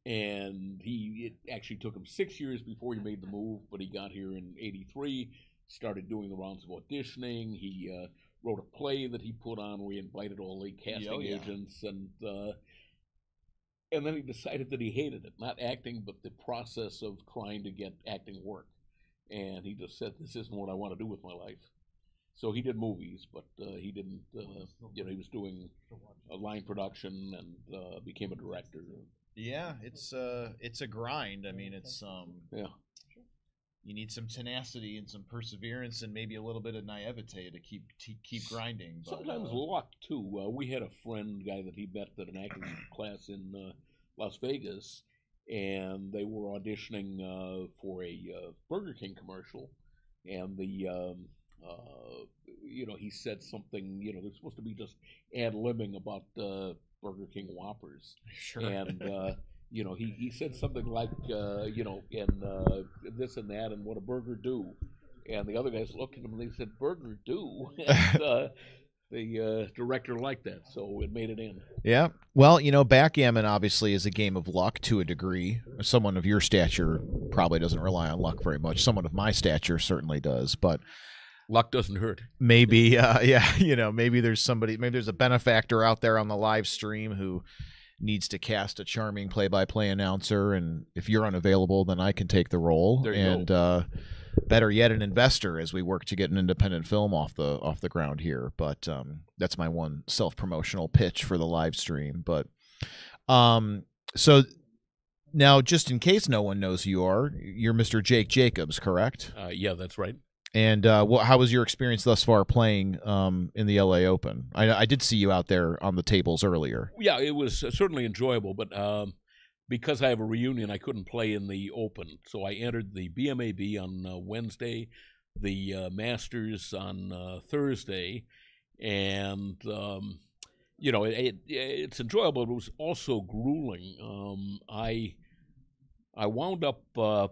And it actually took him 6 years before he made the move, but he got here in '83, started doing the rounds of auditioning. He wrote a play that he put on where he invited all the casting agents, and then he decided that he hated it, not acting, but the process of trying to get acting work. And he just said, this isn't what I want to do with my life. So he did movies, but he didn't, he was doing a line production and became a director. Yeah, it's a grind. I mean, it's yeah. You need some tenacity and some perseverance and maybe a little bit of naivete to keep grinding. But, sometimes luck too. We had a guy that he met at an acting class in Las Vegas, and they were auditioning for a Burger King commercial, and the he said something. They're supposed to be just ad-libbing about Burger King Whoppers. Sure. And he said something like and this and that, and what a burger do. And the other guys looked at him and they said, "Burger do." And the director liked that, so it made it in. Yeah. Well, backgammon obviously is a game of luck to a degree. Someone of your stature probably doesn't rely on luck very much. Someone of my stature certainly does, but luck doesn't hurt. Maybe, maybe there's a benefactor out there on the live stream who needs to cast a charming play-by-play announcer, and if you're unavailable, then I can take the role. There you go. Better yet, an investor as we work to get an independent film off the ground here. But that's my one self-promotional pitch for the live stream. But so now, just in case no one knows who you're Mr. Jake Jacobs, correct? Yeah, that's right. And how was your experience thus far playing in the LA Open? I did see you out there on the tables earlier. Yeah, it was certainly enjoyable, but because I have a reunion, I couldn't play in the Open. So I entered the BMAB on Wednesday, the Masters on Thursday, and it's enjoyable, but it was also grueling. I wound up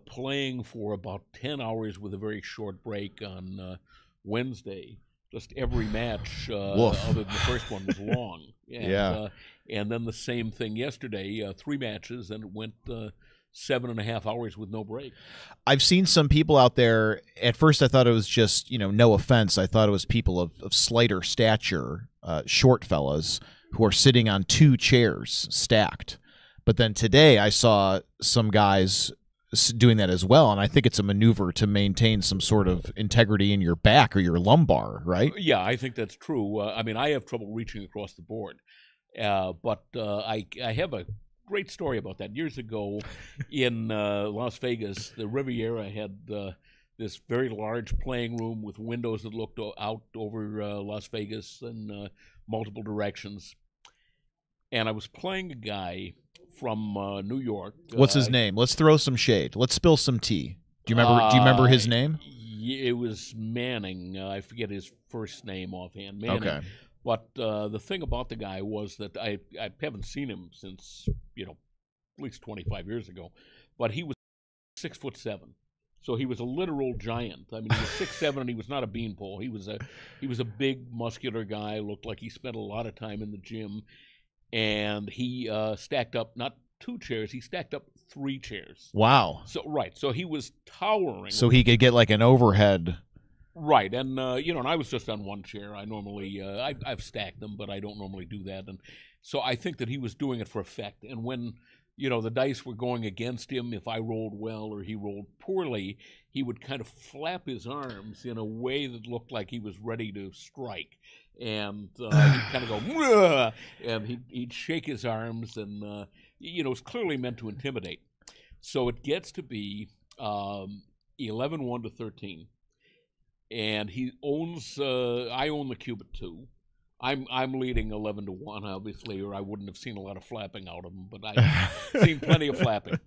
playing for about 10 hours with a very short break on Wednesday. Just every match, other than the first one, was long. And, and then the same thing yesterday, 3 matches, and it went 7.5 hours with no break. I've seen some people out there. At first, I thought it was just, no offense, I thought it was people of slighter stature, short fellas, who are sitting on 2 chairs stacked. But then today I saw some guys doing that as well, and I think it's a maneuver to maintain some sort of integrity in your back or your lumbar, right? Yeah, I think that's true. I have trouble reaching across the board, but I have a great story about that. Years ago in Las Vegas, the Riviera had this very large playing room with windows that looked out over Las Vegas in multiple directions. And I was playing a guy from New York. What's his name? Let's throw some shade. Let's spill some tea. Do you remember his name? It was Manning. I forget his first name offhand. Manning. Okay. But the thing about the guy was that I haven't seen him since at least 25 years ago. But he was 6'7", so he was a literal giant. He was 6'7", and he was not a beanpole. He was a big, muscular guy. Looked like he spent a lot of time in the gym. And he stacked up not 2 chairs, he stacked up 3 chairs. Wow. So he was towering. So he could get like an overhead. Right, and and I was just on 1 chair. I normally I've stacked them, but I don't normally do that. And so I think that he was doing it for effect. And when the dice were going against him, if I rolled well or he rolled poorly, he would kind of flap his arms in a way that looked like he was ready to strike. And he'd kind of go, "Mwah!" And he'd shake his arms, and it's clearly meant to intimidate. So it gets to be 11-1 to 13, and he owns. I own the cube at 2. I'm leading 11-1, obviously, or I wouldn't have seen a lot of flapping out of him. But I've seen plenty of flapping.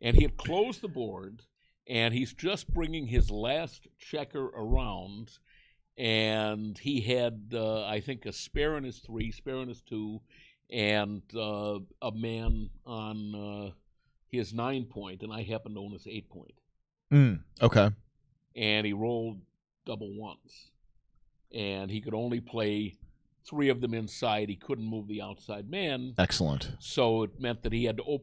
And he had closed the board, and he's just bringing his last checker around. And he had, I think, a spare in his 3, spare in his 2, and a man on his 9-point, and I happen to own his 8-point. Okay. And he rolled double ones. And he could only play 3 of them inside. He couldn't move the outside man. Excellent. So it meant that he had to open